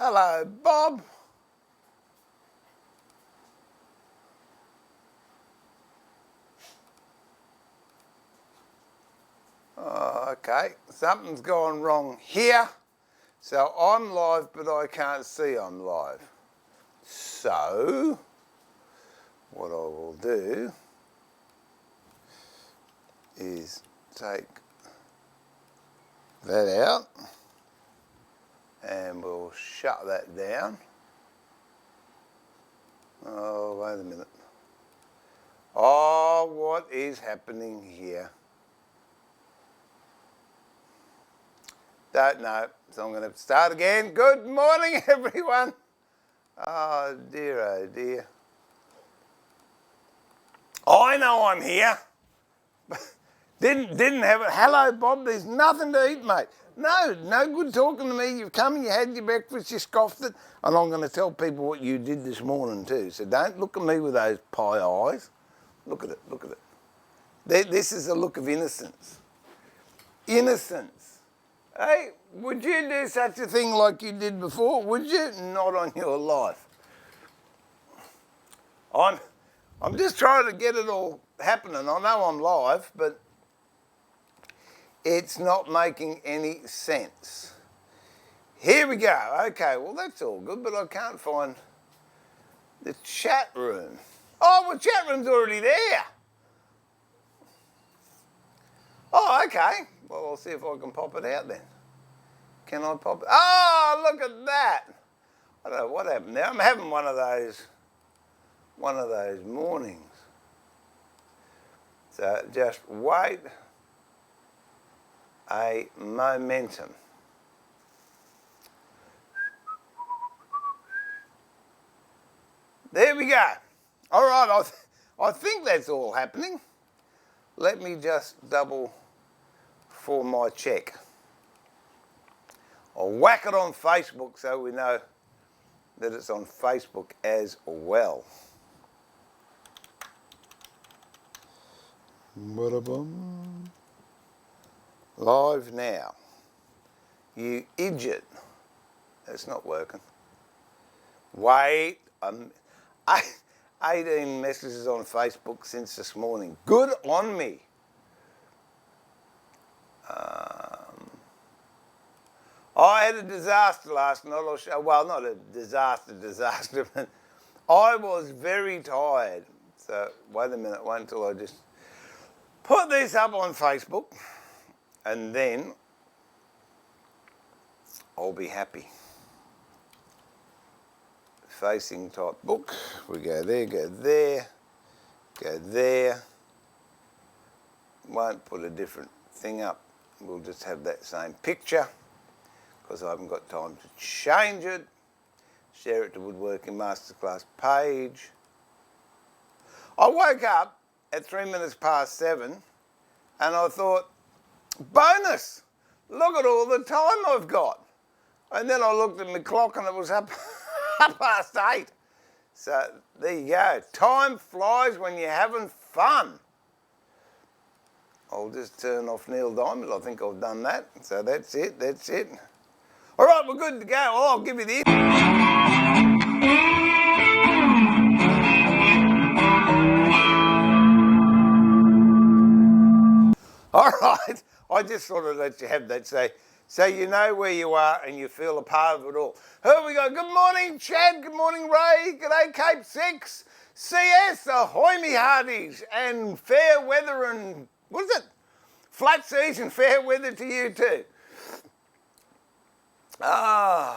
Hello, Bob. Oh, okay, something's gone wrong here. So I'm live, but I can't see I'm live. So what I will do is take that out and we'll shut that down. Oh, wait a minute. Oh, what is happening here? Don't know, so I'm going to start again. Good morning, everyone. Oh dear. I know I'm here. Didn't have it. Hello, Bob. There's nothing to eat, mate. No good talking to me. You've come and you had your breakfast, you scoffed it, and I'm going to tell people what you did this morning too. So don't look at me with those pie eyes. Look at it. This is a look of innocence. Innocence. Hey, would you do such a thing like you did before? Would you? Not on your life. I'm just trying to get it all happening. I know I'm live, but it's not making any sense. Here we go. Okay, well that's all good, but I can't find the chat room. Oh, well, chat room's already there. Oh, okay. Well, I'll see if I can pop it out then. Can I pop it? Oh, look at that. I don't know what happened there. I'm having one of those mornings. So just wait a momentum. There we go. All right, I think that's all happening. Let me just double for my check. I'll whack it on Facebook so we know that it's on Facebook as well. Live now. You idiot. That's not working. Wait. 18 messages on Facebook since this morning. Good on me. I had a disaster last night. Well, not a disaster, but I was very tired. So wait a minute, wait until I just put this up on Facebook and then I'll be happy. Facing type book. We go there, go there, go there. Won't put a different thing up. We'll just have that same picture because I haven't got time to change it. Share it to Woodworking Masterclass page. I woke up at 7:03 and I thought, bonus, look at all the time I've got. And then I looked at my clock and it was up past 8. So there you go. Time flies when you're having fun. I'll just turn off Neil Diamond. I think I've done that. So that's it. All right, we're good to go. Oh, I'll give you the... All right, I just sort of let you have that. So you know where you are and you feel a part of it all. Here we go. Good morning, Chad. Good morning, Ray. G'day, Cape 6. CS, ahoy me hearties. And fair weather and, what is it? Flat seas and fair weather to you too. Oh,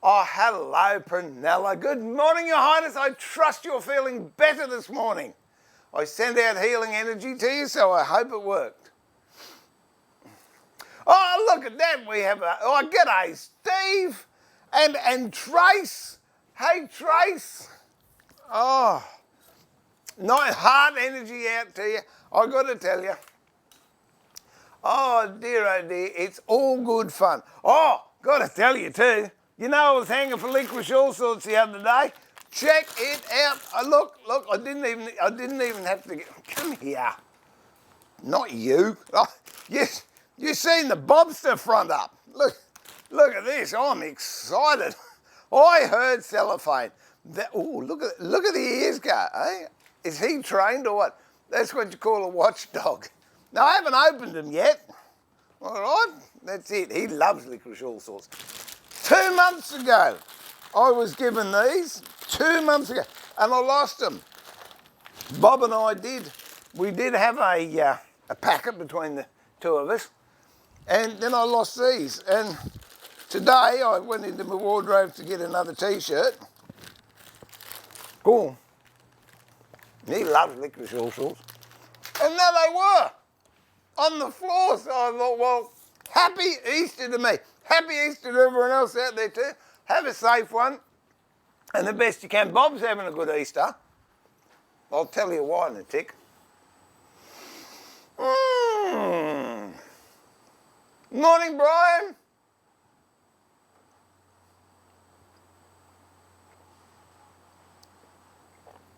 hello, Prunella. Good morning, Your Highness. I trust you're feeling better this morning. I sent out healing energy to you, so I hope it worked. Oh, look at that. We have g'day, Steve and Trace. Hey, Trace. Oh, nice heart energy out to you. I got to tell you. Oh, dear, it's all good fun. Oh, got to tell you too. You know, I was hanging for licorice all sorts the other day. Check it out. Look, I didn't even have to come here. Not you. Oh, yes. You seen the Bobster front up. Look at this. I'm excited. I heard cellophane. Ooh, look at the ears go, eh? Is he trained or what? That's what you call a watchdog. Now, I haven't opened him yet. All right, that's it. He loves licorice all sorts. 2 months ago, I was given these, 2 months ago, and I lost them. Bob and I did. We did have a packet between the two of us, and then I lost these. And today, I went into my wardrobe to get another T-shirt. Cool. He loves licorice all sorts. And there they were, on the floor. So I thought, well, happy Easter to me. Happy Easter to everyone else out there too. Have a safe one, and the best you can. Bob's having a good Easter. I'll tell you why in a tick. Morning, Brian.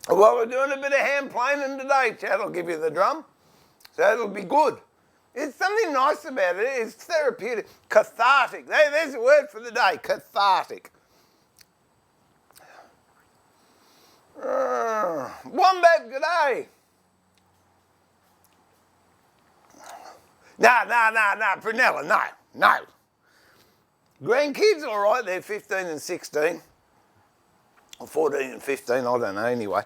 Well, we're doing a bit of hand planing today, Chad. I'll give you the drum. So it'll be good. There's something nice about it. It's therapeutic. Cathartic. There's the word for the day. Cathartic. Wombat, g'day. No, Prunella, no. Grandkids, all right, they're 15 and 16. Or 14 and 15, I don't know anyway.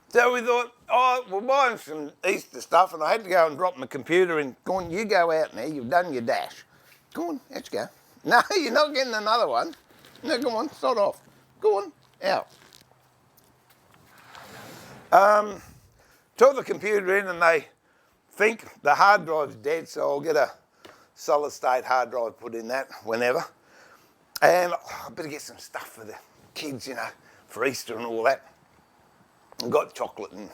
So we thought, oh, we'll buy them some Easter stuff, and I had to go and drop my computer in. Go on, you go out now, you've done your dash. Go on, let's go. No, you're not getting another one. No, go on, start off. Go on, out. Took the computer in and they think the hard drive's dead, so I'll get a solid state hard drive put in that whenever. And I better get some stuff for the kids, you know, for Easter and all that. I've got chocolate and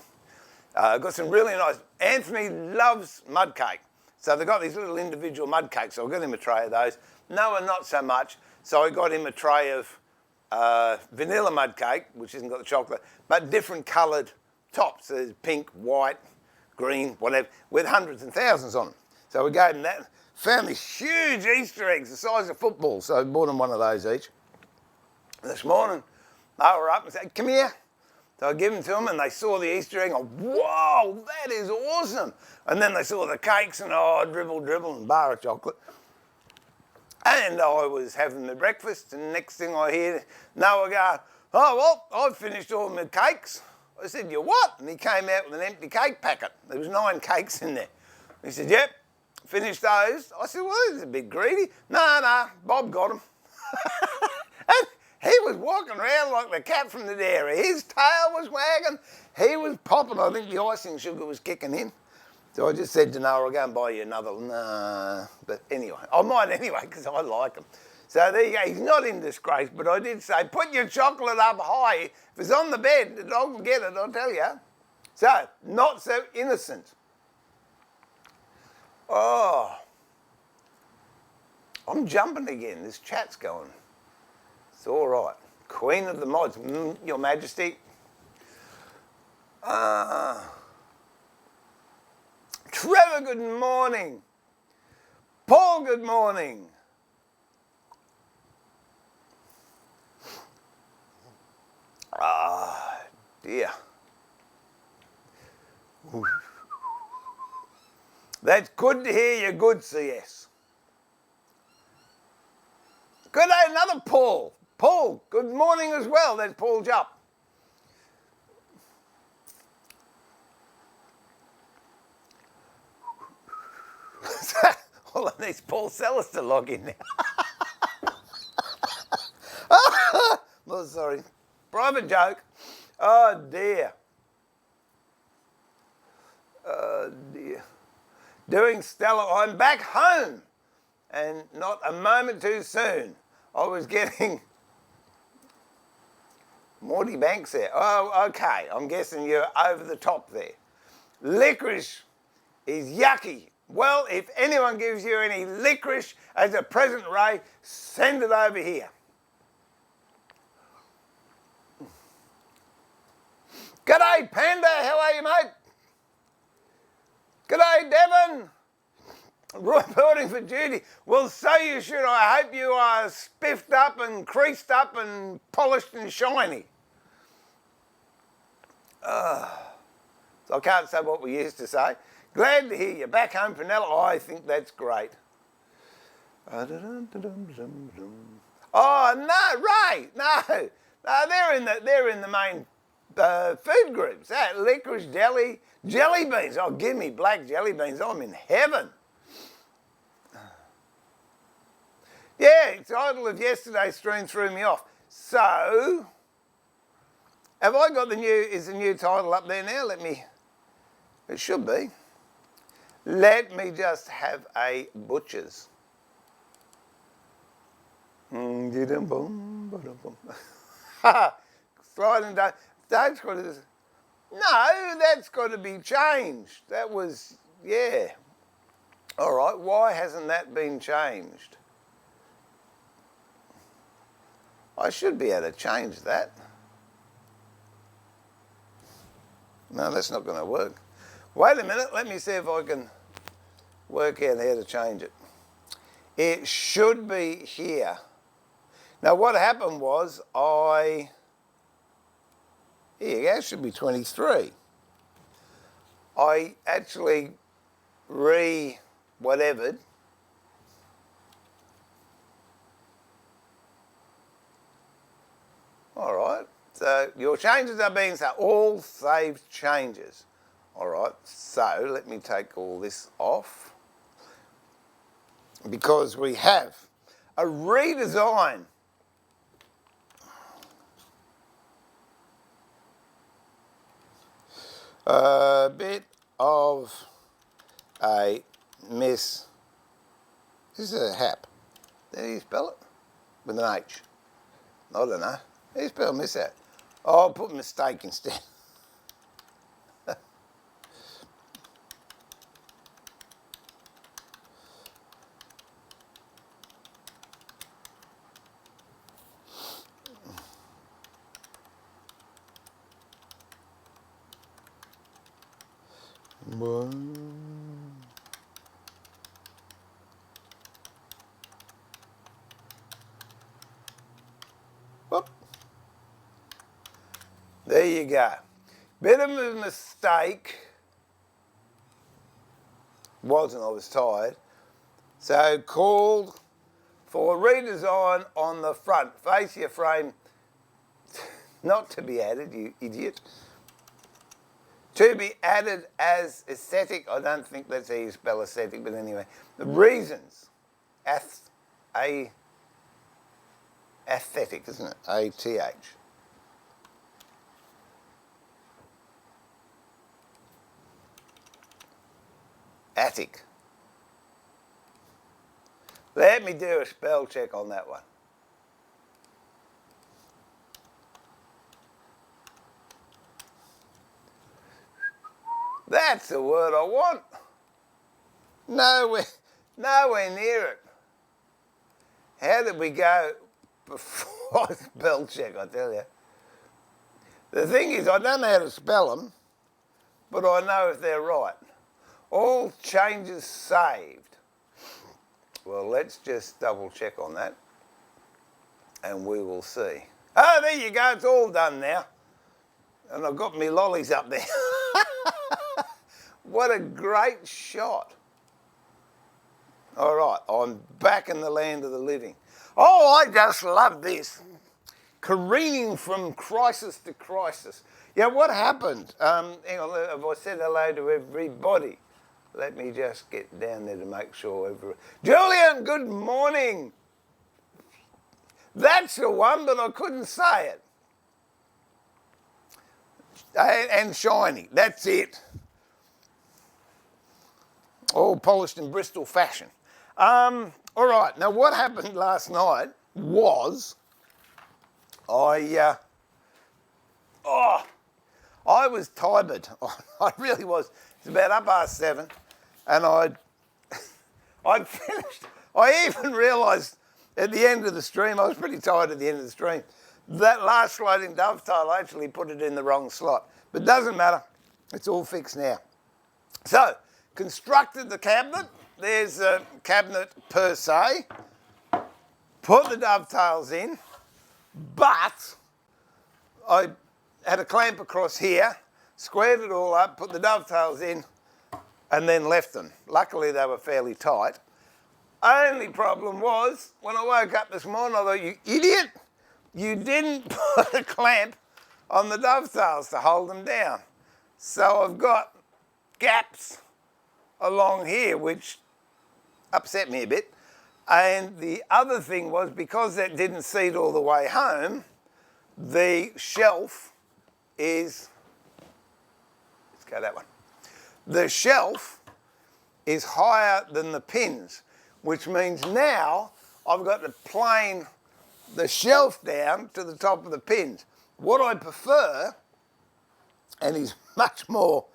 got some really nice. Anthony loves mud cake. So they've got these little individual mud cakes. So I got him a tray of those. Noah, not so much. So I got him a tray of vanilla mud cake, which hasn't got the chocolate, but different coloured tops. So there's pink, white, green, whatever, with hundreds and thousands on them. So we gave him that. Found these huge Easter eggs, the size of footballs. So I bought them one of those each. This morning, they were up and said, come here. So I give them to them and they saw the Easter egg and go, whoa, that is awesome. And then they saw the cakes and dribble and bar of chocolate. And I was having my breakfast and next thing I hear Noah go, oh, well, I've finished all my cakes. I said, you what? And he came out with an empty cake packet. There was 9 cakes in there. He said, yep, finished those. I said, well, this is a bit greedy. No, Bob got them. And he was walking around like the cat from the dairy. His tail was wagging. He was popping. I think the icing sugar was kicking in. So I just said to Noah, I'll go and buy you another. Nah. But anyway, I might anyway because I like them. So there you go. He's not in disgrace, but I did say, put your chocolate up high. If it's on the bed, the dog will get it, I'll tell you. So, not so innocent. Oh. I'm jumping again. This chat's going. It's all right. Queen of the mods, Your Majesty. Trevor, good morning. Paul, good morning. Ah, dear. That's good to hear you're good, CS. Good day, another Paul. Paul, good morning as well. That's Paul Jupp. All I need is Paul Sellers to log in now. Oh, sorry. Private joke. Oh, dear. Oh, dear. Doing stellar. I'm back home. And not a moment too soon. I was getting Morty Banks there. Oh, okay. I'm guessing you're over the top there. Licorice is yucky. Well, if anyone gives you any licorice as a present, Ray, send it over here. G'day, Panda. How are you, mate? G'day, Devon. Reporting for duty. Well, so you should. I hope you are spiffed up and creased up and polished and shiny. So I can't say what we used to say. Glad to hear you. Back home, Prunella. I think that's great. Oh, no, Ray. No, they're in the main food groups. That licorice, jelly beans. Oh, give me black jelly beans. I'm in heaven. Yeah, the title of yesterday's stream threw me off. So, have I got the new title up there now? It should be. Let me just have a butcher's. Sliding down. That's got to. No, that's got to be changed. That was, yeah. All right, why hasn't that been changed? I should be able to change that. No, that's not going to work. Wait a minute, let me see if I can work out how to change it. It should be here. Now what happened was here you go, it should be 23. I actually whatevered. All right, so your changes are being saved, all saved changes. All right, so let me take all this off because we have a redesign. A bit of a miss. This is a hap. How do you spell it? With an H. I don't know. How do you spell miss that? Oh, I'll put mistake instead. Whoop. There you go. Bit of a mistake. Wasn't, I was tired. So called for redesign on the front. Facia frame, not to be added, you idiot. To be added as aesthetic. I don't think that's how you spell aesthetic, but anyway. The reasons. Aesthetic, isn't it? A-T-H. Attic. Let me do a spell check on that one. That's the word I want. Nowhere near it. How did we go before I spell check, I tell you? The thing is, I don't know how to spell them, but I know if they're right. All changes saved. Well, let's just double check on that, and we will see. Oh, there you go, it's all done now. And I've got me lollies up there. What a great shot. All right, I'm back in the land of the living. Oh, I just love this. Careening from crisis to crisis. Yeah, what happened? Hang on, have I said hello to everybody? Let me just get down there to make sure Julian, good morning. That's the one, but I couldn't say it. And shiny, that's it. All polished in Bristol fashion. All right, now what happened last night was I was tired. I really was. It's about 7:30, and I'd finished. I even realised at the end of the stream, I was pretty tired at the end of the stream, that last sliding dovetail, I actually put it in the wrong slot. But doesn't matter. It's all fixed now. So, constructed the cabinet. there's a cabinet per se. Put the dovetails in, but I had a clamp across here, squared it all up, put the dovetails in, and then left them. Luckily, they were fairly tight. Only problem was, when I woke up this morning, I thought, you idiot, you didn't put a clamp on the dovetails to hold them down. So I've got gaps along here, which upset me a bit. And the other thing was, because that didn't seat all the way home, the shelf is, let's go that one. The shelf is higher than the pins, which means now I've got to plane the shelf down to the top of the pins. What I prefer, and is much more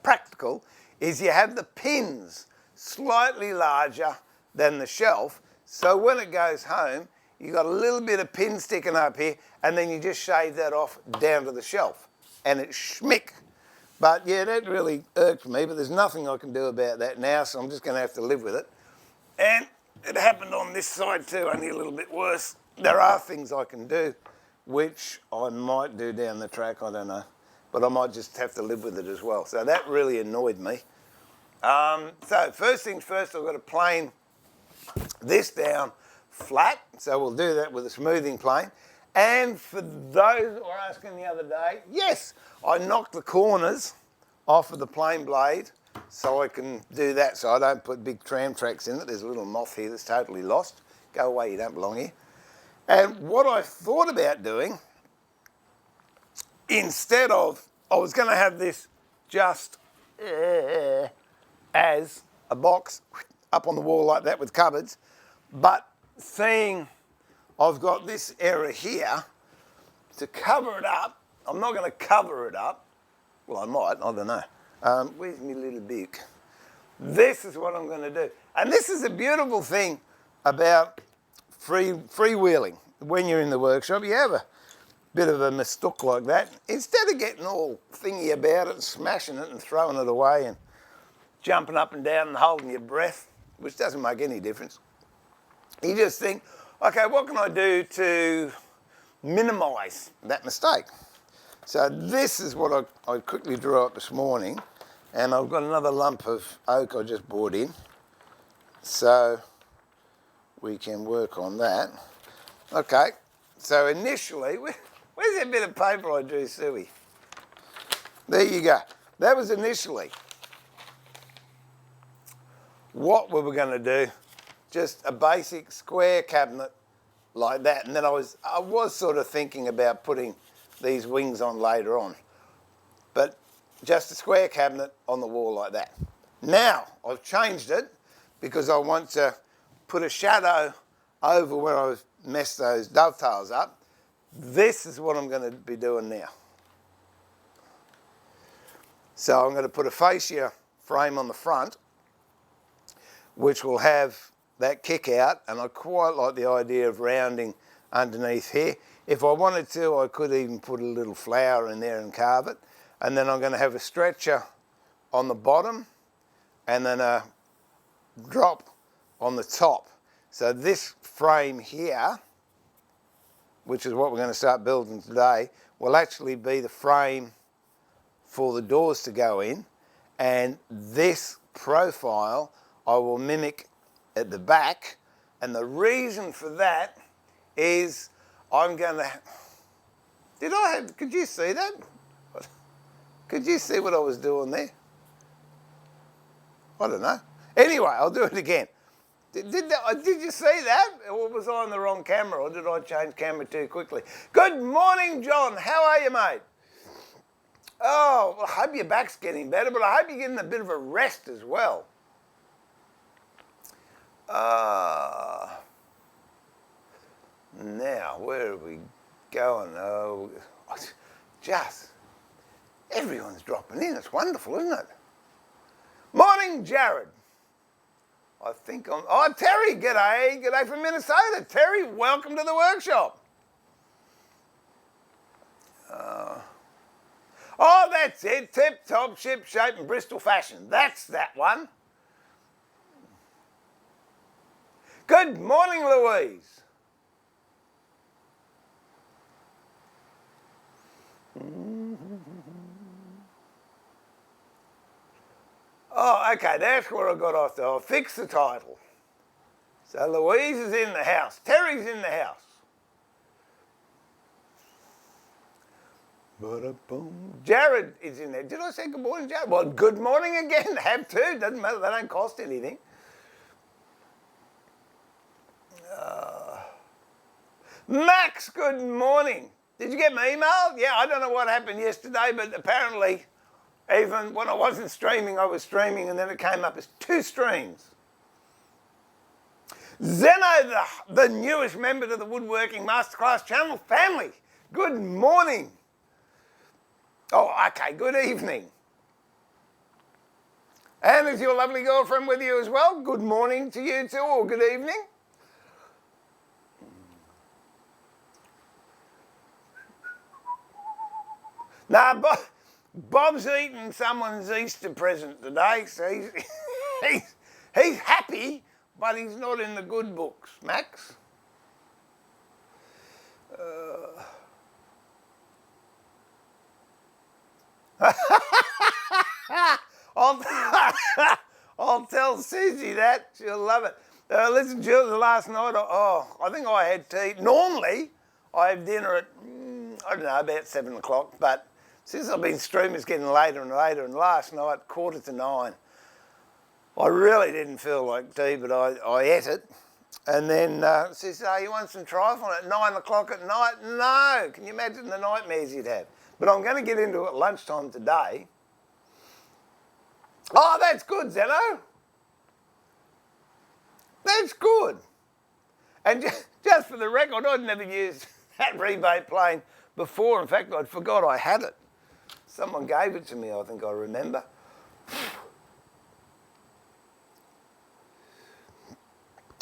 practical, is you have the pins slightly larger than the shelf, so when it goes home, you've got a little bit of pin sticking up here, and then you just shave that off down to the shelf, and it's schmick. But yeah, that really irked me, but there's nothing I can do about that now, so I'm just going to have to live with it. And it happened on this side too, only a little bit worse. There are things I can do, which I might do down the track, I don't know. But I might just have to live with it as well. So that really annoyed me. So first things first, I've got to plane this down flat. So we'll do that with a smoothing plane. And for those who were asking the other day, yes, I knocked the corners off of the plane blade so I can do that, so I don't put big tram tracks in it. There's a little moth here that's totally lost. Go away, you don't belong here. And what I thought about doing, instead of, I was going to have this just as a box up on the wall like that with cupboards, but seeing I've got this area here to cover it up, I'm not going to cover it up. Well, I might, I don't know. Where's my little book? This is what I'm going to do. And this is a beautiful thing about freewheeling. When you're in the workshop, you have a bit of a mistook like that. Instead of getting all thingy about it and smashing it and throwing it away and jumping up and down and holding your breath, which doesn't make any difference, you just think, okay, what can I do to minimise that mistake? So this is what I quickly drew up this morning, and I've got another lump of oak I just brought in, so we can work on that. Okay, so initially, where's that bit of paper I drew, Suey? There you go. That was initially what we were going to do, just a basic square cabinet like that. And then I was sort of thinking about putting these wings on later on, but just a square cabinet on the wall like that. Now I've changed it because I want to put a shadow over where I've messed those dovetails up. This is what I'm going to be doing now. So I'm going to put a fascia frame on the front, which will have that kick out, and I quite like the idea of rounding underneath here. If I wanted to, I could even put a little flower in there and carve it. And then I'm going to have a stretcher on the bottom and then a drop on the top. So this frame here, which is what we're going to start building today, will actually be the frame for the doors to go in. And this profile I will mimic at the back. And the reason for that is I'm going to... Could you see that? Could you see what I was doing there? I don't know. Anyway, I'll do it again. Did you see that? Or was I on the wrong camera, or did I change camera too quickly? Good morning, John. How are you, mate? Oh, well, I hope your back's getting better, but I hope you're getting a bit of a rest as well. Now, where are we going? Oh, just... everyone's dropping in. It's wonderful, isn't it? Morning, Jared. I think I'm... Oh, Terry, g'day. G'day from Minnesota. Terry, welcome to the workshop. Oh, that's it. Tip top, ship shape and Bristol fashion. That's that one. Good morning, Louise. Oh, okay, that's where I got off. I'll fix the title. So Louise is in the house. Terry's in the house. Jared is in there. Did I say good morning, Jared? Well, good morning again. Have to. Doesn't matter. They don't cost anything. Max, good morning. Did you get my email? Yeah, I don't know what happened yesterday, but apparently even when I wasn't streaming, I was streaming, and then it came up as 2 streams. Zeno, the newest member to the Woodworking Masterclass channel family. Good morning. Oh, okay, good evening. And is your lovely girlfriend with you as well? Good morning to you too, or good evening. Nah, Bob's eating someone's Easter present today, so he's happy, but he's not in the good books. Max? I'll tell Susie that. She'll love it. Listen, Jill, last night, I think I had tea. Normally, I have dinner at, I don't know, about 7 o'clock, but since I've been streaming, it's getting later and later, and last night, 8:45, I really didn't feel like tea, but I ate it. And then she said, oh, you want some trifle at 9 o'clock at night? No. Can you imagine the nightmares you'd have? But I'm going to get into it at lunchtime today. Oh, that's good, Zeno. That's good. And just for the record, I'd never used that rebate plane before. In fact, I'd forgot I had it. Someone gave it to me, I think I remember.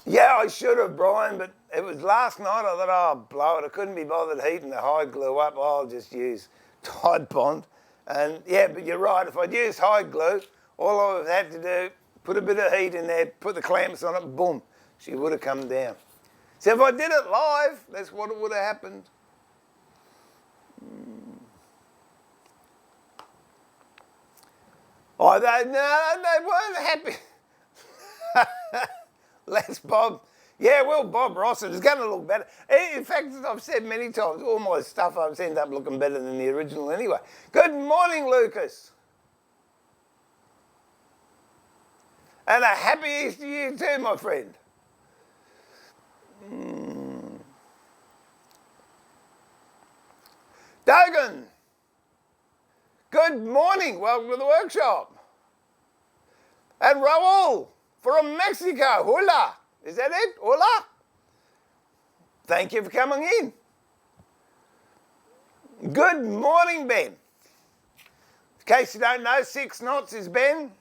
Yeah, I should have, Brian, but it was last night. I thought, oh, blow it. I couldn't be bothered heating the hide glue up. I'll just use Tide Bond. And yeah, but you're right. If I'd used hide glue, all I would have had to do, put a bit of heat in there, put the clamps on it, boom, she would have come down. So if I did it live, that's what it would have happened. Oh, they weren't happy. Les Bob. Yeah, well, Bob Ross is going to look better. In fact, as I've said many times, all my stuff I've end up looking better than the original anyway. Good morning, Lucas. And a happy Easter to you too, my friend. Dogan. Good morning. Welcome to the workshop. And Raul from Mexico. Hola. Is that it? Hola. Thank you for coming in. Good morning, Ben. In case you don't know, 6 knots is Ben.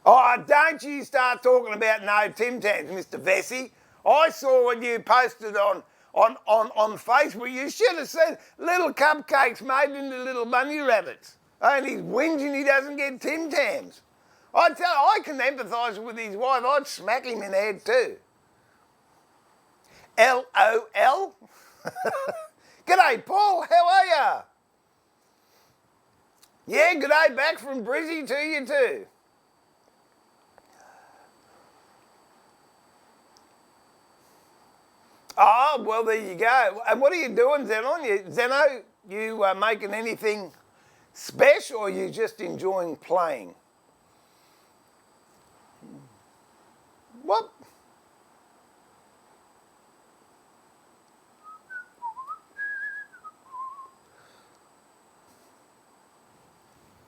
Oh, don't you start talking about no Tim Tams, Mr. Vesey. I saw what you posted on Facebook. You should have seen little cupcakes made into little bunny rabbits. And he's whinging he doesn't get Tim Tams. I can empathise with his wife. I'd smack him in the head too. LOL. G'day, Paul. How are ya? Yeah, g'day back from Brizzy to you too. Oh, well, there you go. And what are you doing, Zeno? You making anything special, or are you just enjoying playing? What?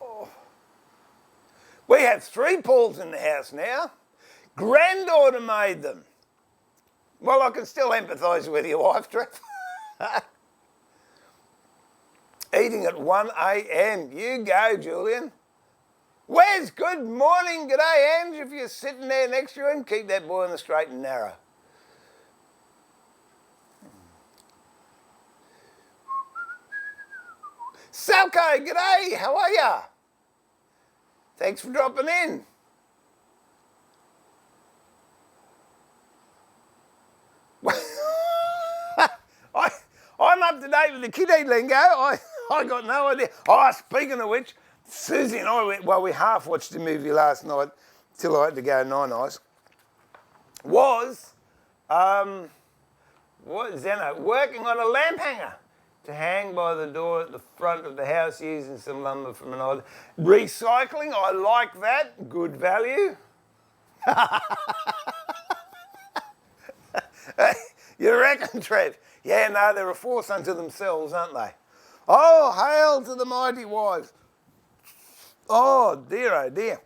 Oh. We have 3 Pauls in the house now. Granddaughter made them. Well, I can still empathise with your wife, Trev. Eating at 1 a.m. You go, Julian. Wes, good morning. G'day, Ange. If you're sitting there next to him, keep that boy on the straight and narrow. Salco, g'day, how are ya? Thanks for dropping in. I'm up to date with the kiddie lingo. I got no idea. Oh, speaking of which, Susie and I, we half watched the movie last night till I had to go night-night. Zeno, working on a lamp hanger to hang by the door at the front of the house using some lumber from an old... Recycling, I like that. Good value. You reckon, Trev? Yeah, no, they're a force unto themselves, aren't they? Oh, hail to the mighty wives. Oh, dear, oh, dear.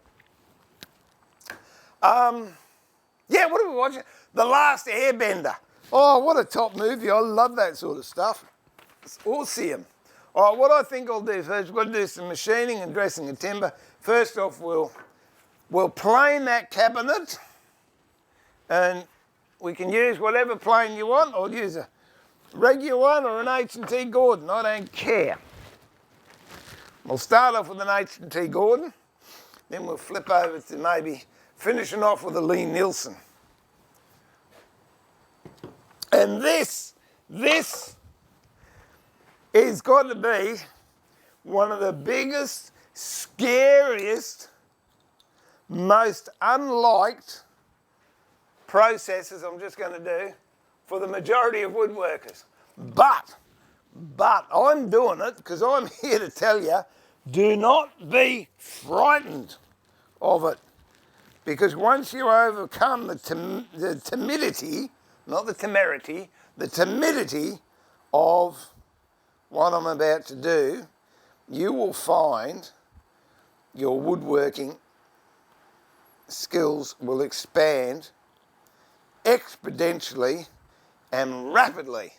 Yeah, what are we watching? The Last Airbender. Oh, what a top movie. I love that sort of stuff. It's awesome. All right, what I think I'll do first, we've got to do some machining and dressing of timber. First off, we'll plane that cabinet, and we can use whatever plane you want. I'll use a regular one or an HNT Gordon, I don't care. We'll start off with an HNT Gordon, then we'll flip over to maybe finishing off with a Lee Nielsen. And this is got to be one of the biggest, scariest, most unliked processes I'm just going to do for the majority of woodworkers. But I'm doing it because I'm here to tell you, do not be frightened of it. Because once you overcome the timidity, not the temerity, the timidity of what I'm about to do, you will find your woodworking skills will expand exponentially and rapidly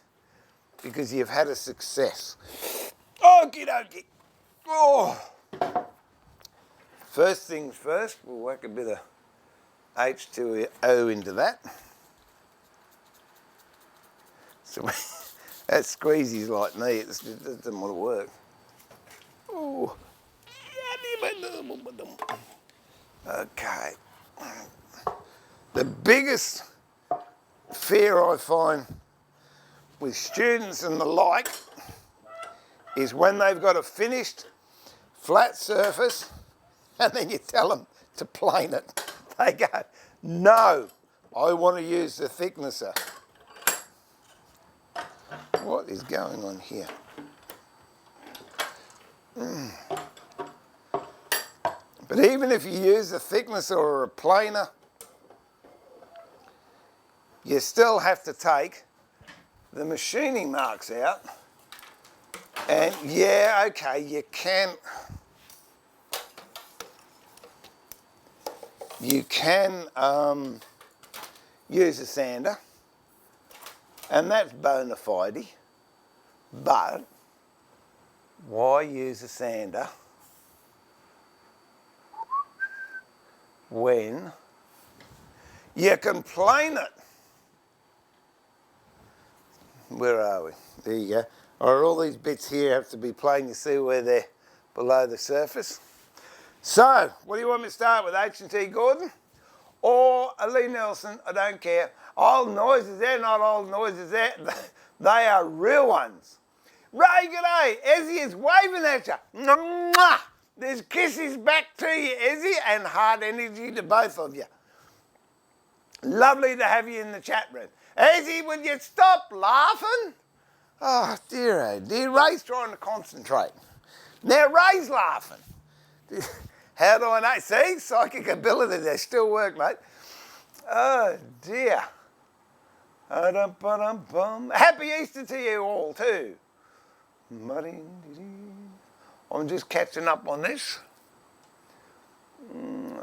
because you've had a success. Okie dokie. Oh. First things first, we'll whack a bit of H2O into that. So that squeezy's like me, it doesn't want to work. Oh. Okay. The biggest fear I find with students and the like is when they've got a finished flat surface and then you tell them to plane it. They go, no, I want to use the thicknesser. What is going on here? But even if you use a thicknesser or a planer, you still have to take the machining marks out. And yeah, okay, you can use a sander, and that's bona fide, but why use a sander when you can plane it? Where are we? There you go. All these bits here have to be planed. You see where they're below the surface. So, what do you want me to start with? H&T Gordon or a Lee Nielsen? I don't care. Old noises, they're not old noises. They are real ones. Ray, g'day. Ezzy is waving at you. Mwah! There's kisses back to you, Ezzy, and heart energy to both of you. Lovely to have you in the chat room. Ezzy, will you stop laughing? Oh, dear, oh dear. Ray's trying to concentrate. Now, Ray's laughing. How do I know? See, psychic ability, they still work, mate. Oh, dear. Happy Easter to you all, too. I'm just catching up on this.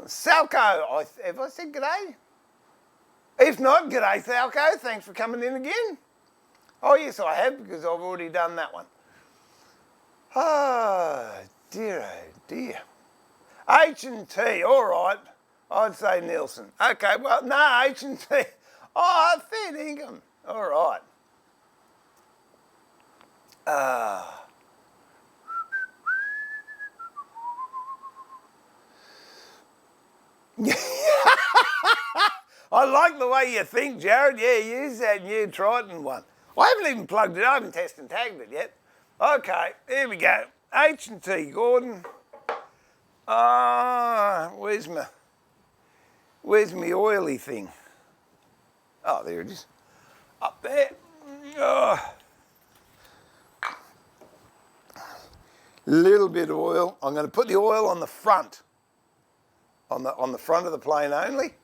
Salco, have I said g'day? If not, g'day, Salco. Thanks for coming in again. Oh, yes, I have, because I've already done that one. Oh, dear. H&T, all right. I'd say Nielsen. Okay, well, no, H&T. Oh, fair dinkum. All right. like the way you think, Jared. Yeah, use that new Triton one. I haven't even plugged it. I haven't tested and tagged it yet. Okay, here we go. HNT, Gordon. Where's my oily thing? Oh, there it is. Up there. Little bit of oil. I'm going to put the oil on the front. On the front of the plane only.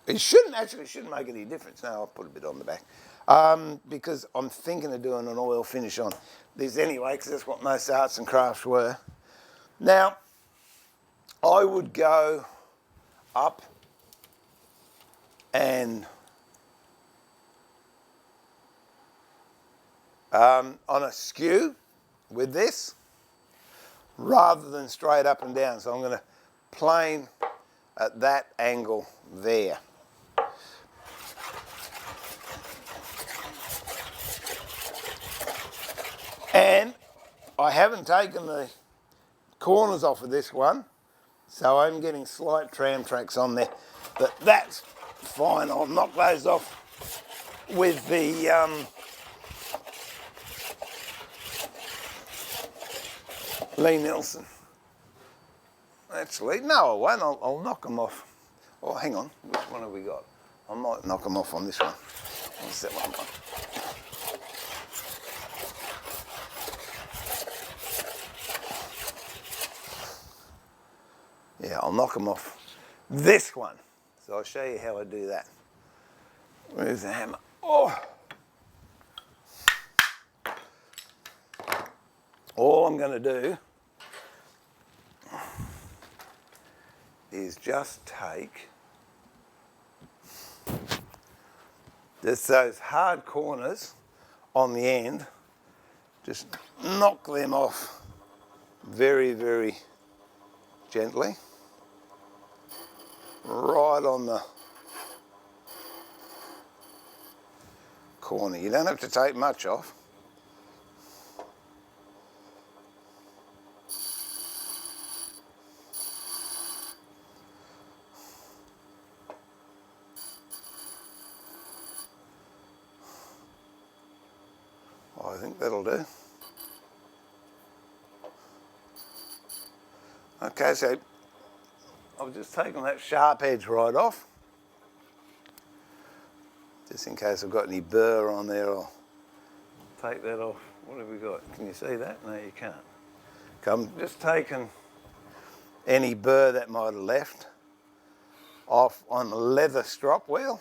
It shouldn't make any difference. No, I'll put a bit on the back. Because I'm thinking of doing an oil finish on this anyway, because that's what most arts and crafts were. Now, I would go up and on a skew with this, rather than straight up and down. So I'm going to plane at that angle there. And I haven't taken the corners off of this one, so I'm getting slight tram tracks on there, but that's fine. I'll knock those off with the Lee Nelson. Actually, no, I won't. I'll knock them off. Oh, hang on. Which one have we got? I might knock them off on this one. What's that one? Yeah, I'll knock them off this one. So I'll show you how I do that. Where's the hammer? Oh! All I'm going to do is just take just those hard corners on the end, just knock them off very, very gently, right on the corner. You don't have to take much off. I think that'll do. Okay, so I've just taken that sharp edge right off. Just in case I've got any burr on there, I'll take that off. What have we got? Can you see that? No, you can't. Okay, I'm just taking any burr that might have left off on the leather strop wheel.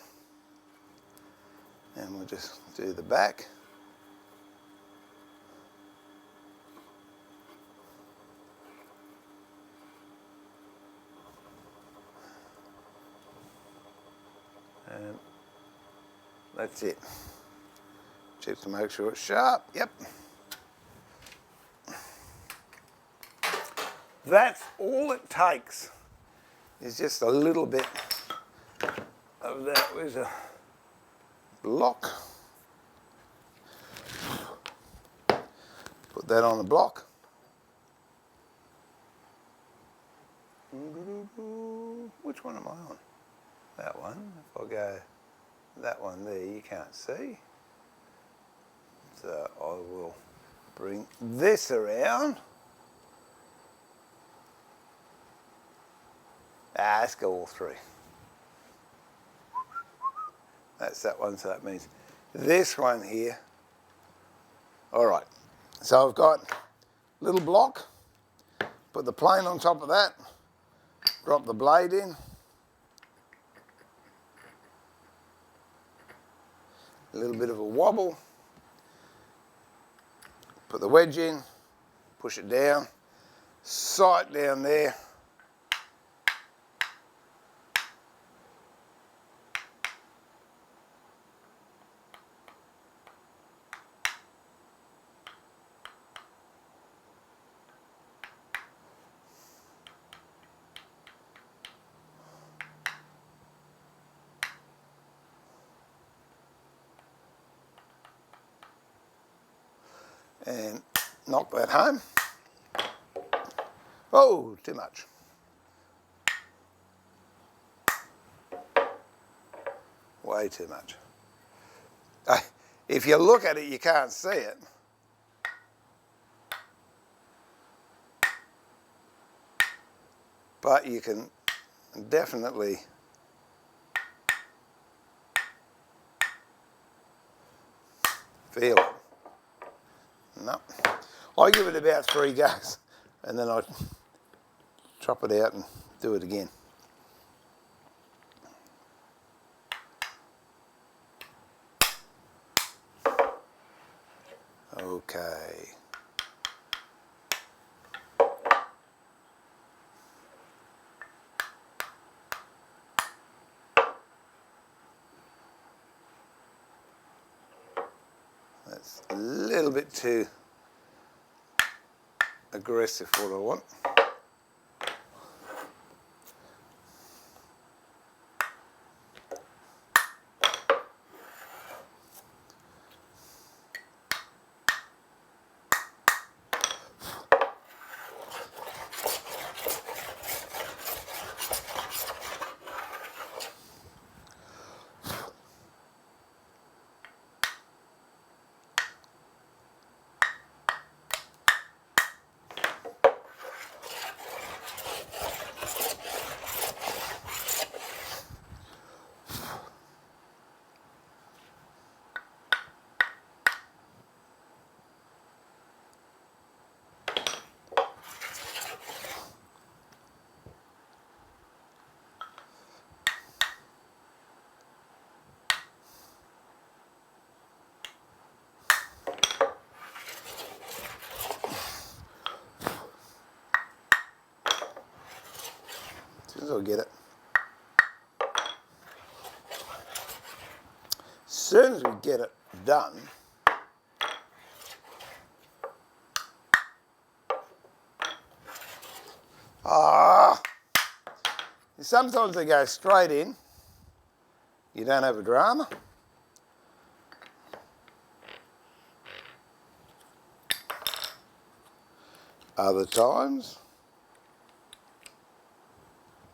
And we'll just do the back. And that's it. Check to make sure it's sharp. Yep. That's all it takes, is just a little bit of that. Where's a block? Put that on the block. Which one am I on? That one. If I go that one there, you can't see. So I will bring this around. Let's go all three. That's that one, so that means this one here. All right, so I've got a little block, put the plane on top of that, drop the blade in, a little bit of a wobble, put the wedge in, push it down, sight down there, and knock that home. Oh, too much. way too much. If you look at it, you can't see it. But you can definitely feel it. No. I give it about 3 goes and then I chop it out and do it again. Okay. That's a little bit too aggressive for what I want. As soon as I get it. As soon as we get it done, sometimes they go straight in. You don't have a drama. Other times,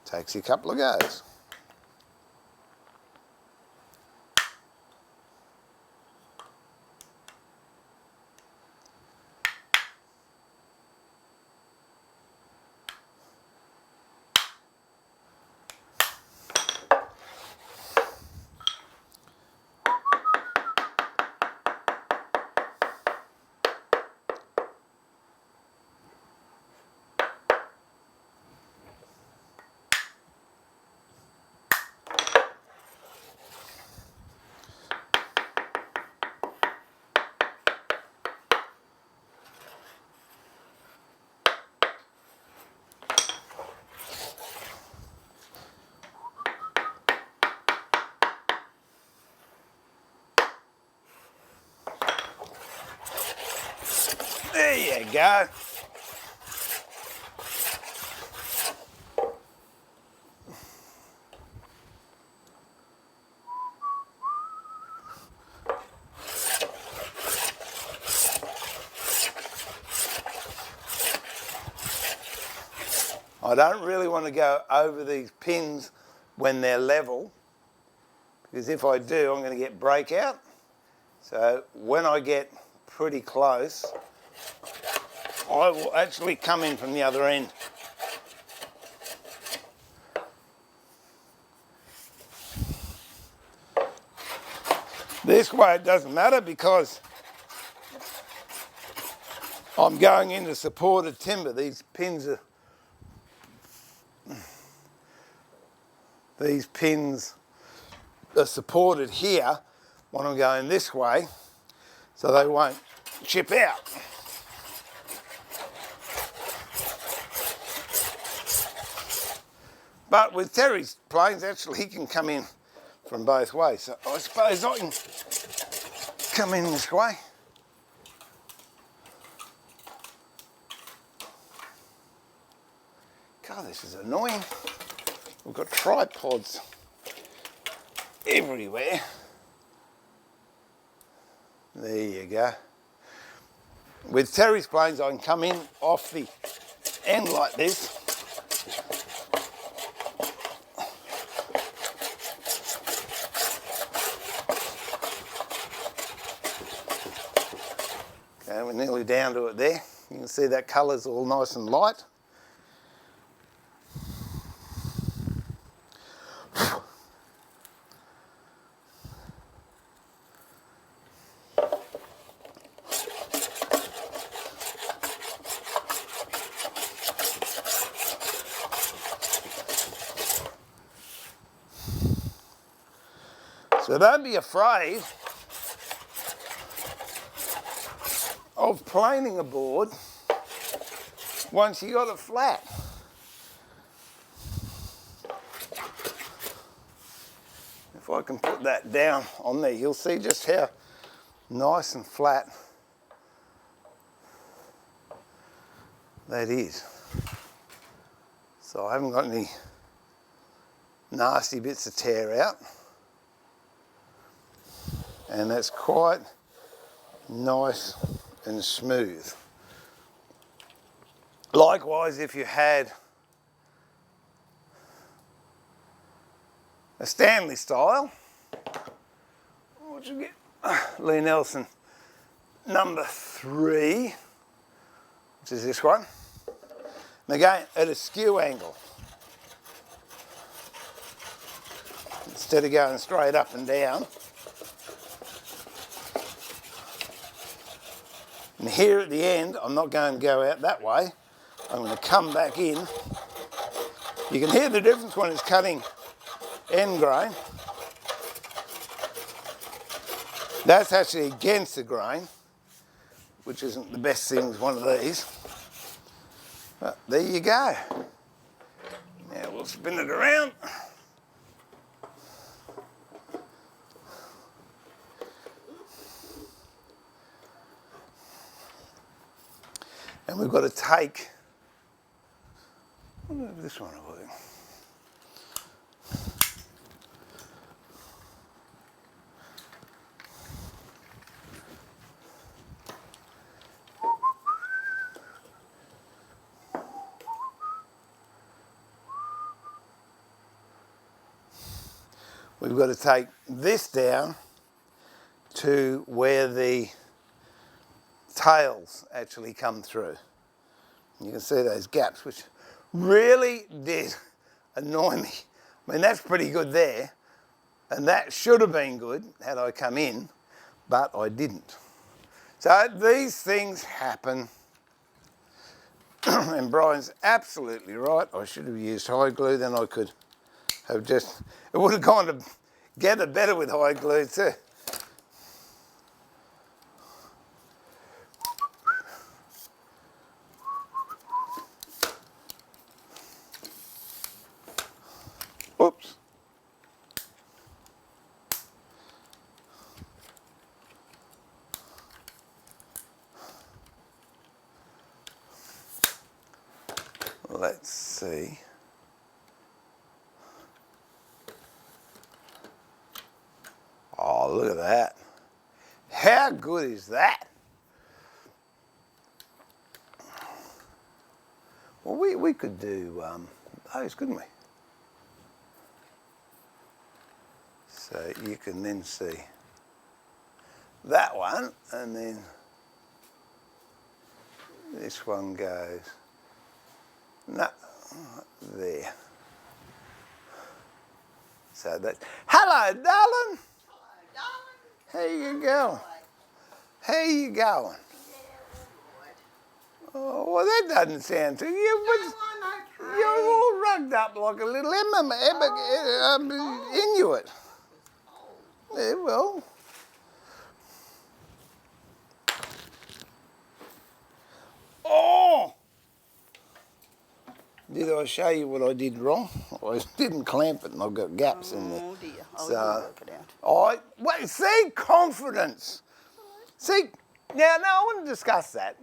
takes you a couple of goes. There you go. I don't really want to go over these pins when they're level, because if I do, I'm going to get breakout. So when I get pretty close, I will actually come in from the other end. This way it doesn't matter because I'm going into supported timber. These pins are supported here when I'm going this way, so they won't chip out. But with Terry's planes, actually, he can come in from both ways. So I suppose I can come in this way. God, this is annoying. We've got tripods everywhere. There you go. With Terry's planes, I can come in off the end like this. nearly down to it there. You can see that colour's all nice and light. So don't be afraid of planing a board once you got it flat. If I can put that down on there, you'll see just how nice and flat that is. So I haven't got any nasty bits of tear out. And that's quite nice and smooth. Likewise, if you had a Stanley style, what you get? Lee Nelson number 3, which is this one. And again, at a skew angle. Instead of going straight up and down. And here at the end, I'm not going to go out that way. I'm going to come back in. You can hear the difference when it's cutting end grain. That's actually against the grain, which isn't the best thing with one of these. But there you go. Now we'll spin it around. And we've got to take, I wonder if this one will work. We've got to take this down to where the tails actually come through. You can see those gaps, which really did annoy me. I mean, that's pretty good there, and that should have been good had I come in, but I didn't. So these things happen, and Brian's absolutely right. I should have used hide glue, then I could have just, it would have gone together better with hide glue too. Oops. Let's see. Oh, look at that. How good is that? Well, we could do those, couldn't we? So you can then see that one, and then this one goes, no, there. So that, hello, darling. Hello, darling. How you going? How you going? Yeah, all right. Oh, well, that doesn't sound too. No, I'm okay. You're all rugged up like a little Inuit. Yeah, well. Oh! Did I show you what I did wrong? I didn't clamp it and I've got gaps in there. Oh dear. I'll So, work it out. wait, see, confidence. See, now I want to discuss that.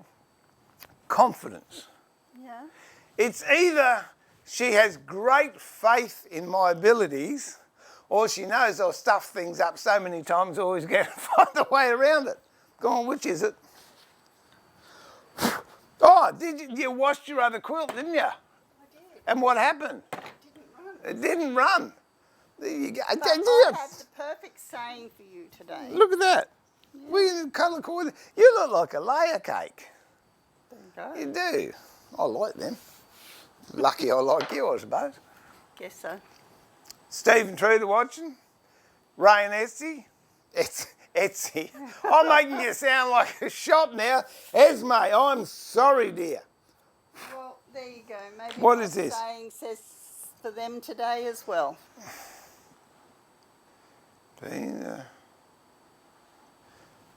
Confidence. Yeah. It's either she has great faith in my abilities, or she knows I'll stuff things up so many times I always get to find a way around it. Go on, which is it? Oh, you washed your other quilt, didn't you? I did. And what happened? It didn't run. There you go. But I had the perfect saying for you today. Look at that. We colour coordinate. You look like a layer cake. There you You go. do. I like them. Lucky I like you, I suppose. Guess so. Stephen Truder watching. Ray and Etsy. I'm making you sound like a shop now. Esme, I'm sorry, dear. Well, there you go. Maybe What is this? saying says for them today as well.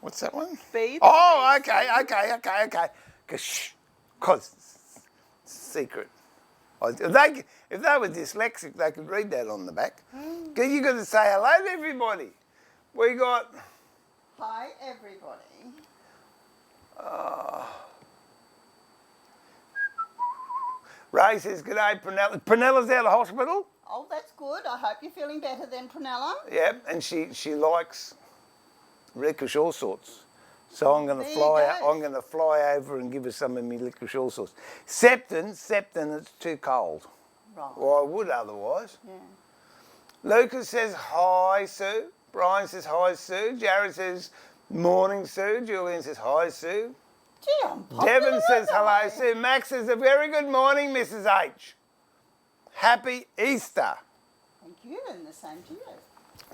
What's that one? Be the Oh, reason. okay. Because secret. If they were dyslexic, they could read that on the back. Because you got to say hello to everybody. We got... Hi, everybody. Ray says, g'day, Prunella. Prunella's out of hospital. Oh, that's good. I hope you're feeling better then, Prunella. Yeah, and she likes licorice all sorts. So I'm going to There you fly. go. I'm going to fly over and give her some of me licorice all sorts. Septon, it's too cold. Right. Well, I would otherwise. Yeah. Lucas says hi, Sue. Brian says hi, Sue. Jared says morning, Sue. Julian says hi, Sue. Gee, I'm popular, Devon says hello, aren't I? Sue. Max says a very good morning, Mrs. H. Happy Easter. Thank you, and the same to you.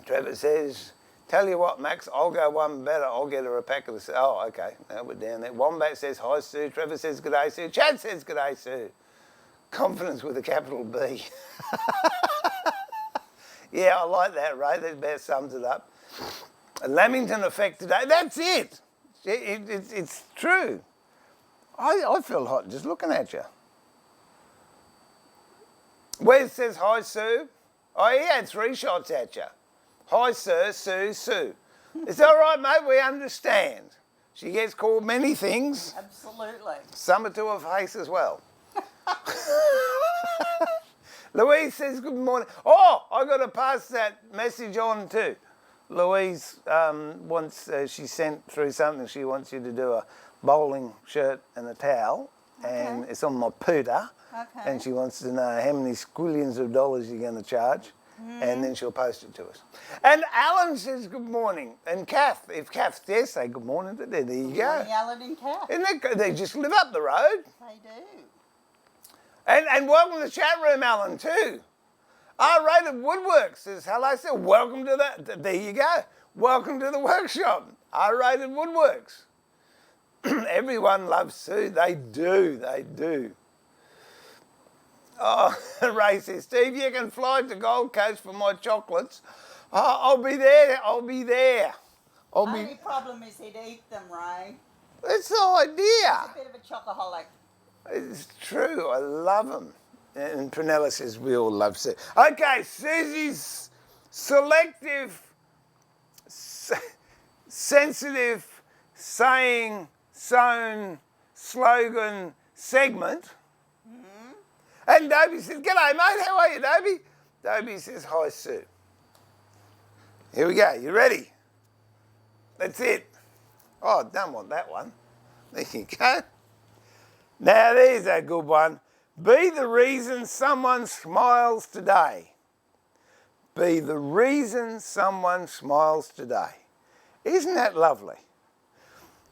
Trevor says, tell you what, Max, I'll go one better. I'll get her a pack of the... Oh, okay. Now we're down there. Wombat says hi, Sue. Trevor says good day, Sue. Chad says good day, Sue. Confidence with a capital B. Yeah, I like that, Ray. That about sums it up. A Lamington effect today. That's it. It's true. I feel hot just looking at you. Wes says hi, Sue. Oh, he had 3 shots at you. Hi, sir, Sue, Sue. It's all right, mate. We understand. She gets called many things. Absolutely. Some are to her face as well. Louise says good morning. Oh, I got to pass that message on too. Louise wants, she sent through something. She wants you to do a bowling shirt and a towel. And it's on my pooter. Okay. And she wants to know how many squillions of dollars you're going to charge. And then she'll post it to us. And Alan says good morning. And Kath, if Kath's there, say good morning to them. There you go. Morning, Alan and Kat. Isn't they just live up the road. They do. And welcome to the chat room, Alan, too. R-Rated Woodwork says, hello, sir. Welcome to that. There you go. Welcome to the workshop. R-Rated Woodworks. Everyone loves Sue. They do. Oh, Ray says, Steve, you can fly to Gold Coast for my chocolates. Oh, I'll be there. Only problem is he'd eat them, Ray. That's the idea. A bit of a chocoholic. It's true. I love them. And Prunella says we all love Sue. Okay, Susie's selective, sensitive, saying, sewn, slogan segment. And Dobie says, g'day, mate. How are you, Dobie? Dobie says, hi, Sue. Here we go. You ready? That's it. Oh, I don't want that one. There you go. Now, there's a good one. Be the reason someone smiles today. Be the reason someone smiles today. Isn't that lovely?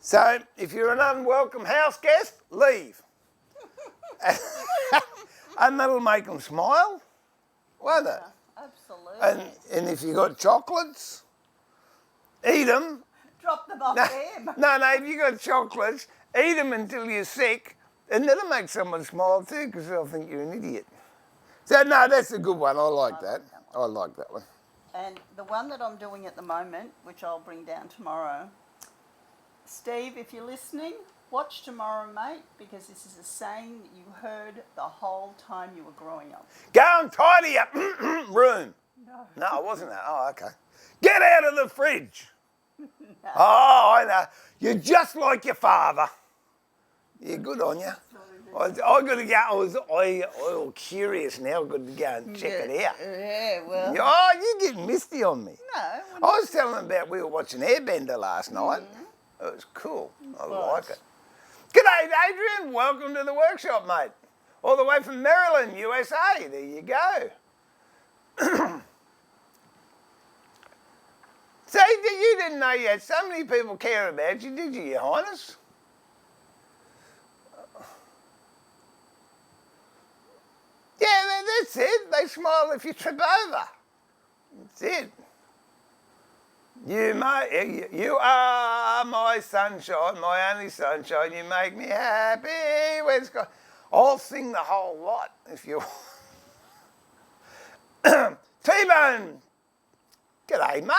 So, if you're an unwelcome house guest, leave. And that'll make them smile, won't it? Absolutely. And if you got chocolates, eat them. Drop them off them. No, if you got chocolates, eat them until you're sick, and that'll make someone smile too, because they'll think you're an idiot. So, no, that's a good one. I like that. I like that one. And the one that I'm doing at the moment, which I'll bring down tomorrow, Steve, if you're listening, watch tomorrow, mate, because this is a saying that you heard the whole time you were growing up. Go and tidy up room. No, I wasn't that. Oh, okay. Get out of the fridge. Oh, I know. You're just like your father. Yeah, good on you. I got to go. I was curious now. I've got to go and check it out. Yeah, well. Oh, you're getting misty on me. No. I was telling them about we were watching Airbender last night. It was cool. I like it. G'day, Adrian. Welcome to the workshop, mate. All the way from Maryland, USA. There you go. See, you didn't know you had so many people care about you, did you, Your Highness? Yeah, that's it. They smile if you trip over. That's it. You are my sunshine, my only sunshine. You make me happy. Where's God? I'll sing the whole lot if you want. T-Bone. G'day, mate.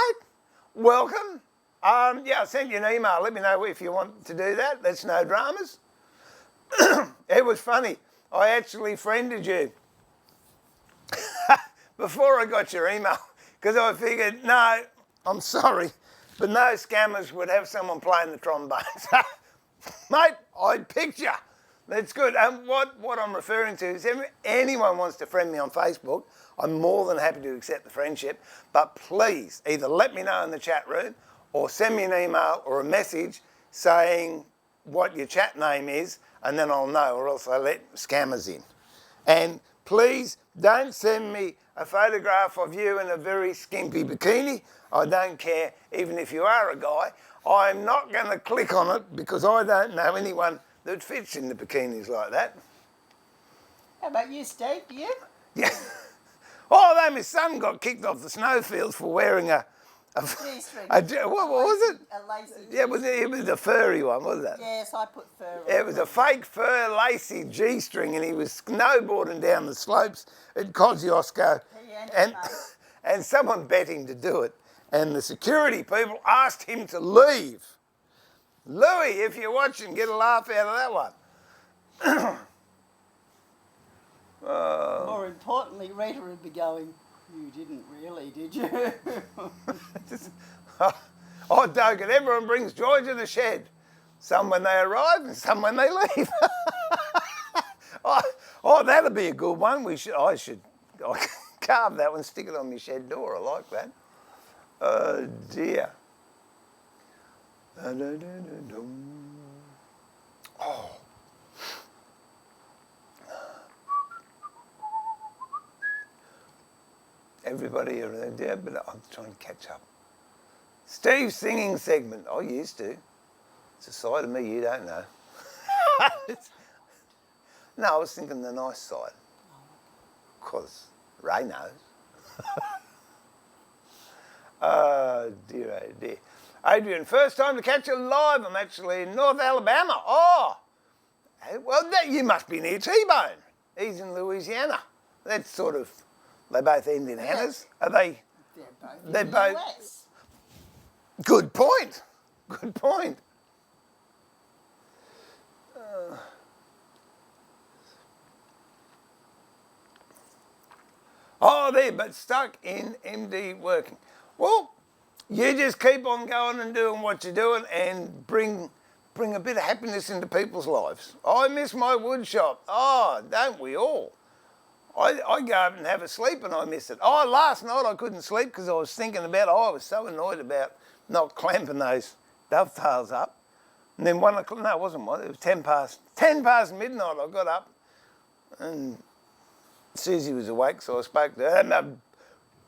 Welcome. Yeah, I sent you an email. Let me know if you want to do that. That's no dramas. It was funny. I actually friended you before I got your email because I figured, no, I'm sorry, but no scammers would have someone playing the trombone. Mate, I picked you. That's good. And what I'm referring to is if anyone wants to friend me on Facebook, I'm more than happy to accept the friendship. But please, either let me know in the chat room or send me an email or a message saying what your chat name is, and then I'll know, or else I let scammers in. And please don't send me a photograph of you in a very skimpy bikini. I don't care, even if you are a guy. I'm not going to click on it because I don't know anyone that fits in the bikinis like that. How about you, Steve? You? Yeah. Although my son got kicked off the snowfields for wearing G-string. What was it? A lacy. Yeah, it was a furry one, wasn't it? Yes, I put fur on. It was a fake fur lacy G-string, and he was snowboarding down the slopes at Kosciuszko, and someone bet him to do it, and the security people asked him to leave. Louis, if you're watching, get a laugh out of that one. More importantly, Rita would be going, you didn't really, did you? Oh, Dogan, everyone brings joy to the shed. Some when they arrive and some when they leave. Oh, that'll be a good one. I should carve that one, stick it on my shed door. I like that. Oh, dear. Oh. Everybody around there, but I'm trying to catch up. Steve's singing segment. I used to. It's a side of me you don't know. No, I was thinking the nice side. Because Ray knows. Oh, dear, oh, dear. Adrian, first time to catch you live. I'm actually in North Alabama. Oh, well, you must be near T-Bone. He's in Louisiana. That's sort of, they both end in Annas. Are they? They're both. US. Good point. Good point. Oh, there, but stuck in MD working. Well, you just keep on going and doing what you're doing and bring a bit of happiness into people's lives. I miss my wood shop. Oh, don't we all? I go up and have a sleep and I miss it. Oh, last night I couldn't sleep because I was thinking about, I was so annoyed about not clamping those dovetails up. And then 1 o'clock, no, it wasn't 1, it was 10 past midnight I got up and Susie was awake, so I spoke to her.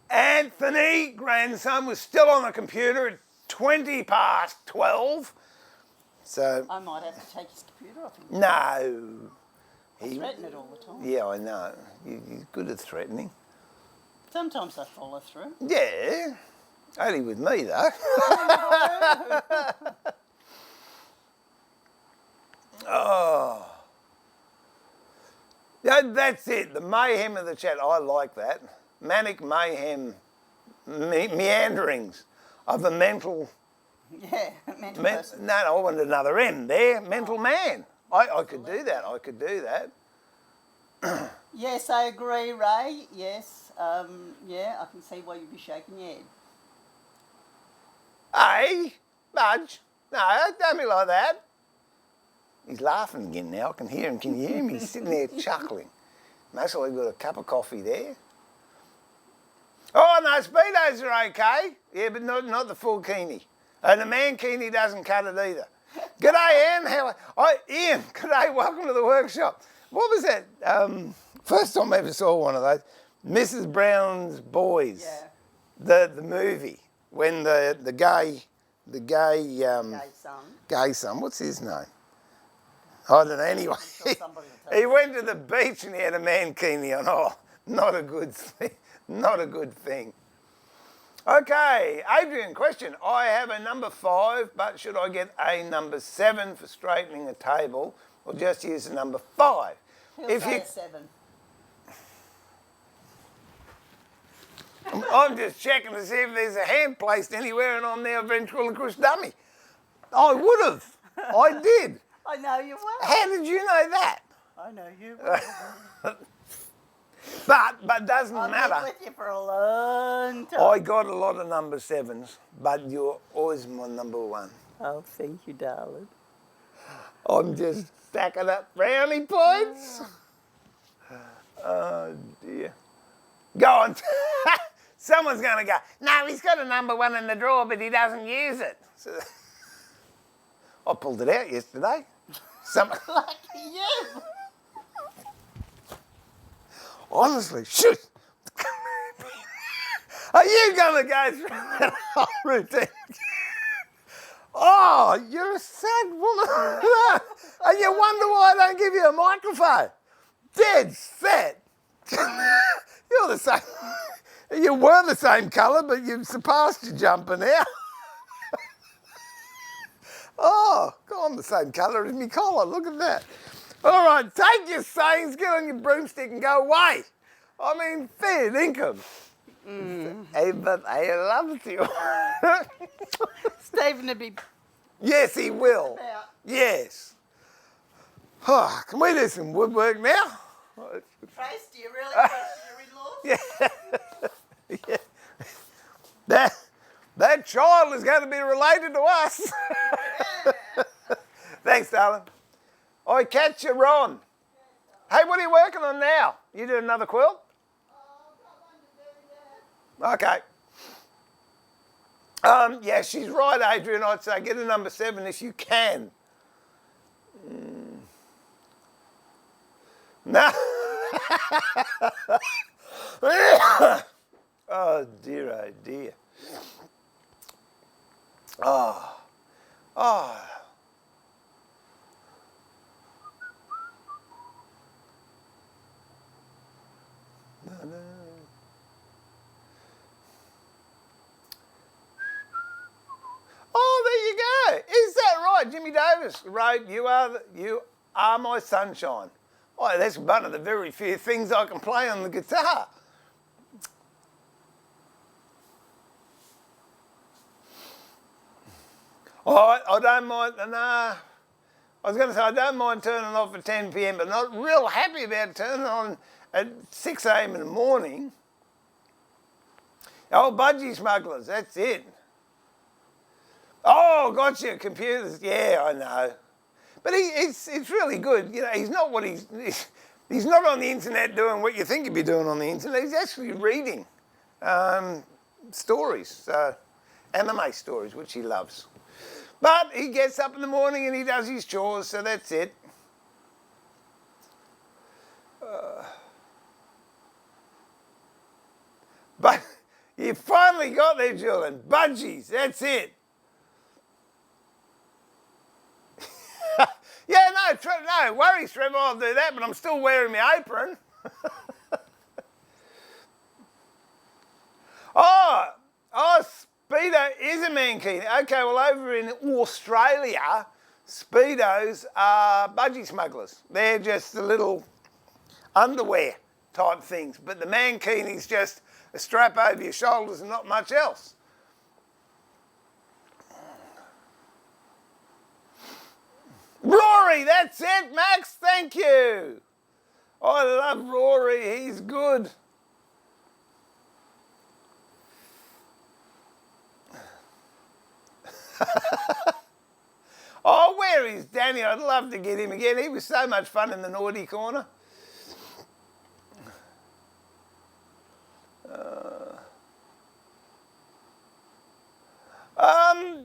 Anthony, grandson, was still on the computer at 20 past 12. So I might have to take his computer off him. No. I threaten it all the time. Yeah, I know. You're good at threatening. Sometimes I follow through. Yeah. Only with me, though. Oh. Yeah, that's it. The mayhem of the chat. I like that. Manic mayhem meanderings of a mental... Yeah, mental person. No, I wanted another M there. Mental man. I could do that. I could do that. Yes, I agree, Ray. Yes. Yeah, I can see why you'd be shaking your head. Hey, Budge. No, don't be like that. He's laughing again now. I can hear him. Can you hear him? He's sitting there chuckling. Most likely got a cup of coffee there. Oh, no, Speedos are okay. Yeah, but not the full kini. And the mankini doesn't cut it either. G'day, Anne. Ian, g'day. Welcome to the workshop. What was that? First time I ever saw one of those. Mrs. Brown's Boys. Yeah. The movie. when the gay son. what's his name? I don't know. Anyway, I'm sure somebody will tell he went to the beach and he had a mankini on. Oh, not a good thing. Not a good thing. Okay, Adrian, question. I have a number 5, but should I get a number 7 for straightening a table, or just use the number 5? He'll say a 7. I'm just checking to see if there's a hand placed anywhere, and I'm now a ventriloquist dummy. I would have. I did. I know you will. How did you know that? I know you will. But doesn't I've matter. been with you for a long time. I got a lot of number 7s, but you're always my number 1. Oh, thank you, darling. I'm just stacking up brownie points. Oh dear. Go on. Someone's going to go, no, he's got a number 1 in the drawer, but he doesn't use it. So, I pulled it out yesterday. Lucky you. Honestly, shoot. Are you going to go through that whole routine? Oh, you're a sad woman. And you wonder why I don't give you a microphone. Dead set. You're the same. You were the same colour, but you've surpassed your jumper now. Oh, I'm the same colour as my collar. Look at that. All right, take your sayings, get on your broomstick and go away. I mean, fair income. Hey, but I love you. Stephen would be... Yes, he will. About. Yes. Oh, can we do some woodwork now? Trace, do you really trust your in-laws? Yeah. Yeah. That child is going to be related to us. Thanks, darling. I catch you, Ron. Hey, what are you working on now? You doing another quilt? Okay. Yeah, she's right, Adrian. I'd say get a number 7 if you can. No. Oh, dear, oh, dear. Oh. Oh. No, no. Oh, there you go. Is that right? Jimmy Davis wrote, you are my sunshine. Oh, that's one of the very few things I can play on the guitar. Oh, I don't mind, no. I was going to say, I don't mind turning off at 10 p.m, but not real happy about turning on at 6 a.m. in the morning. Oh, budgie smugglers, that's it. Oh, gotcha, computers. Yeah, I know. But it's really good. You know, he's not what he's not on the internet doing what you think he'd be doing on the internet. He's actually reading stories, anime stories, which he loves. But he gets up in the morning and he does his chores, so that's it. But you finally got there, Julian. Budgies, that's it. Yeah, no worries, Trevor, I'll do that, but I'm still wearing my apron. Oh, Speedo is a mankini. Okay, well, over in Australia, Speedos are budgie smugglers. They're just the little underwear type things, but the mankini's just a strap over your shoulders and not much else. Rory, that's it, Max, thank you. I love Rory, he's good. Oh, where is Danny? I'd love to get him again. He was so much fun in the naughty corner.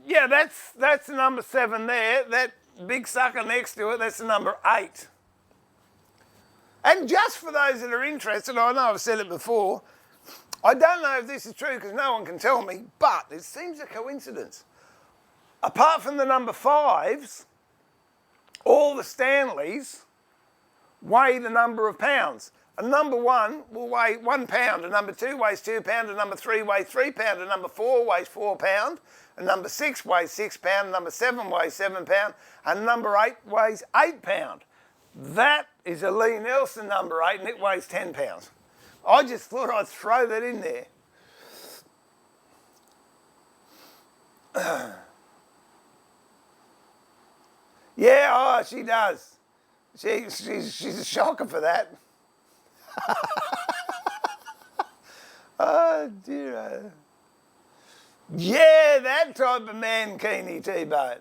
Yeah, that's the number 7 there. That big sucker next to it, that's the number 8. And just for those that are interested, I know I've said it before, I don't know if this is true because no one can tell me, but it seems a coincidence. Apart from the number 5s, all the Stanleys weigh the number of pounds. A number 1 will weigh 1 pound, a number 2 weighs 2 pounds, a number 3 weighs 3 pounds, a number 4 weighs 4 pounds, a number 6 weighs 6 pounds, a number 7 weighs 7 pounds, and number 8 weighs 8 pounds. That is a Lee Nelson number 8 and it weighs 10 pounds. I just thought I'd throw that in there. Yeah, oh, she does. She's a shocker for that. Oh, dear. Yeah, that type of mankini T-bone.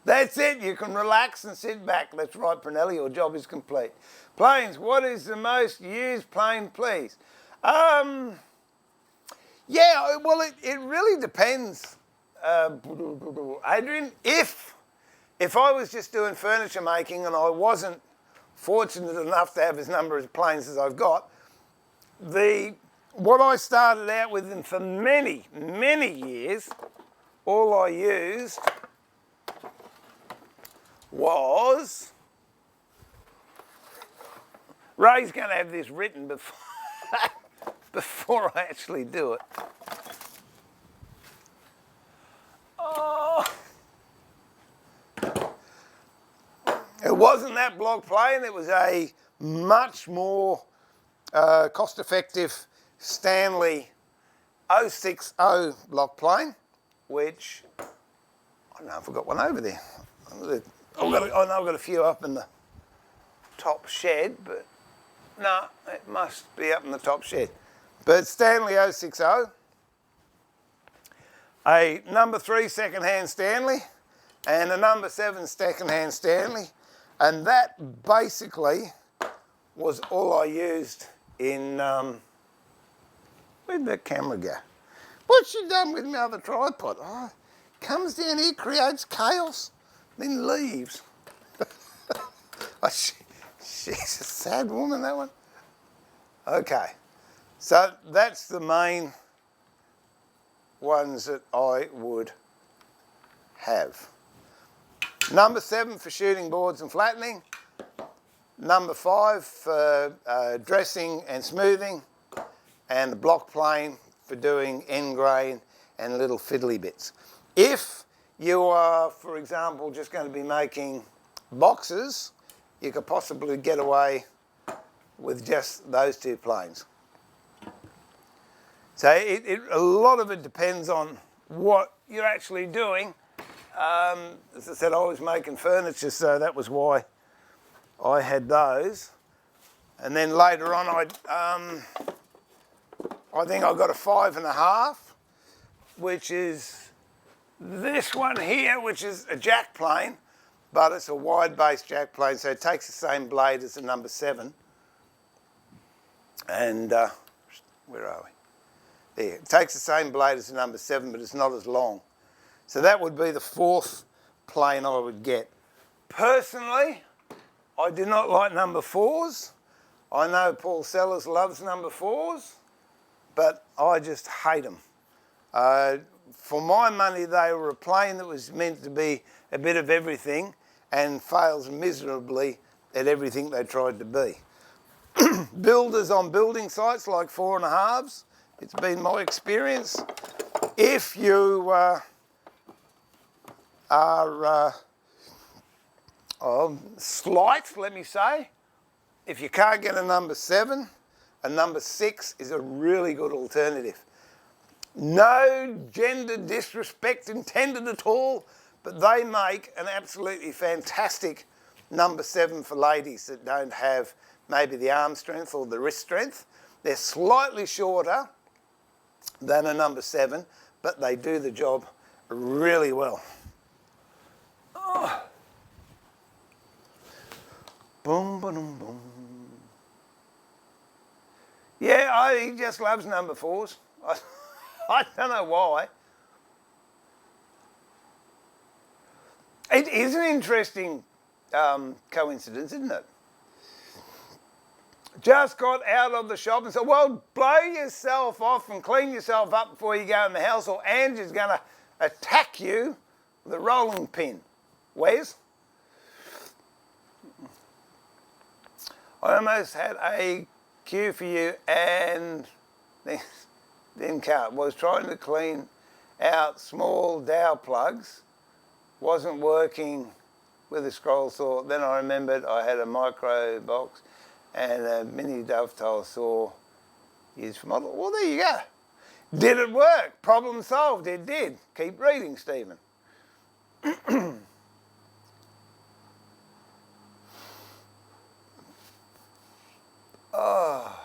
That's it, you can relax and sit back. That's right, Prunelli, your job is complete. Planes, what is the most used plane, please? Yeah, well, it really depends, Adrian. If I was just doing furniture making and I wasn't fortunate enough to have as number of planes as I've got, what I started out with, and for many, many years, all I used was, Ray's going to have this written before I actually do it. Oh. It wasn't that block plane, it was a much more cost-effective Stanley 060 block plane, which, I don't know if I've got one over there. I know I've got a few up in the top shed, but no, it must be up in the top shed. But Stanley 060, a number 3 second-hand Stanley, and a number 7 second-hand Stanley, and that basically was all I used in, where'd that camera go? What's she done with my other tripod? Oh, comes down here, creates chaos, then leaves. Oh, she's a sad woman, that one. Okay, so that's the main ones that I would have. Number 7 for shooting boards and flattening. Number 5 for dressing and smoothing. And the block plane for doing end grain and little fiddly bits. If you are, for example, just going to be making boxes, you could possibly get away with just those 2 planes. So a lot of it depends on what you're actually doing. As I said, I was making furniture, so that was why I had those. And then later on, I think I got a 5.5, which is this one here, which is a jack plane, but it's a wide base jack plane, so it takes the same blade as the number 7. And where are we? There, it takes the same blade as the number 7, but it's not as long. So that would be the 4th plane I would get. Personally, I do not like number 4s. I know Paul Sellers loves number 4s, but I just hate them. For my money, they were a plane that was meant to be a bit of everything and fails miserably at everything they tried to be. Builders on building sites like 4.5s, it's been my experience. If you are slight, let me say, if you can't get a number 7, a number 6 is a really good alternative. No gender disrespect intended at all, but they make an absolutely fantastic number 7 for ladies that don't have maybe the arm strength or the wrist strength. They're slightly shorter than a number 7, but they do the job really well. Boom, boom, boom. Yeah, he just loves number 4s. I don't know why. It is an interesting coincidence, isn't it? Just got out of the shop and said, well, blow yourself off and clean yourself up before you go in the house, or Angie's going to attack you with a rolling pin. Wes? I almost had a cue for you, and then Kat was trying to clean out small dowel plugs, wasn't working with a scroll saw. Then I remembered I had a micro box and a mini dovetail saw used for model. Well, there you go. Did it work? Problem solved. It did. Keep reading, Stephen. Oh.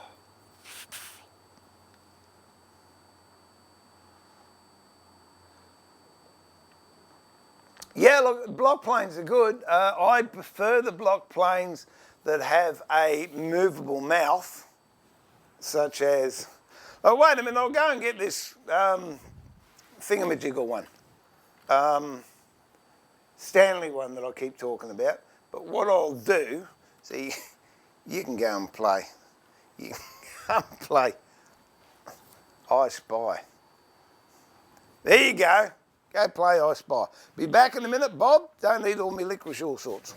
Yeah, look, block planes are good. I prefer the block planes that have a movable mouth, such as... Oh, wait a minute, I'll go and get this thingamajiggle one. Stanley one that I keep talking about. But what I'll do, see, you can go and play. You can go and play I Spy. There you go. Go play I Spy. Be back in a minute, Bob. Don't eat all my licorice all sorts.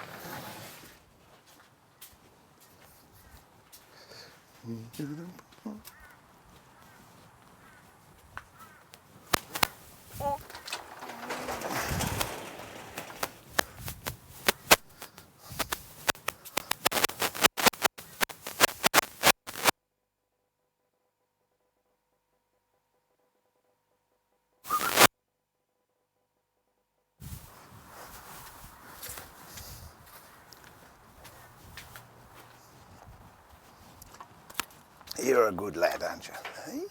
You're a good lad, aren't you? Hey?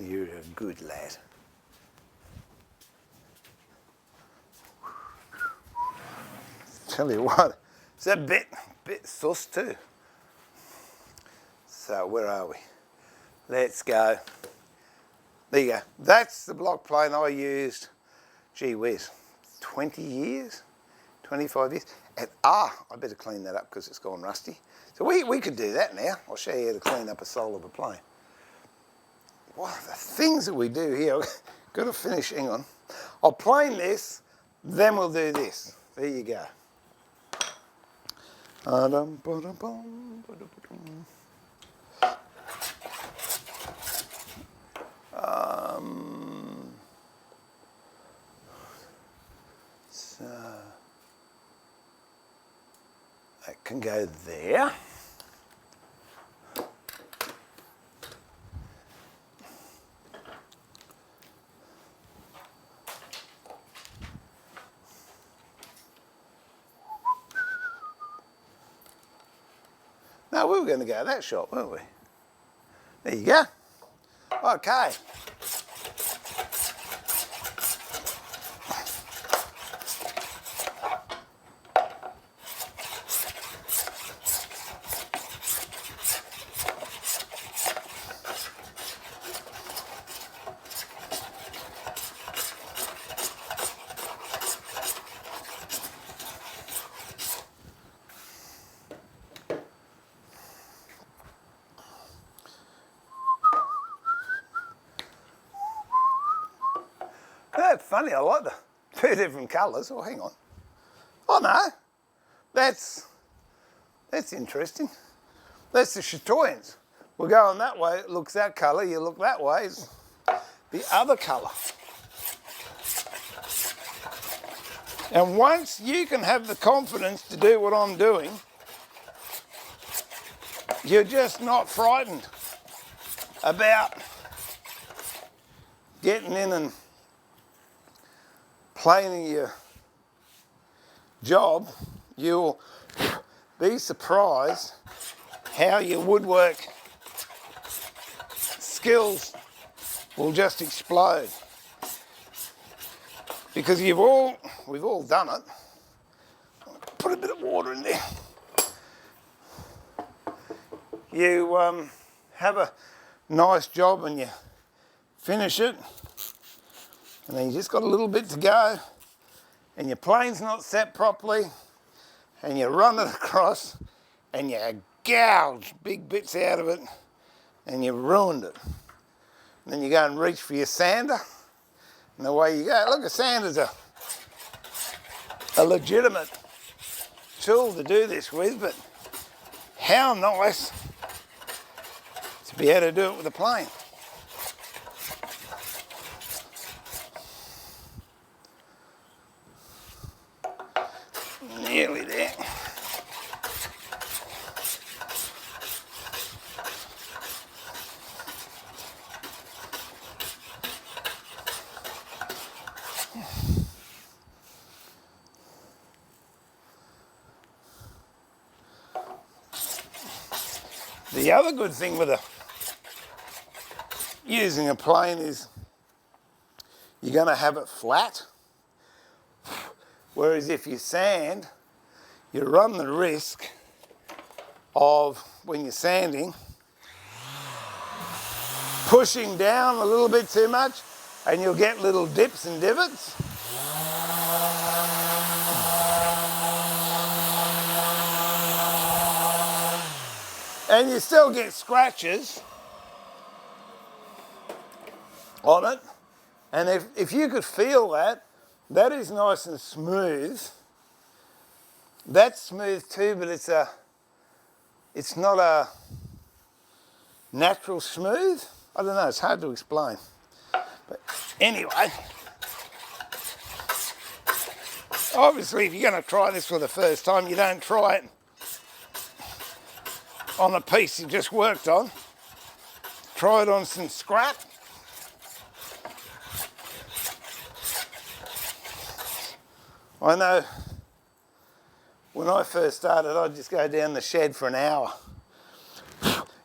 You're a good lad. Tell you what, it's a bit sus too. So where are we? Let's go. There you go. That's the block plane I used, gee whiz, 20 years, 25 years. And I better clean that up because it's gone rusty. So we could do that now. I'll show you how to clean up a sole of a plane. What the things that we do here. I've got to finish, hang on. I'll plane this, then we'll do this. There you go. So that can go there. No, we were going to go to that shop, weren't we? There you go. Okay. That's funny, I like the 2 different colours. Oh, hang on. Oh, no. That's interesting. That's the chatoyans. We're going that way, it looks that colour. You look that way, it's the other colour. And once you can have the confidence to do what I'm doing, you're just not frightened about getting in and planing your job. You'll be surprised how your woodwork skills will just explode. Because we've all done it. Put a bit of water in there. you have a nice job and you finish it, and then you just got a little bit to go, and your plane's not set properly, and you run it across, and you gouge big bits out of it, and you ruined it. And then you go and reach for your sander, and away you go. Look, a sander's a legitimate tool to do this with, but how nice to be able to do it with a plane. Nearly there. The other good thing with using a plane is you're going to have it flat, whereas if you sand, you run the risk of, when you're sanding, pushing down a little bit too much, and you'll get little dips and divots. And you still get scratches on it. And if you could feel that, that is nice and smooth. That's smooth too, but it's not a natural smooth. I don't know, it's hard to explain. But anyway, obviously if you're going to try this for the first time, you don't try it on a piece you just worked on. Try it on some scrap. I know when I first started, I'd just go down the shed for an hour.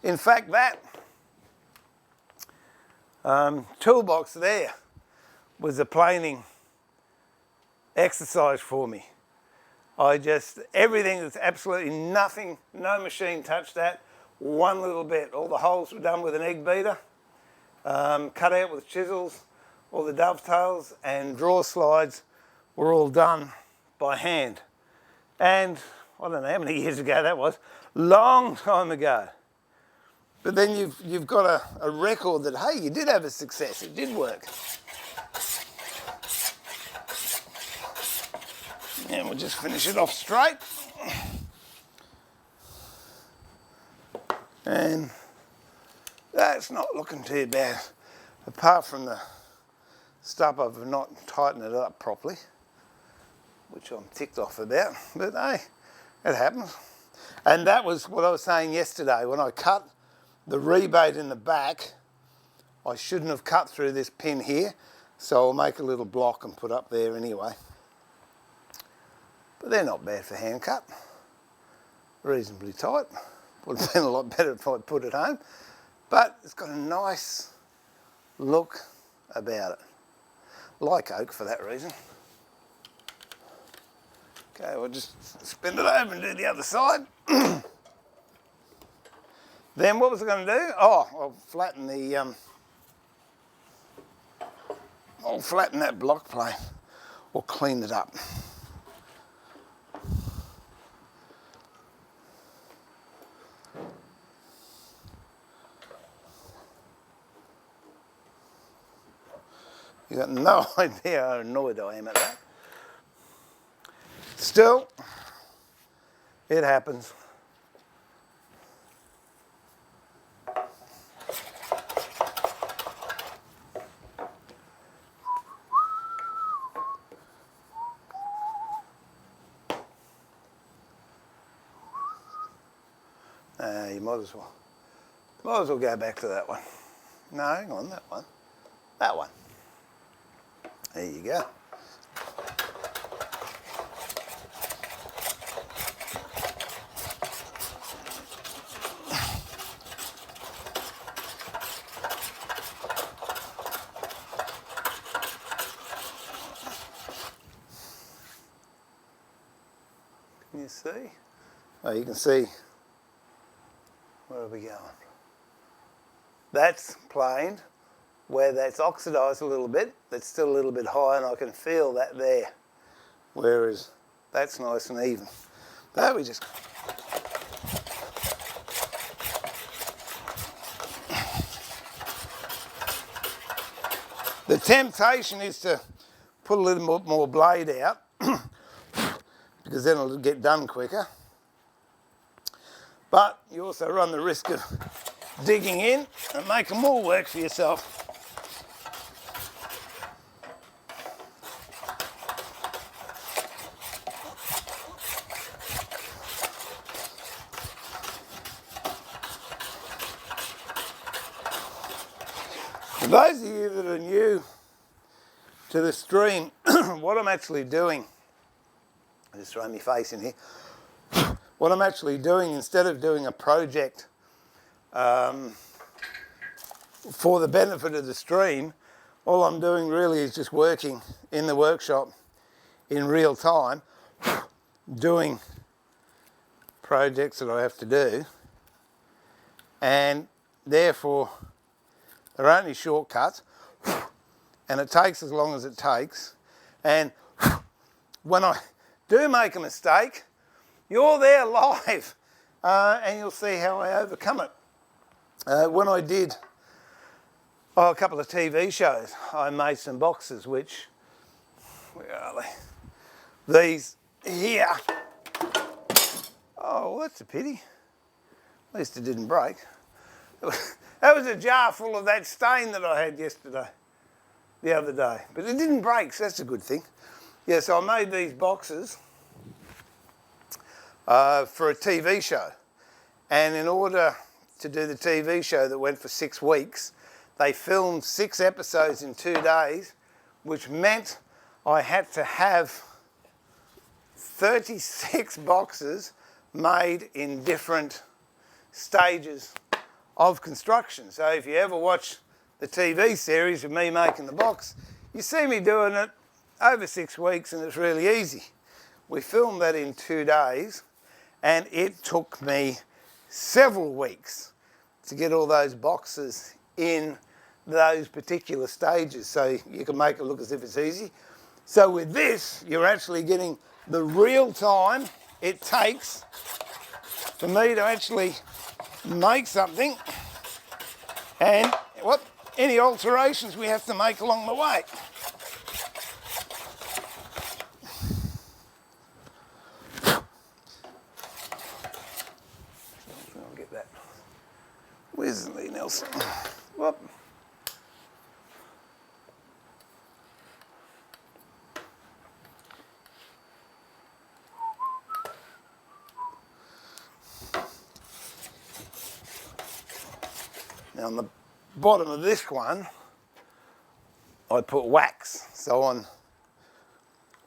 In fact, that toolbox there was a planing exercise for me. Everything, that's absolutely nothing, no machine touched that, one little bit. All the holes were done with an egg beater, cut out with chisels, all the dovetails and draw slides were all done by hand. And I don't know how many years ago that was, long time ago. But then you've got a record that, hey, you did have a success, it did work. And we'll just finish it off straight. And that's not looking too bad, apart from the stuff of not tightening it up properly, which I'm ticked off about, but hey, it happens. And that was what I was saying yesterday, when I cut the rebate in the back, I shouldn't have cut through this pin here, so I'll make a little block and put up there anyway. But they're not bad for hand cut, reasonably tight. Would have been a lot better if I'd put it home, but it's got a nice look about it. Like oak for that reason. Okay, we'll just spin it over and do the other side. Then what was I going to do? Oh, I'll flatten that block plane, or clean it up. You got no idea how annoyed I am at that. Still, it happens. You might as well go back to that one. No, hang on, that one. That one. There you go. Can you see? Oh, you can see where are we going? That's planed. Where that's oxidised a little bit, that's still a little bit high, and I can feel that there. Whereas that's nice and even. That we just... The temptation is to put a little more blade out because then it'll get done quicker. But you also run the risk of digging in and making more work for yourself. For those of you that are new to the stream, what I'm actually doing, I'll just throw my face in here, what I'm actually doing, instead of doing a project for the benefit of the stream, all I'm doing really is just working in the workshop in real time, doing projects that I have to do, and therefore they're only shortcuts, and it takes as long as it takes. And when I do make a mistake, you're there live, and you'll see how I overcome it. When I did a couple of TV shows, I made some boxes which, where are they? These here. Oh, well, that's a pity. At least it didn't break. That was a jar full of that stain that I had the other day. But it didn't break, so that's a good thing. Yeah, so I made these boxes for a TV show. And in order to do the TV show that went for 6 weeks, they filmed 6 episodes in 2 days, which meant I had to have 36 boxes made in different stages of construction. So if you ever watch the TV series of me making the box, you see me doing it over 6 weeks, and it's really easy. We filmed that in 2 days, and it took me several weeks to get all those boxes in those particular stages, so you can make it look as if it's easy. So with this, you're actually getting the real time it takes for me to actually make something, and any alterations we have to make along the way. I'll get that. Where's Lee Nelson? Whoop. Now on the bottom of this one, I put wax. So on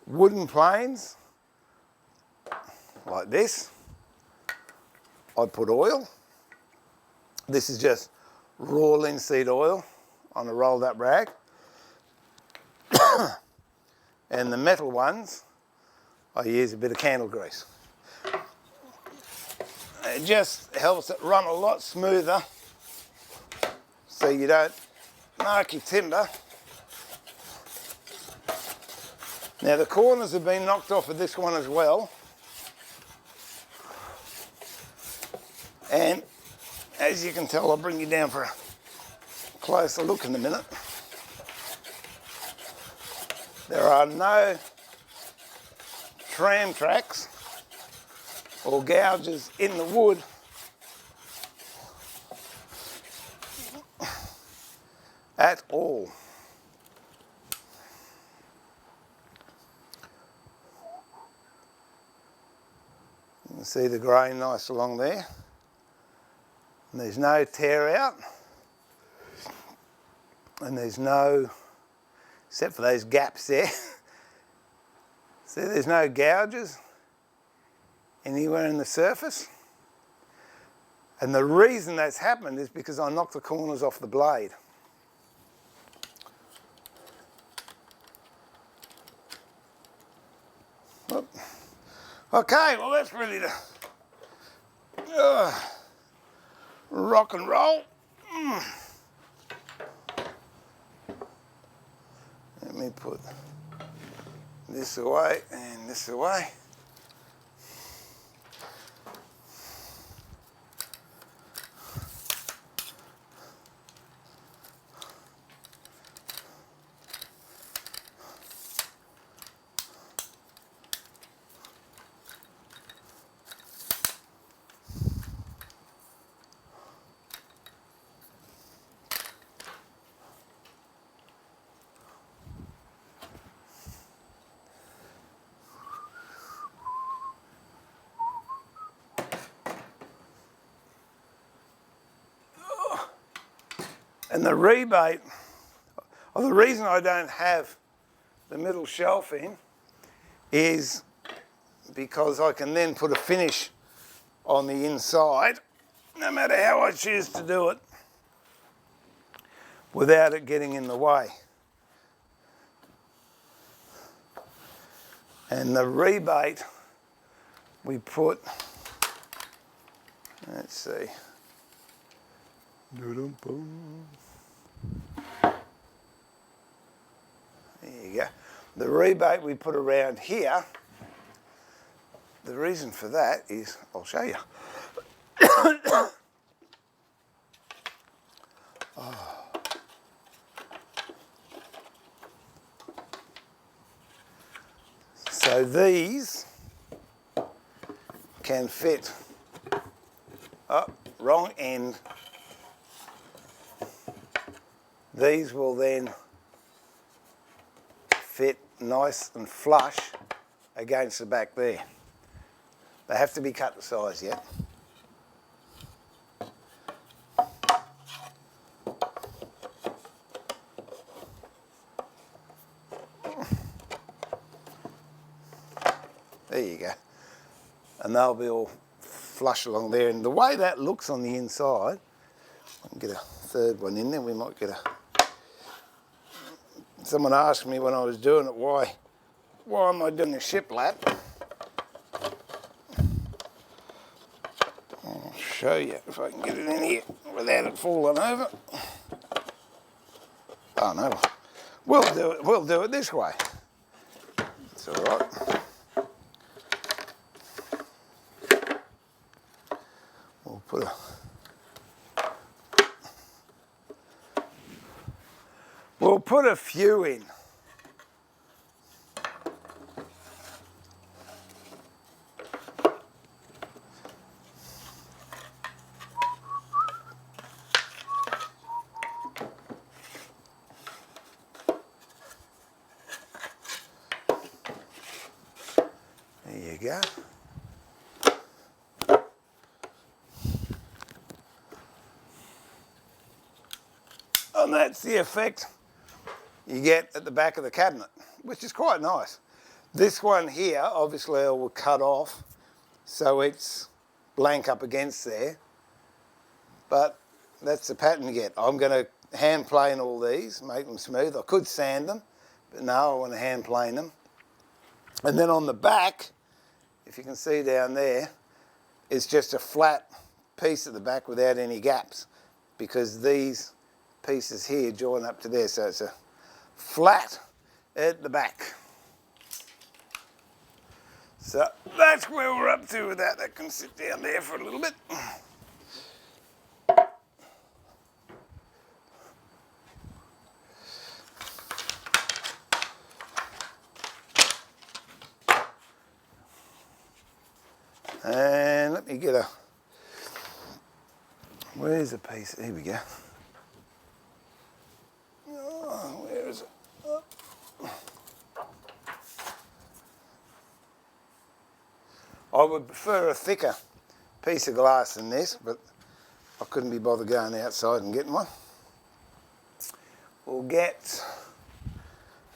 wooden planes, like this, I put oil. This is just raw linseed oil on a rolled up rag. And the metal ones, I use a bit of candle grease. It just helps it run a lot smoother, so you don't mark your timber. Now the corners have been knocked off of this one as well. And as you can tell, I'll bring you down for a closer look in a minute. There are no tram tracks or gouges in the wood at all. You can see the grain nice along there. And there's no tear out. And there's no, except for those gaps there. See, there's no gouges anywhere in the surface. And the reason that's happened is because I knocked the corners off the blade. Whoop. Okay, well that's ready to rock and roll. Let me put this away and this away. And the rebate, or the reason I don't have the middle shelf in is because I can then put a finish on the inside, no matter how I choose to do it, without it getting in the way. And the rebate we put, let's see, there you go. The rebate we put around here, the reason for that is, I'll show you. So these can fit, wrong end. These will then fit nice and flush against the back there. They have to be cut to size yet. There you go. And they'll be all flush along there. And the way that looks on the inside, I can get a third one in there. We might get a... Someone asked me when I was doing it, why am I doing a shiplap? I'll show you if I can get it in here without it falling over. Oh no, we'll do it this way. It's all right. We'll put a few in. There you go. And that's the effect you get at the back of the cabinet, which is quite nice. This one here, obviously I will cut off so it's blank up against there, but that's the pattern you get. I'm going to hand plane all these, make them smooth. I could sand them, but no, I want to hand plane them. And then on the back, if you can see down there, it's just a flat piece at the back without any gaps, because these pieces here join up to there, so it's a flat at the back. So that's where we're up to with that. That can sit down there for a little bit. And let me get a, where's the piece? Here we go. Oh, where is it? Oh. I would prefer a thicker piece of glass than this, but I couldn't be bothered going outside and getting one. We'll get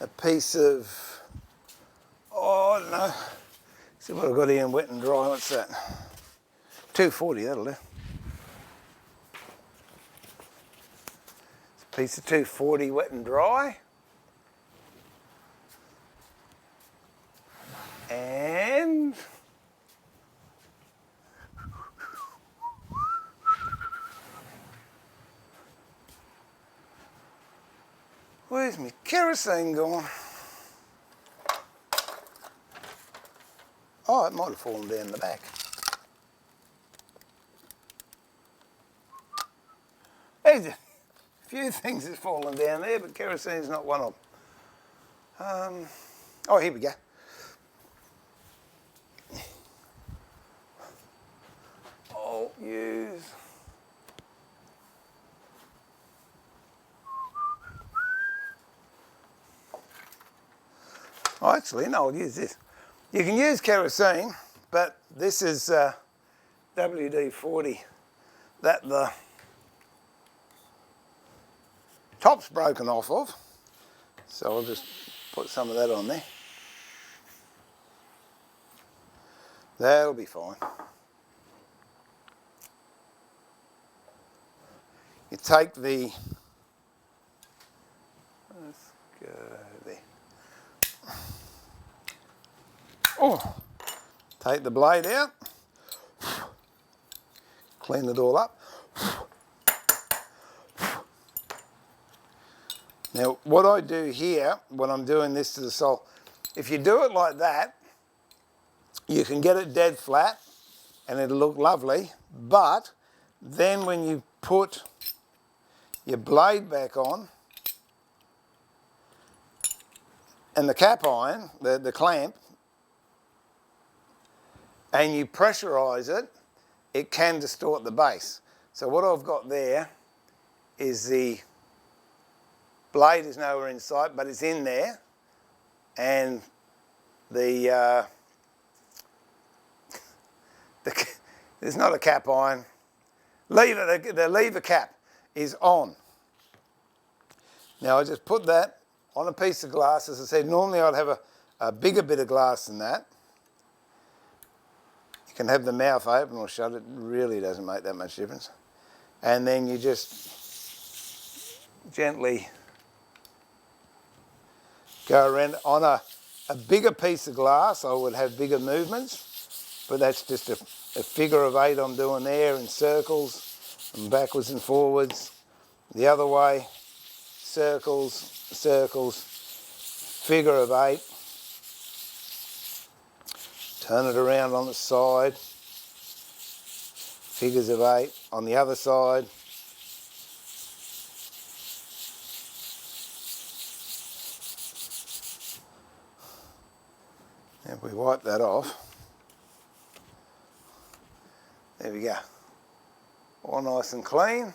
a piece of, oh, I don't know. See what I've got here in wet and dry. What's that? 240, that'll do. It's a piece of 240 wet and dry. And Where's my kerosene gone? Oh, it might have fallen down the back. There's a few things that's fallen down there, but kerosene's not one of them. Oh, here we go. I'll use... Oh, actually, no, I'll use this. You can use kerosene, but this is WD-40 that the top's broken off of. So I'll just put some of that on there. That'll be fine. You take the... Let's go there. Oh, take the blade out, clean it all up. Now, what I do here when I'm doing this to the sole, if you do it like that, you can get it dead flat and it'll look lovely, but then when you put your blade back on and the cap iron, the clamp, and you pressurise it, it can distort the base. So what I've got there is the blade is nowhere in sight, but it's in there, and there's not a cap iron. The lever cap is on. Now I just put that on a piece of glass. As I said, normally I'd have a bigger bit of glass than that. You can have the mouth open or shut, it really doesn't make that much difference. And then you just gently go around. On a bigger piece of glass I would have bigger movements, but that's just a figure of 8 I'm doing there in circles and backwards and forwards. The other way, circles, circles, figure of 8. Turn it around on the side, figures of 8 on the other side. If we wipe that off, there we go. All nice and clean,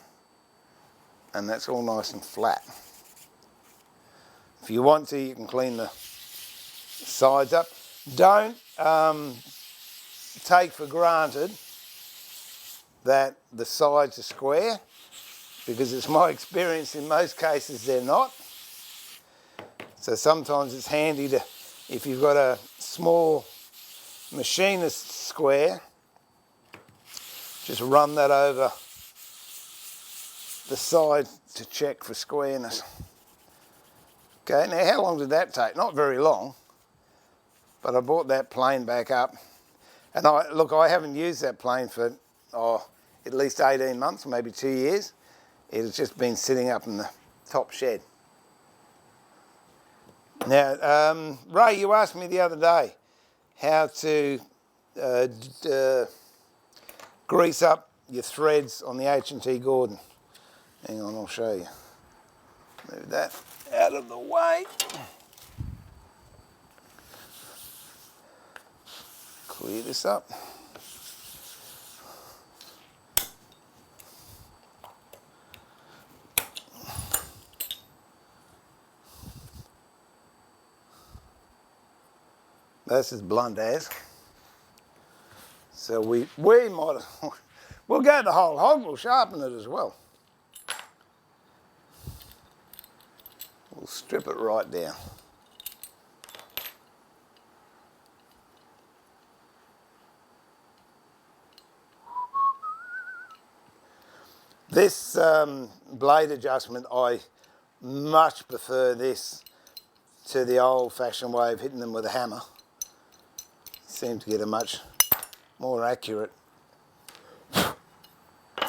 and that's all nice and flat. If you want to, you can clean the sides up. Don't take for granted that the sides are square, because it's my experience in most cases they're not. So sometimes it's handy to, if you've got a small machinist square, just run that over the side to check for squareness. Okay, now how long did that take? Not very long. But I brought that plane back up, and I haven't used that plane for at least 18 months, maybe 2 years. It has just been sitting up in the top shed. Now, Ray, you asked me the other day how to grease up your threads on the HNT Gordon. Hang on, I'll show you. Move that out of the way. Clear this up. That's as blunt as. So we might, we'll go the whole hog, we'll sharpen it as well. We'll strip it right down. This blade adjustment, I much prefer this to the old-fashioned way of hitting them with a hammer. Seem to get a much more accurate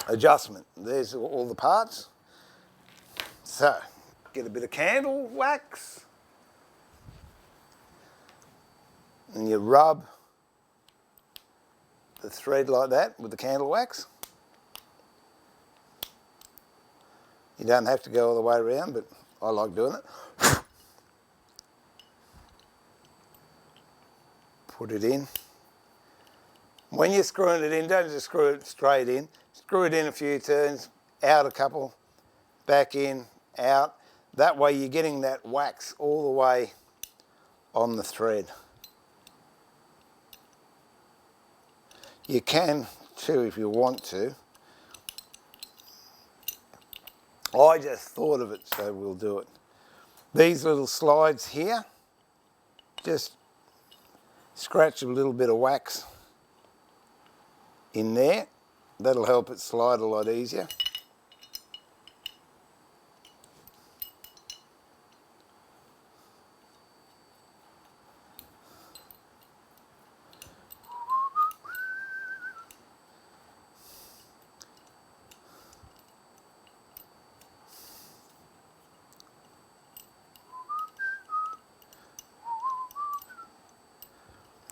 adjustment. There's all the parts. So, get a bit of candle wax, and you rub the thread like that with the candle wax. You don't have to go all the way around, but I like doing it. Put it in. When you're screwing it in, don't just screw it straight in. Screw it in a few turns, out a couple, back in, out. That way you're getting that wax all the way on the thread. You can too if you want to. I just thought of it, so we'll do it. These little slides here, just scratch a little bit of wax in there. That'll help it slide a lot easier.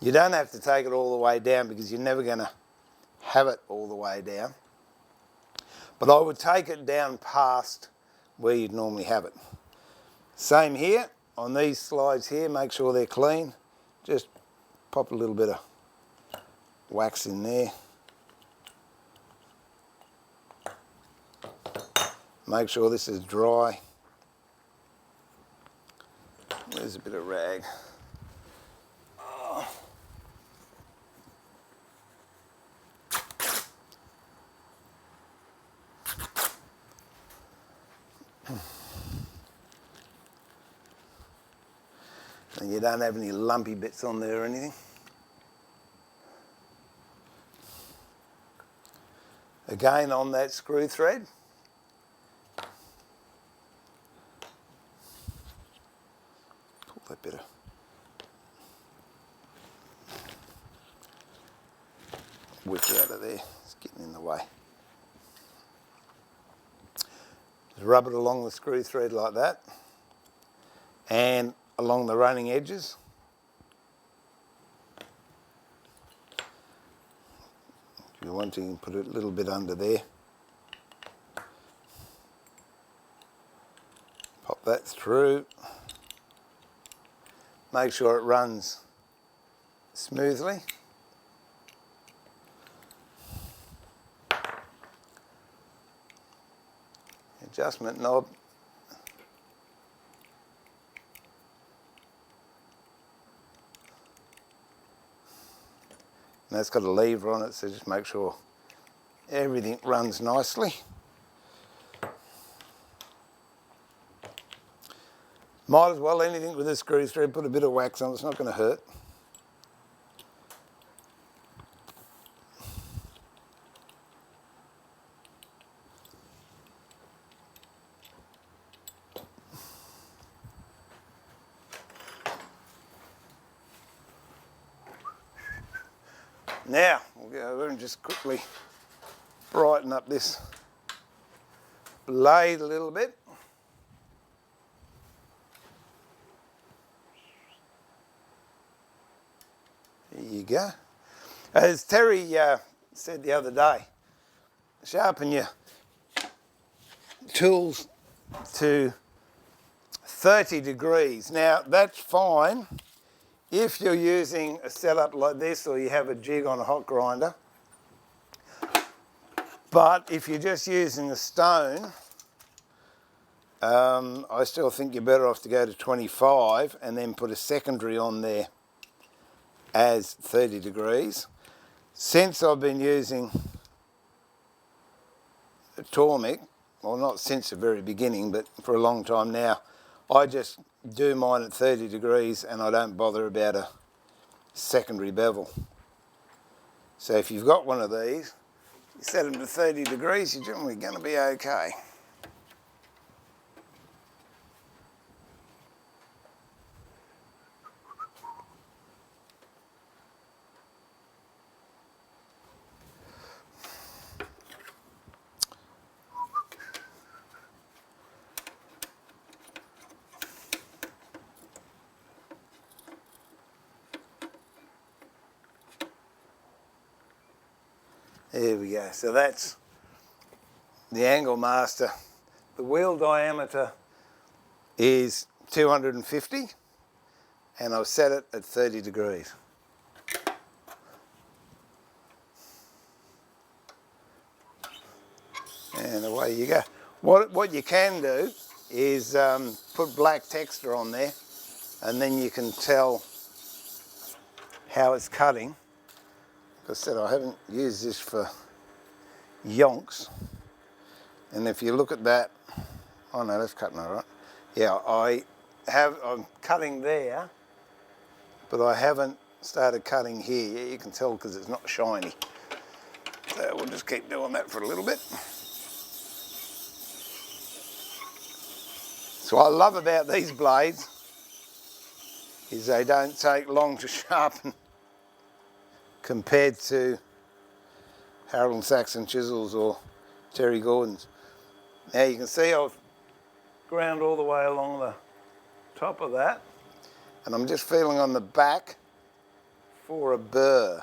You don't have to take it all the way down because you're never going to have it all the way down. But I would take it down past where you'd normally have it. Same here, on these slides here, make sure they're clean. Just pop a little bit of wax in there. Make sure this is dry. There's a bit of rag. And you don't have any lumpy bits on there or anything. Again on that screw thread. Pull that bit of wick out of there. It's getting in the way. Just rub it along the screw thread like that. And along the running edges. If you want to, you can put it a little bit under there. Pop that through. Make sure it runs smoothly. Adjustment knob. And that's got a lever on it, so just make sure everything runs nicely. Might as well, anything with a screw thread, put a bit of wax on, it's not going to hurt. Now, we'll go over and just quickly brighten up this blade a little bit. There you go. As Terry said the other day, sharpen your tools to 30 degrees. Now, that's fine if you're using a setup like this or you have a jig on a hot grinder. But if you're just using a stone, I still think you're better off to go to 25 and then put a secondary on there as 30 degrees. Since I've been using a Tormic, well, not since the very beginning, but for a long time now, I just do mine at 30 degrees and I don't bother about a secondary bevel. So if you've got one of these, you set them to 30 degrees, you're generally going to be okay. There we go. So that's the angle master. The wheel diameter is 250 and I've set it at 30 degrees. And away you go. What you can do is put black texture on there and then you can tell how it's cutting. Like I said, I haven't used this for yonks. And if you look at that, oh no, that's cutting all right. Yeah, I'm cutting there, but I haven't started cutting here. Yeah, you can tell because it's not shiny. So we'll just keep doing that for a little bit. So what I love about these blades is they don't take long to sharpen compared to Harold and Saxon chisels or Terry Gordon's. Now you can see I've ground all the way along the top of that, and I'm just feeling on the back for a burr.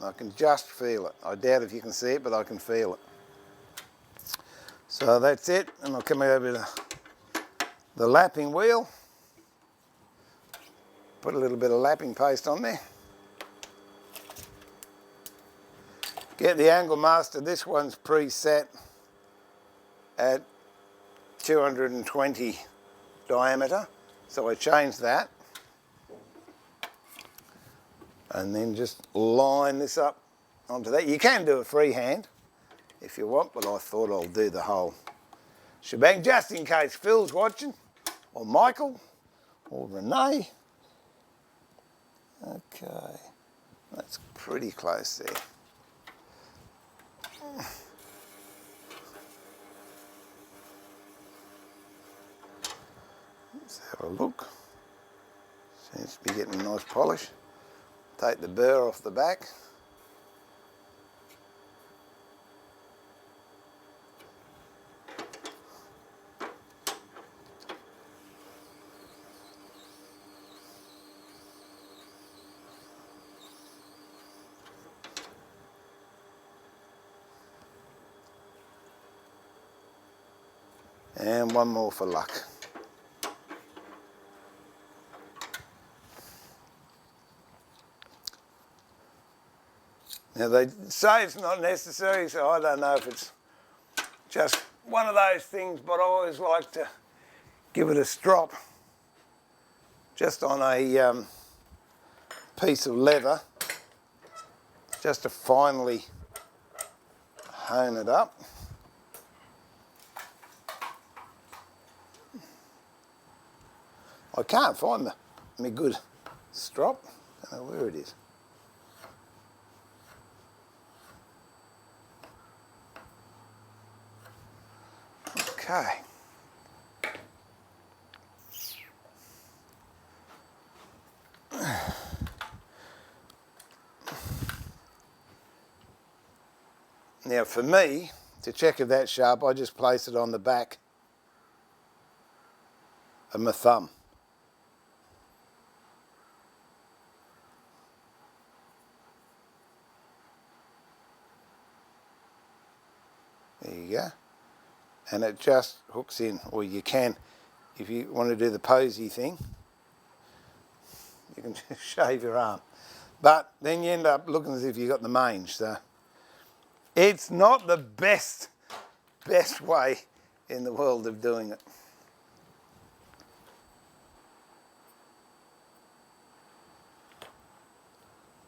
I can just feel it. I doubt if you can see it, but I can feel it. So that's it, and I'll come over to the lapping wheel. Put a little bit of lapping paste on there. Get the angle master. This one's preset at 220 diameter, so I changed that. And then just line this up onto that. You can do it freehand if you want, but I thought I'll do the whole shebang just in case Phil's watching, or Michael, or Renee. Okay, that's pretty close there. Let's have a look. Seems to be getting a nice polish. Take the burr off the back. And one more for luck. Now they say it's not necessary, so I don't know if it's just one of those things, but I always like to give it a strop just on a piece of leather, just to finally hone it up. I can't find my good strop. I don't know where it is. Okay. Now for me, to check if that's sharp, I just place it on the back of my thumb. There you go. And it just hooks in, or you can, if you want to do the posy thing, you can just shave your arm. But then you end up looking as if you've got the mange, so it's not the best way in the world of doing it.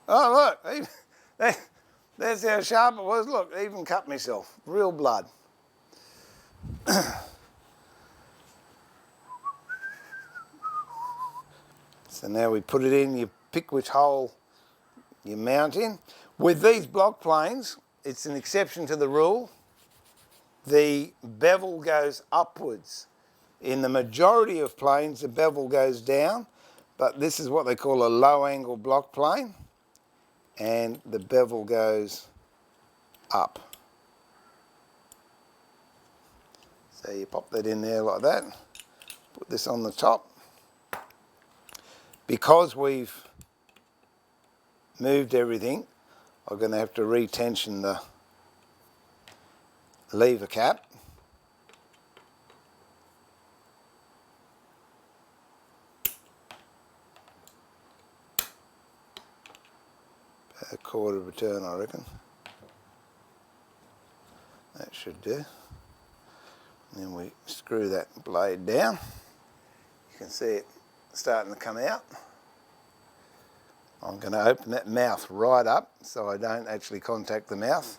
Oh look, even, there's how sharp it was. Look, I even cut myself, real blood. So now we put it in, you pick which hole you mount in. With these block planes, it's an exception to the rule. The bevel goes upwards. In the majority of planes, the bevel goes down, but this is what they call a low angle block plane, and the bevel goes up. So you pop that in there like that, put this on the top. Because we've moved everything, I'm going to have to retension the lever cap. About a quarter of a turn, I reckon. That should do. And then we screw that blade down. You can see it starting to come out. I'm going to open that mouth right up so I don't actually contact the mouth.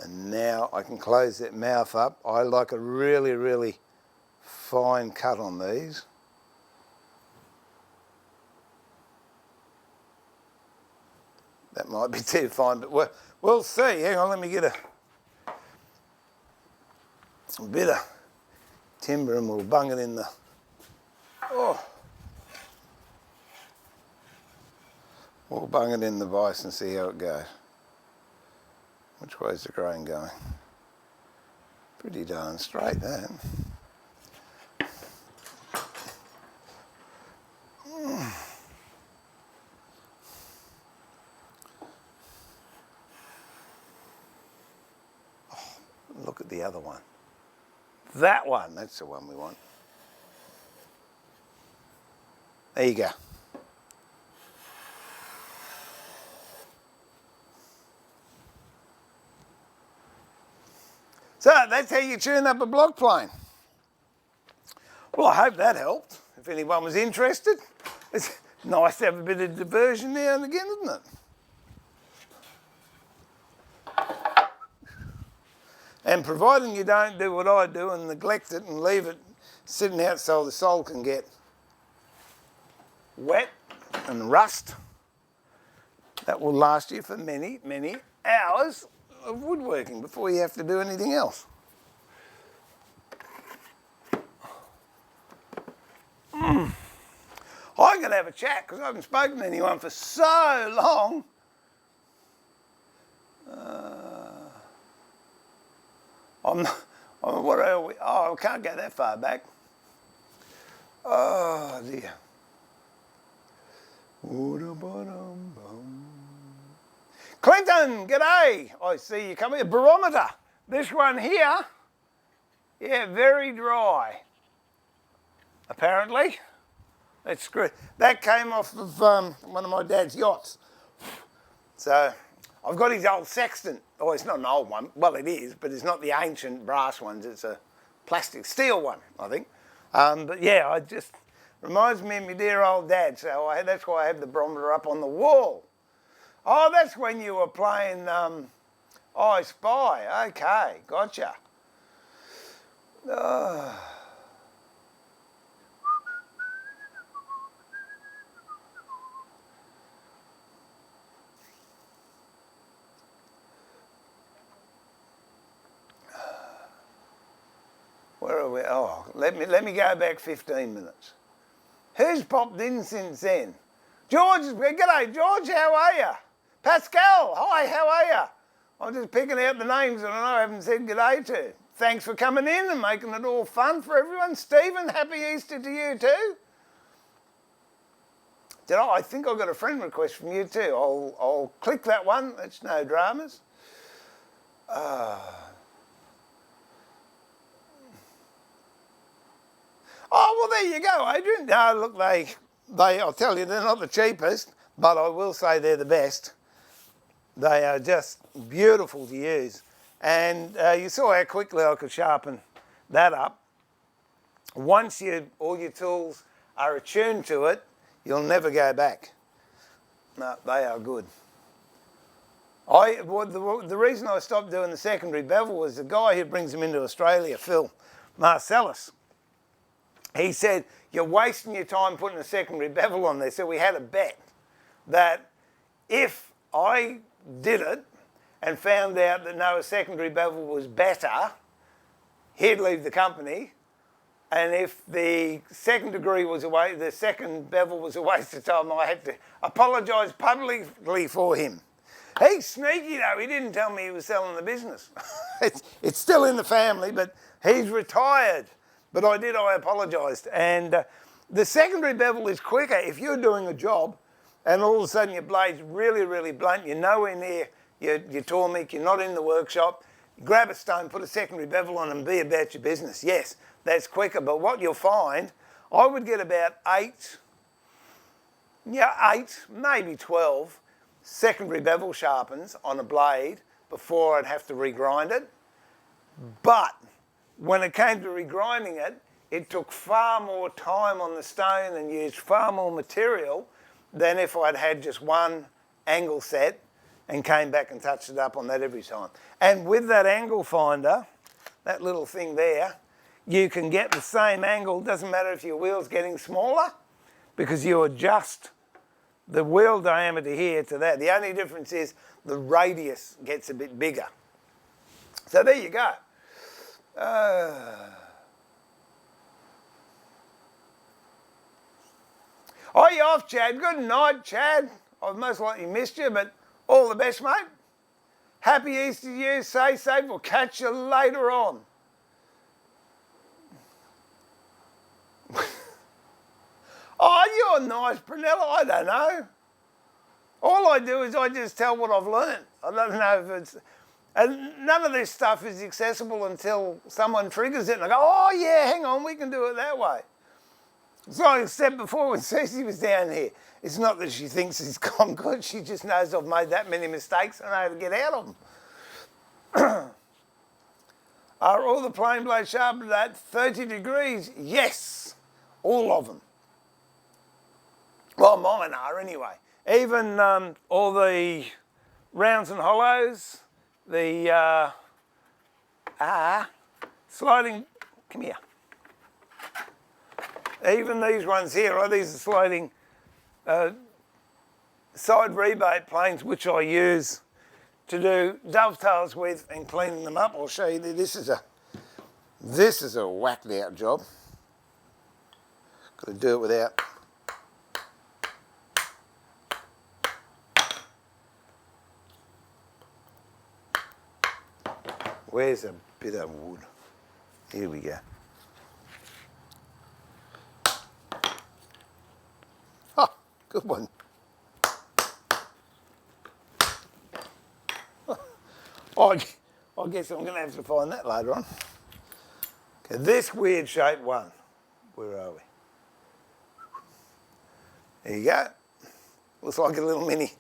And now I can close that mouth up. I like a really, really fine cut on these. That might be too fine, but we'll see. Hang on, let me get a bit of timber and we'll bung it in the... Oh. We'll bung it in the vise and see how it goes. Which way's the grain going? Pretty darn straight, that. Look at the other one. That one, that's the one we want. There you go. So that's how you tune up a block plane. Well, I hope that helped. If anyone was interested, it's nice to have a bit of diversion now and again, isn't it? And providing you don't do what I do and neglect it and leave it sitting out so the sole can get wet and rust, that will last you for many, many hours of woodworking before you have to do anything else. I'm going to have a chat because I haven't spoken to anyone for so long. What are we? Oh, I can't go that far back. Oh dear. Clinton, g'day. I see you coming. A barometer. This one here, yeah, very dry. Apparently. That's screw. That came off of one of my dad's yachts. So I've got his old sextant. Oh, it's not an old one. Well, it is, but it's not the ancient brass ones. It's a plastic steel one, I think. But yeah, I just reminds me of my dear old dad. So that's why I have the barometer up on the wall. Oh, that's when you were playing I Spy. Okay, gotcha. Where are we? Oh, let me go back 15 minutes. Who's popped in since then? George, g'day George, how are you? Pascal, hi, how are you? I'm just picking out the names that I haven't said g'day to. Thanks for coming in and making it all fun for everyone. Stephen, happy Easter to you too. I think I got a friend request from you too. I'll click that one. That's no dramas. Oh, well, there you go, Adrian. No, look, I'll tell you, they're not the cheapest, but I will say they're the best. They are just beautiful to use. And you saw how quickly I could sharpen that up. Once all your tools are attuned to it, you'll never go back. No, they are good. The reason I stopped doing the secondary bevel was the guy who brings them into Australia, Phil Marcellus. He said, you're wasting your time putting a secondary bevel on there. So we had a bet that if I did it and found out that no, a secondary bevel was better, he'd leave the company. And if the second bevel was a waste of time, I had to apologise publicly for him. He's sneaky though, he didn't tell me he was selling the business. It's still in the family, but he's retired. But I apologised. And the secondary bevel is quicker. If you're doing a job and all of a sudden your blade's really, really blunt, you're nowhere near your tormic, you're not in the workshop, grab a stone, put a secondary bevel on and be about your business. Yes, that's quicker, but what you'll find, I would get about 8, maybe 12 secondary bevel sharpens on a blade before I'd have to regrind it. But when it came to regrinding it, it took far more time on the stone and used far more material than if I'd had just one angle set and came back and touched it up on that every time. And with that angle finder, that little thing there, you can get the same angle. Doesn't matter if your wheel's getting smaller, because you adjust the wheel diameter here to that. The only difference is the radius gets a bit bigger. So there you go. Oh, you off, Chad? Good night, Chad. I've most likely missed you, but all the best, mate. Happy Easter to you. Stay safe. We'll catch you later on. Oh, you're nice, Prunella. I don't know. All I do is I just tell what I've learned. I don't know if it's... And none of this stuff is accessible until someone triggers it and I go, oh yeah, hang on, we can do it that way. It's like I said before when Cece was down here. It's not that she thinks it's gone good, she just knows I've made that many mistakes and I know how to get out of them. Are all the plain blades sharpened at 30 degrees? Yes, all of them. Well, mine are anyway. Even all the rounds and hollows, the sliding, come here. Even these ones here, right, these are sliding side rebate planes, which I use to do dovetails with and cleaning them up. I'll show you that this is a whacked out job. Got to do it without. Where's a bit of wood? Here we go. Oh, good one. Oh, I guess I'm going to have to find that later on. Okay, this weird shaped one. Where are we? There you go. Looks like a little mini,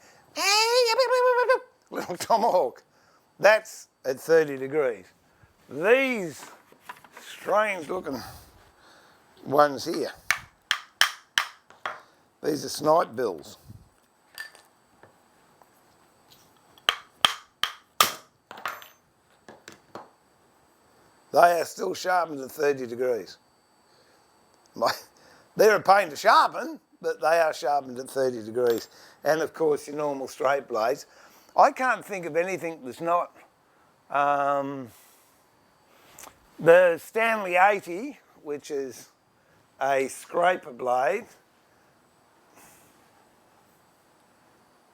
little tomahawk. That's at 30 degrees. These strange looking ones here, these are snipe bills. They are still sharpened at 30 degrees. They're a pain to sharpen, but they are sharpened at 30 degrees. And of course your normal straight blades. I can't think of anything that's not the Stanley 80, which is a scraper blade.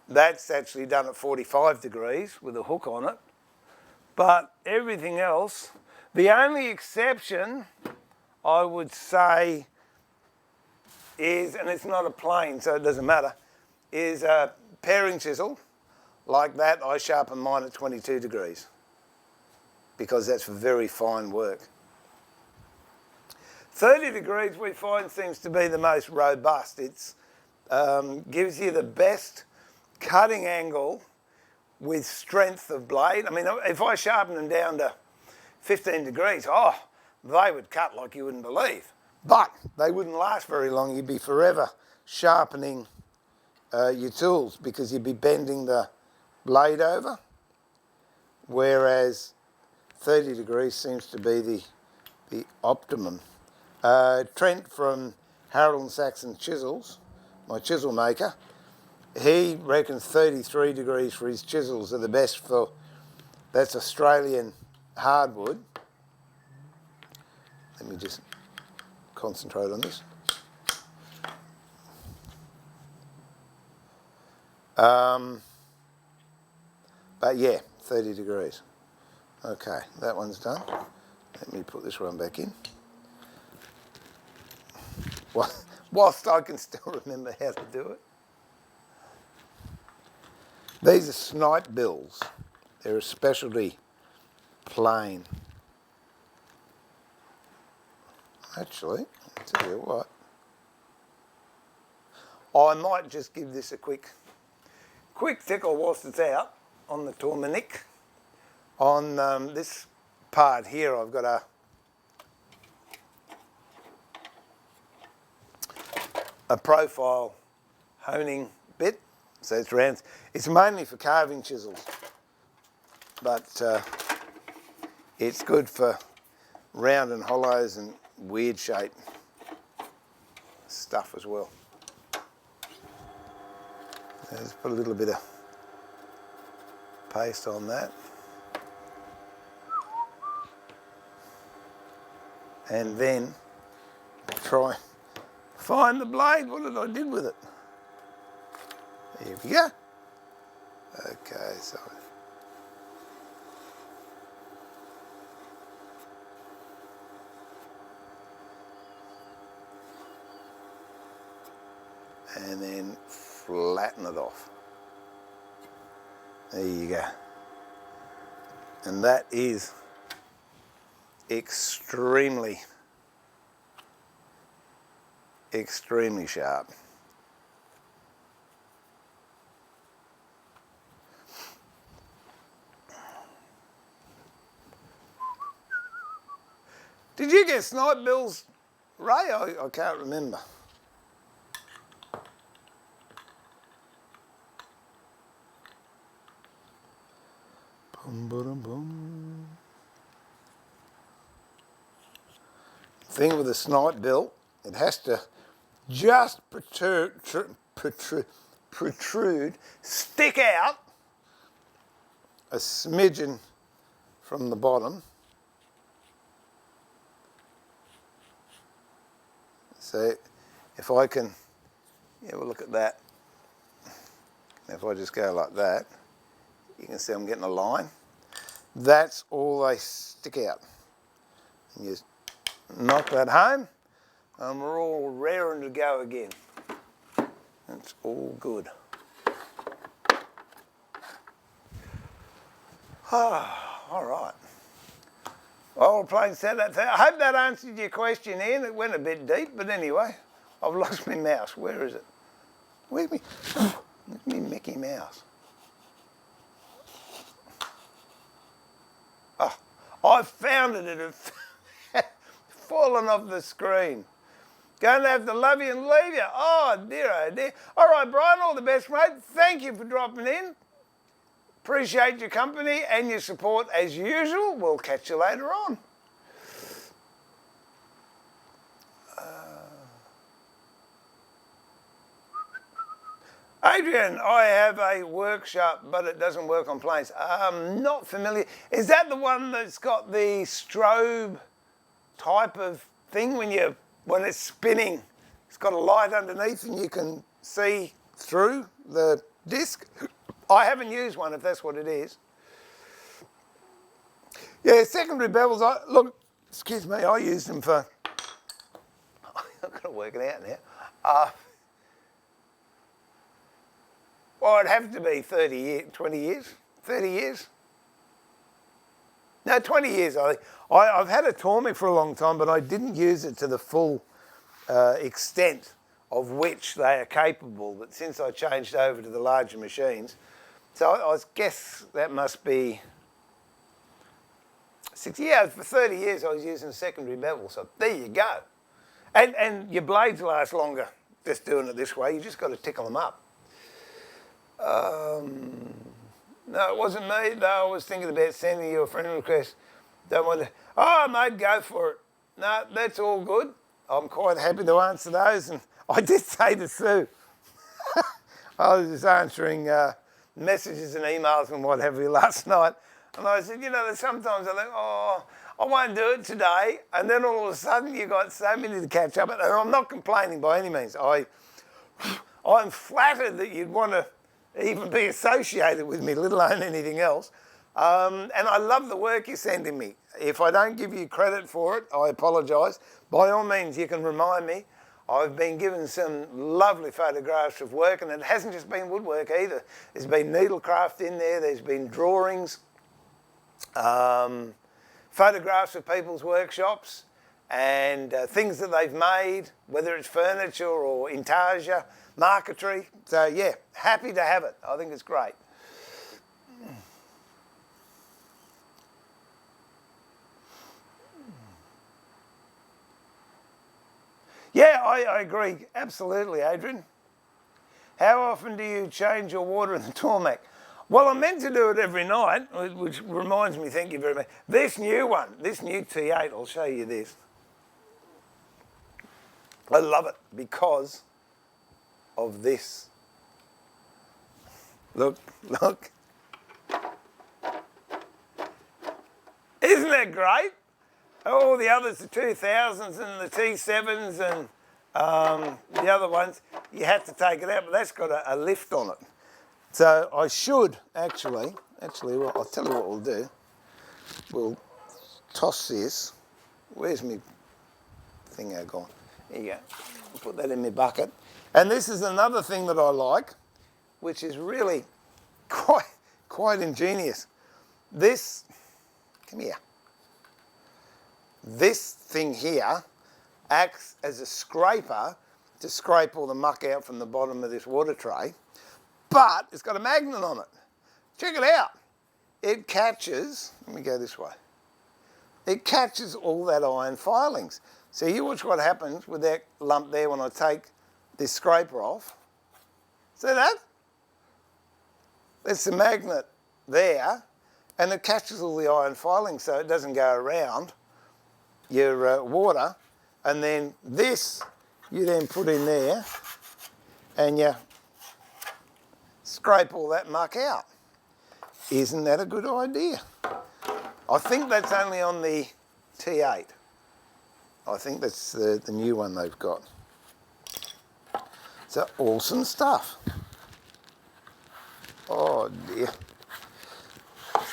That's actually done at 45 degrees with a hook on it. But everything else, the only exception I would say is, and it's not a plane so it doesn't matter, is a paring chisel. Like that, I sharpen mine at 22 degrees because that's for very fine work. 30 degrees we find seems to be the most robust. It gives you the best cutting angle with strength of blade. I mean, if I sharpen them down to 15 degrees, oh, they would cut like you wouldn't believe. But they wouldn't last very long. You'd be forever sharpening your tools because you'd be bending the blade over, whereas 30 degrees seems to be the optimum. Trent from Harold and Saxon Chisels, my chisel maker, he reckons 33 degrees for his chisels are the best for, that's Australian hardwood. Let me just concentrate on this. But yeah, 30 degrees. Okay, that one's done. Let me put this one back in. Whilst I can still remember how to do it. These are snipe bills. They're a specialty plane. Actually, I'll tell you what. I might just give this a quick tickle whilst it's out on the Tourmanic. On this part here, I've got a profile honing bit, so it's round. It's mainly for carving chisels, but it's good for round and hollows and weird shape stuff as well. Let's put a little bit of paste on that. And then try find the blade. What did I do with it? Here we go. Okay, so and then flatten it off. There you go. And that is extremely sharp. Did you get snipe bills, Ray? I can't remember. Boom, boom, boom. Thing with a snipe bill, it has to just protrude, stick out a smidgen from the bottom. So if I can, yeah, we'll look at that. If I just go like that, you can see I'm getting a line. That's all they stick out. And you knock that home, and we're all raring to go again. It's all good. All right. Well, plain said that. I hope that answered your question, Ian. It went a bit deep, but anyway, I've lost my mouse. Where is it? Where's me? Where's me Mickey Mouse? Oh, I found it. It had fallen off the screen. Going to have to love you and leave you. Oh dear. All right, Brian, all the best, mate. Thank you for dropping in. Appreciate your company and your support as usual. We'll catch you later on. Adrian, I have a workshop, but it doesn't work on planes. Not familiar. Is that the one that's got the strobe type of thing when it's spinning? It's got a light underneath and you can see through the disc. I haven't used one, if that's what it is. Yeah, secondary bevels. Look, excuse me, I used them for. I'm not going to work it out now. Well, it'd have to be 30 years, 20 years, 30 years. No, 20 years, I think. I've had a Tormek for a long time, but I didn't use it to the full extent of which they are capable. But since I changed over to the larger machines, so I guess that must be 60 years. For 30 years, I was using a secondary bevel, so there you go. And your blades last longer just doing it this way. You just got to tickle them up. No, it wasn't me. No, I was thinking about sending you a friend request. Don't want to. Oh, mate, go for it. No, that's all good. I'm quite happy to answer those. And I did say to Sue, I was just answering messages and emails and what have you last night. And I said, you know, sometimes I think, oh, I won't do it today. And then all of a sudden you got so many to catch up. And I'm not complaining by any means. I'm flattered that you'd want to even be associated with me, let alone anything else. And I love the work you're sending me. If I don't give you credit for it, I apologise. By all means, you can remind me. I've been given some lovely photographs of work, and it hasn't just been woodwork either. There's been needlecraft in there, there's been drawings, photographs of people's workshops, and things that they've made, whether it's furniture or intarsia, marquetry. So yeah, happy to have it. I think it's great. Yeah, I agree. Absolutely, Adrian. How often do you change your water in the tarmac? Well, I'm meant to do it every night, which reminds me, thank you very much. This new one, this new T8, I'll show you this. I love it because of this. Look, look. Isn't that great? All the others, the 2000s and the T7s and the other ones, you have to take it out, but that's got a lift on it. So I should actually, well, I'll tell you what we'll do. We'll toss this. Where's my thing gone? There you go. Put that in my bucket. And this is another thing that I like, which is really quite ingenious. This, come here. This thing here acts as a scraper to scrape all the muck out from the bottom of this water tray, but it's got a magnet on it. Check it out. It catches, let me go this way. It catches all that iron filings. So you watch what happens with that lump there when I take this scraper off. See that? There's the magnet there, and it catches all the iron filings so it doesn't go around your water. And then this you then put in there and you scrape all that muck out. Isn't that a good idea? I think that's only on the T8. I think that's the new one they've got. So awesome stuff. Oh dear.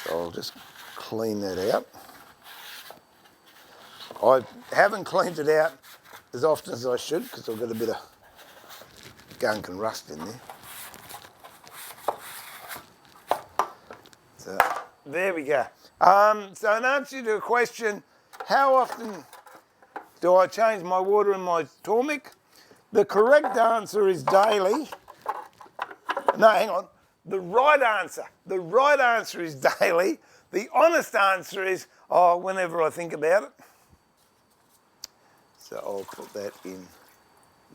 So I'll just clean that out. I haven't cleaned it out as often as I should because I've got a bit of gunk and rust in there. So there we go. So in answer to a question, how often do I change my water in my tarmac? The correct answer is daily. No, hang on. The right answer is daily. The honest answer is, whenever I think about it. So I'll put that in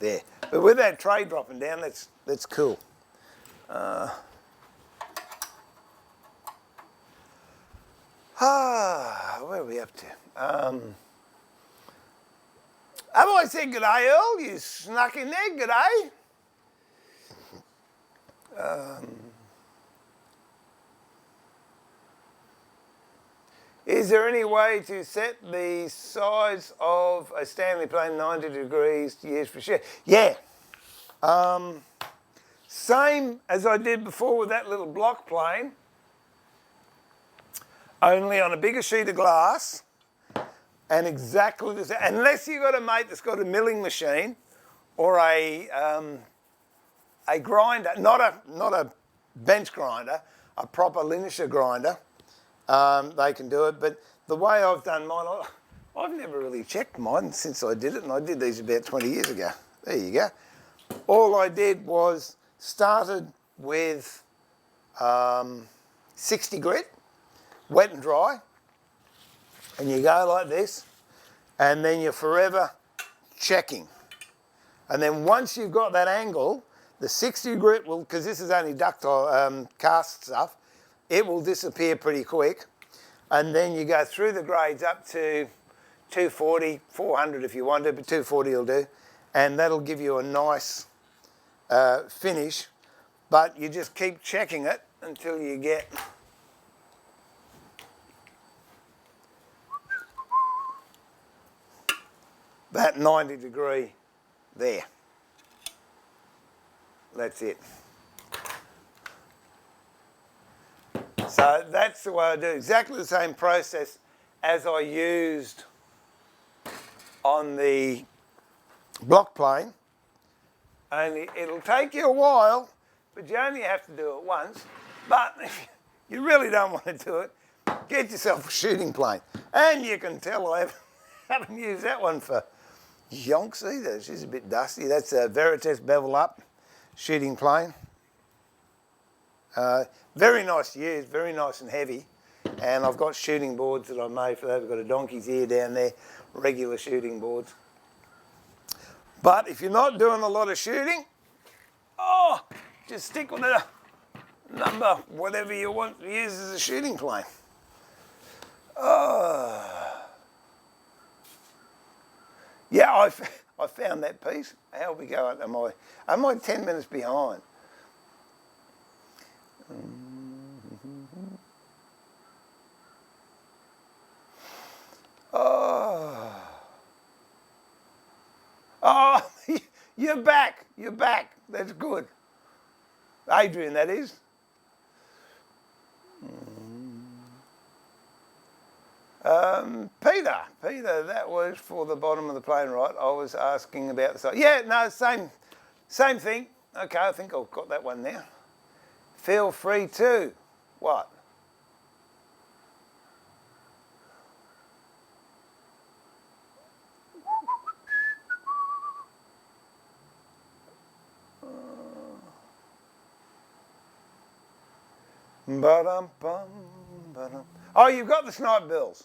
there. But with that tray dropping down, that's cool. Where are we up to? Have I said good day, Earl? You snuck in there, good day. Is there any way to set the size of a Stanley plane 90 degrees to use for share? Yeah. Same as I did before with that little block plane, only on a bigger sheet of glass, and exactly the same. Unless you've got a mate that's got a milling machine or a grinder, not a bench grinder, a proper linisher grinder. They can do it, but the way I've done mine, I've never really checked mine since I did it, and I did these about 20 years ago. There you go. All I did was started with 60 grit, wet and dry, and you go like this, and then you're forever checking. And then once you've got that angle, the 60 grit will, because this is only ductile cast stuff, it will disappear pretty quick. And then you go through the grades up to 240, 400 if you want to, but 240 will do. And that'll give you a nice finish. But you just keep checking it until you get that 90 degree there. That's it. So that's the way I do, exactly the same process as I used on the block plane. Only it'll take you a while, but you only have to do it once. But if you really don't want to do it, get yourself a shooting plane. And you can tell I haven't used that one for yonks either. She's a bit dusty. That's a Veritas bevel up shooting plane. Very nice to use, very nice and heavy. And I've got shooting boards that I made for that. I've got a donkey's ear down there, regular shooting boards. But if you're not doing a lot of shooting, just stick with a number, whatever you want to use as a shooting plane. Yeah, I found that piece. How we go? Am I 10 minutes behind? Oh, you're back. You're back. That's good. Adrian, that is. Peter, that was for the bottom of the plane, right? I was asking about the side. Yeah, no, same thing. Okay, I think I've got that one now. Feel free to. What? Ba-dum-bum, ba-dum. Oh, you've got the snipe bills.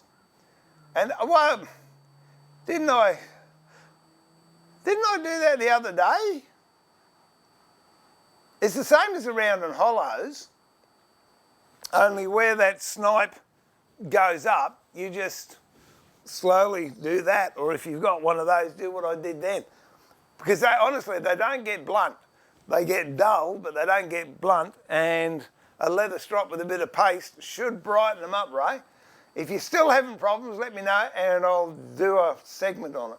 And, well, didn't I do that the other day? It's the same as the round and hollows, only where that snipe goes up, you just slowly do that. Or if you've got one of those, do what I did then. Because honestly, they don't get blunt. They get dull, but they don't get blunt. And a leather strop with a bit of paste should brighten them up, Ray. If you're still having problems, let me know and I'll do a segment on it.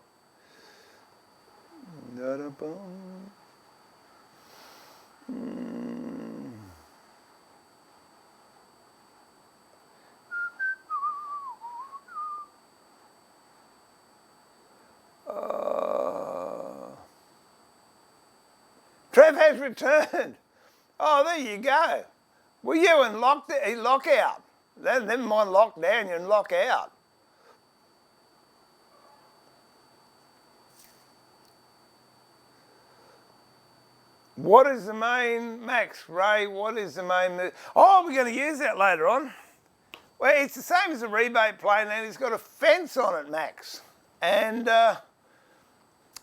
Trev has returned. Oh, there you go. Well, you in lockout. Never mind lockdown, you're in lockout. What is the main, Max, Ray, what is the main move? Oh, we're going to use that later on. Well, it's the same as a rebate plane and it's got a fence on it, Max. And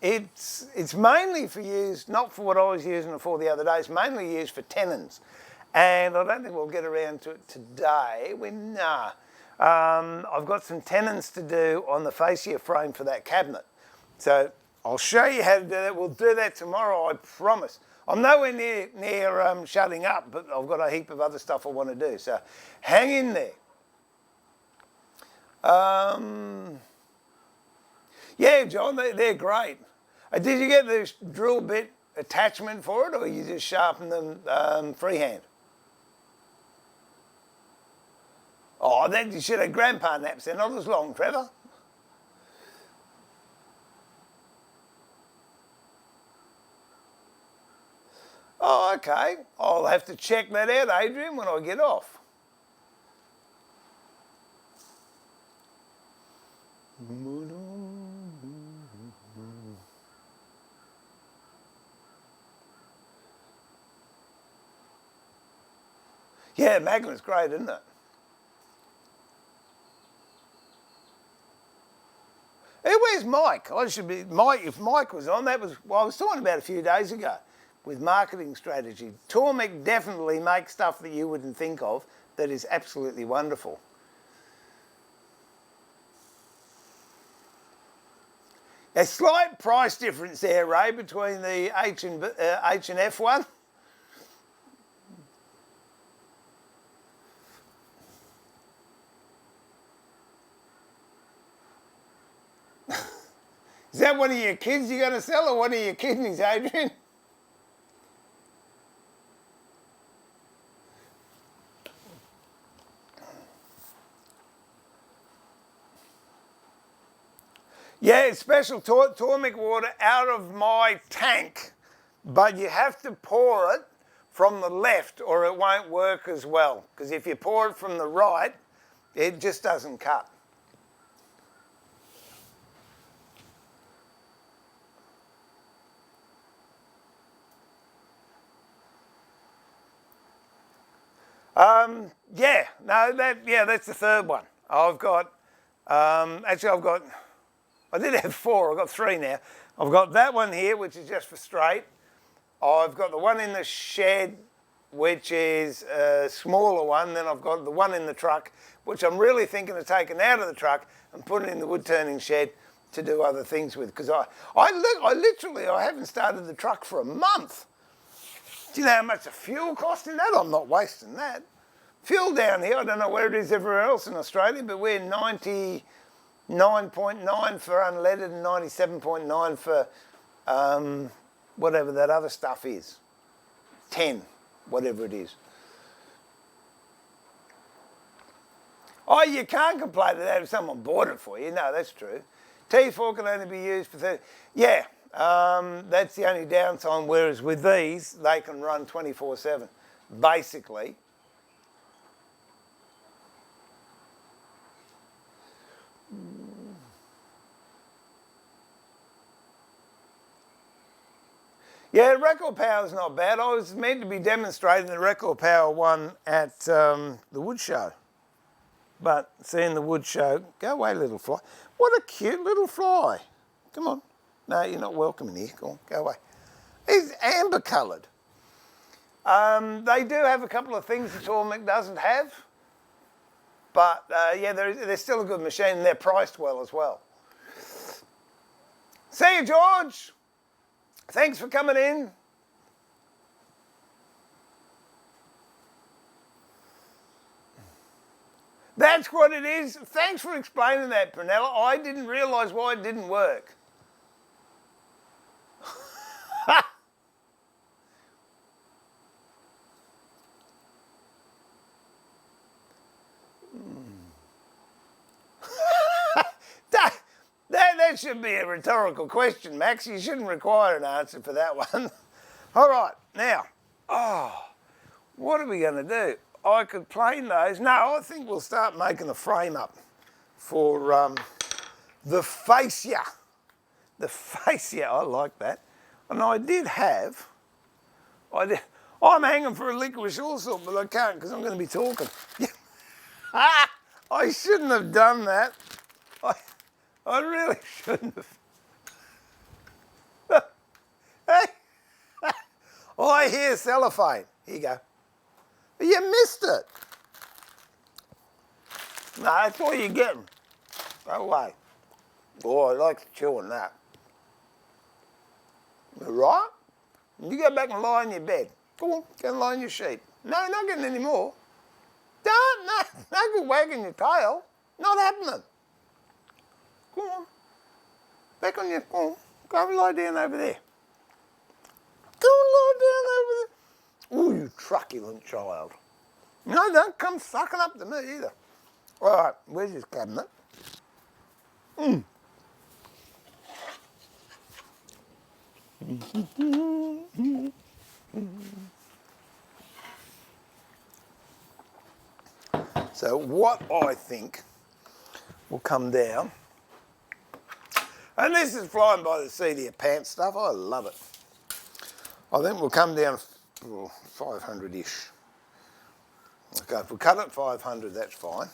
it's mainly for use, not for what I was using it for the other day, it's mainly used for tenons. And I don't think we'll get around to it today. I've got some tenons to do on the fascia frame for that cabinet. So I'll show you how to do that. We'll do that tomorrow, I promise. I'm nowhere near shutting up, but I've got a heap of other stuff I want to do. So hang in there. Yeah, John, they're great. Did you get this drill bit attachment for it, or you just sharpen them freehand? Oh, then you should have grandpa naps. They're not as long, Trevor. Oh, okay. I'll have to check that out, Adrian, when I get off. Yeah, Magnum's great, isn't it? Hey, where's Mike? If Mike was on, that was, well, I was talking about a few days ago with marketing strategy. Tormek definitely makes stuff that you wouldn't think of that is absolutely wonderful. A slight price difference there, Ray, between the H and F one. Is that one of your kids you're going to sell, or one of your kidneys, Adrian? Yeah, it's special Tormic water out of my tank, but you have to pour it from the left or it won't work as well. Because if you pour it from the right, it just doesn't cut. That's the third one. I've got, I did have 4, I've got 3 now. I've got that one here, which is just for straight. I've got the one in the shed, which is a smaller one. Then I've got the one in the truck, which I'm really thinking of taking out of the truck and putting in the wood turning shed to do other things with. Because I haven't started the truck for a month. Do you know how much the fuel cost in that? I'm not wasting that. Fuel down here, I don't know where it is everywhere else in Australia, but we're 99.9 for unleaded and 97.9 for whatever that other stuff is. 10, whatever it is. Oh, you can't complain to that if someone bought it for you. No, that's true. T4 can only be used for 30. Yeah, that's the only downside, whereas with these, they can run 24/7, basically. Yeah, record power is not bad. I was meant to be demonstrating the record power one at the wood show. But seeing the wood show, go away little fly. What a cute little fly. Come on. No, you're not welcome in here. Go on, go away. He's amber coloured. They do have a couple of things that Tormic doesn't have. But yeah, they're still a good machine and they're priced well as well. See you, George. Thanks for coming in. That's what it is. Thanks for explaining that, Prunella. I didn't realise why it didn't work. That should be a rhetorical question, Max. You shouldn't require an answer for that one. All right, now, what are we going to do? I could plane those. No, I think we'll start making a frame up for the fascia. The fascia, I like that. And I did have, I'm hanging for a licorice also, but I can't because I'm going to be talking. I shouldn't have done that. I really shouldn't have. Hey, I hear cellophane. Here you go. You missed it. No, that's all you're getting. Go away. Oh, I like to chew on that. You right? You go back and lie in your bed. Go on, go and lie in your sheet. No, not getting any more. Don't, no good wagging your tail. Not happening. Go on. Back on your, go on. Go and lie down over there. Go and lie down over there. Oh, you truculent child. No, don't come sucking up to me either. All right, where's his cabinet? So what I think will come down, and this is flying by the seat of your pants stuff, I love it. I think we'll come down 500-ish. Okay, if we cut it 500, that's fine.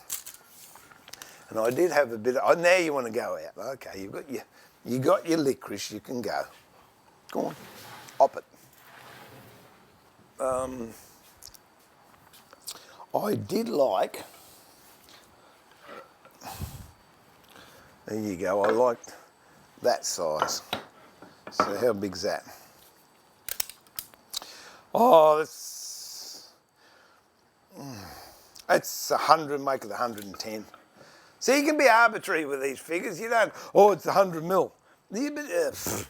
And I did have a bit of, now you want to go out. Okay, you got your licorice, you can go. Go on, op it. I did like, there you go, I liked that size. So how big's that? Oh, that's 100, make it 110. So you can be arbitrary with these figures. You don't, it's 100 mil. That's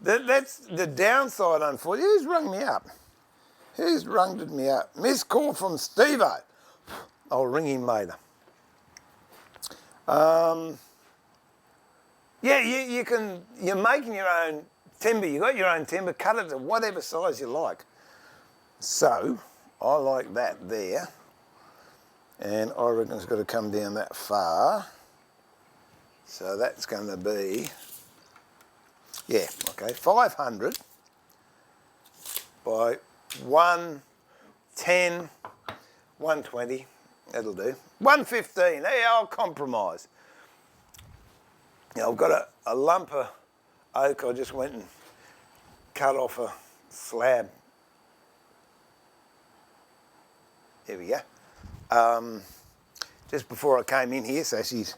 the downside, unfortunately. Who's rung me up? Who's runged me up? Missed call from Steve-O. I'll ring him later. That's 100 Yeah, you can, you're making your own timber. You got your own timber, cut it to whatever size you like. So, I like that there. And I reckon it's got to come down that far. So that's going to be, yeah, okay, 500 by 110, 120, that'll do. 115, there, I'll compromise. Now I've got a lump of oak. I just went and cut off a slab. There we go. Just before I came in here, so she's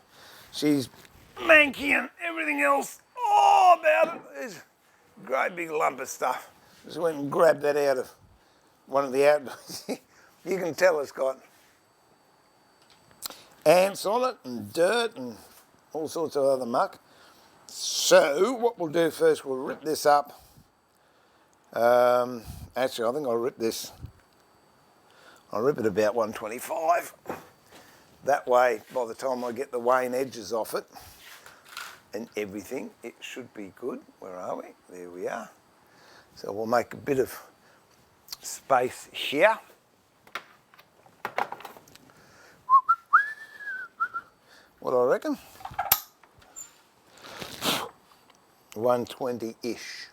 manky and everything else about it. There's a great big lump of stuff. Just went and grabbed that out of one of the outdoors. You can tell it's got ants on it and dirt and all sorts of other muck. So what we'll do first, we'll rip this up. Actually, I think I'll rip it about 125. That way, by the time I get the wane edges off it and everything, it should be good. Where are we? There we are. So we'll make a bit of space here. What I reckon? 120-ish.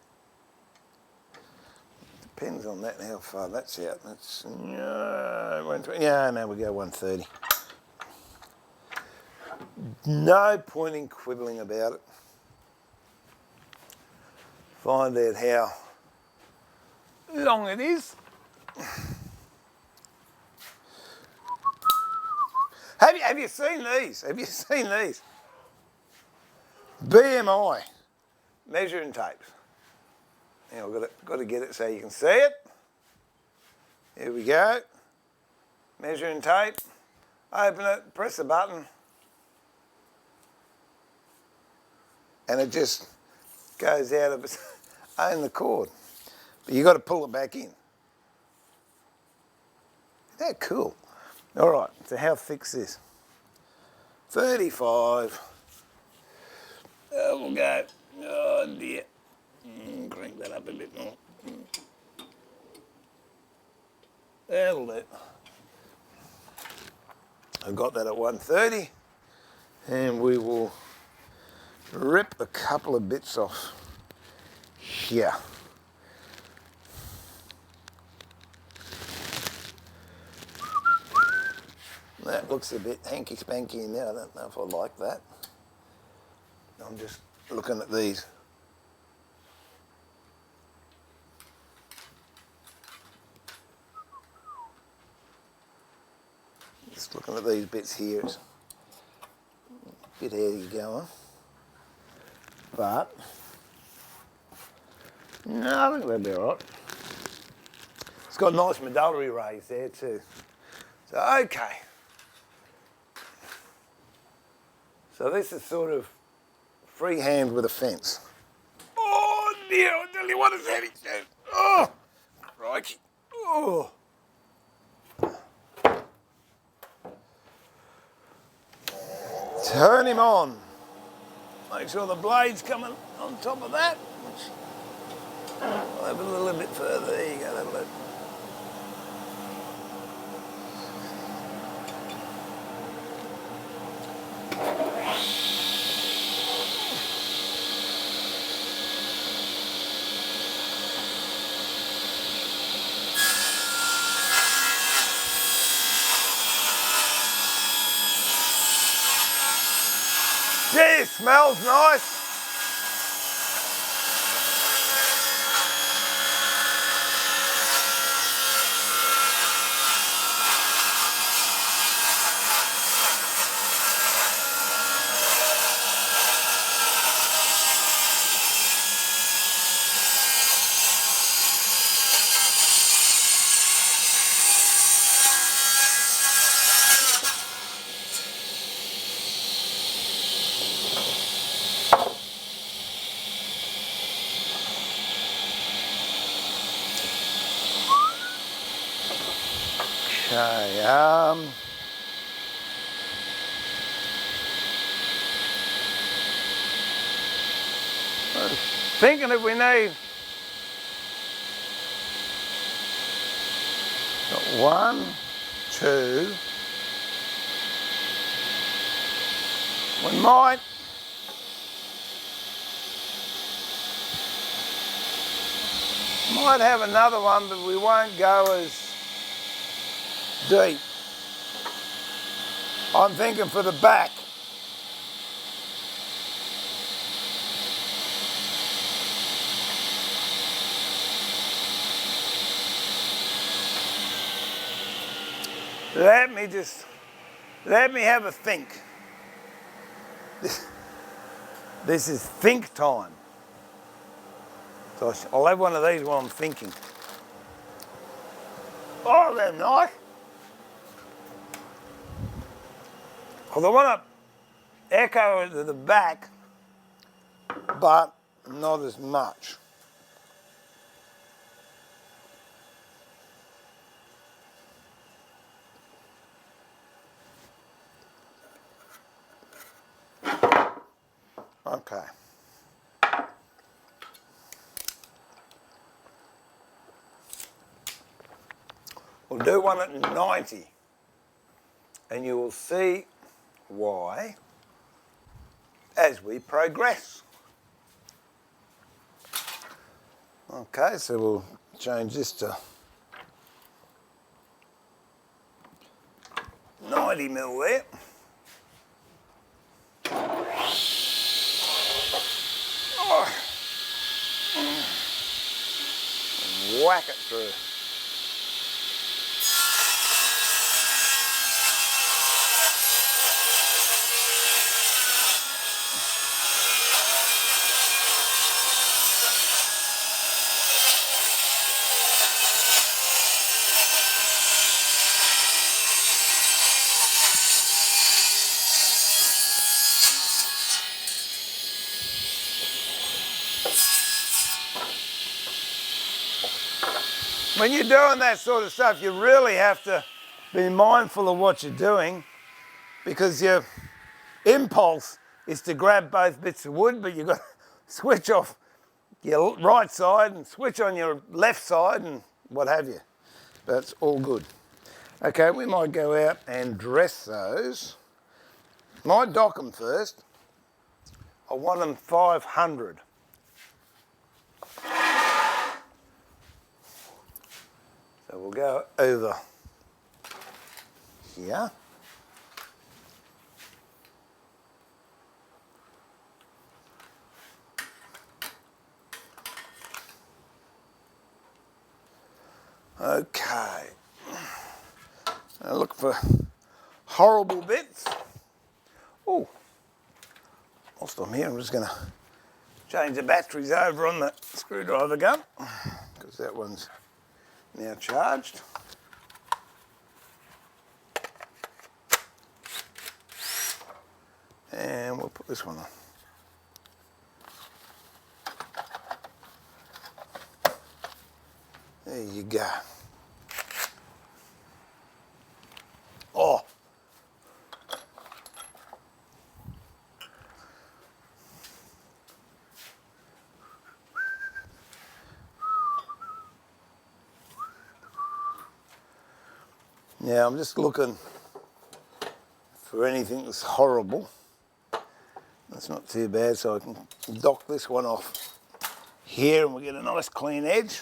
Depends on that, how far that's out. That's 120. Yeah, no, we go 130. No point in quibbling about it. Find out how long it is. Have you seen these? Have you seen these? BMI measuring tapes. Now I've got to get it so you can see it. Here we go. Measuring tape. Open it, press the button, and it just goes out of its own accord. But you've got to pull it back in. Isn't that cool? All right, so how thick's this? 35. We'll go, oh dear. Crank that up a bit more. That'll do. I've got that at 130, and we will rip a couple of bits off here. That looks a bit hanky-spanky now. I don't know if I like that. I'm just looking at these. Just looking at these bits here. It's a bit heady going. But, no, I think they'll be all right. It's got a nice medullary raise there too. So, okay. So this is sort of freehand with a fence. Oh dear, I'll tell you what, it's heavy. Oh, crikey. Oh. Turn him on. Make sure the blade's coming on top of that. I'll have a little bit further. There you go, that'll do. Gee, smells nice. Okay, Thinking if we need got 1, 2. We might have another one, but we won't go as deep. I'm thinking for the back. Let me have a think. This is think time. So I'll have one of these while I'm thinking. Oh, they're nice. Because I want to echo it to the back, but not as much. Okay. We'll do one at 90, and you will see why as we progress. Okay, so we'll change this to 90 mil there. Oh. And whack it through. When you're doing that sort of stuff, you really have to be mindful of what you're doing, because your impulse is to grab both bits of wood, but you've got to switch off your right side and switch on your left side and what have you. That's all good. Okay, we might go out and dress those. Might dock them first. I want them 500. So we'll go over here. Okay. Now look for horrible bits. Oh, whilst I'm here, I'm just going to change the batteries over on the screwdriver gun, because that one's now charged. And we'll put this one on. There you go. Oh. Now I'm just looking for anything that's horrible. That's not too bad, so I can dock this one off here and we'll get a nice clean edge.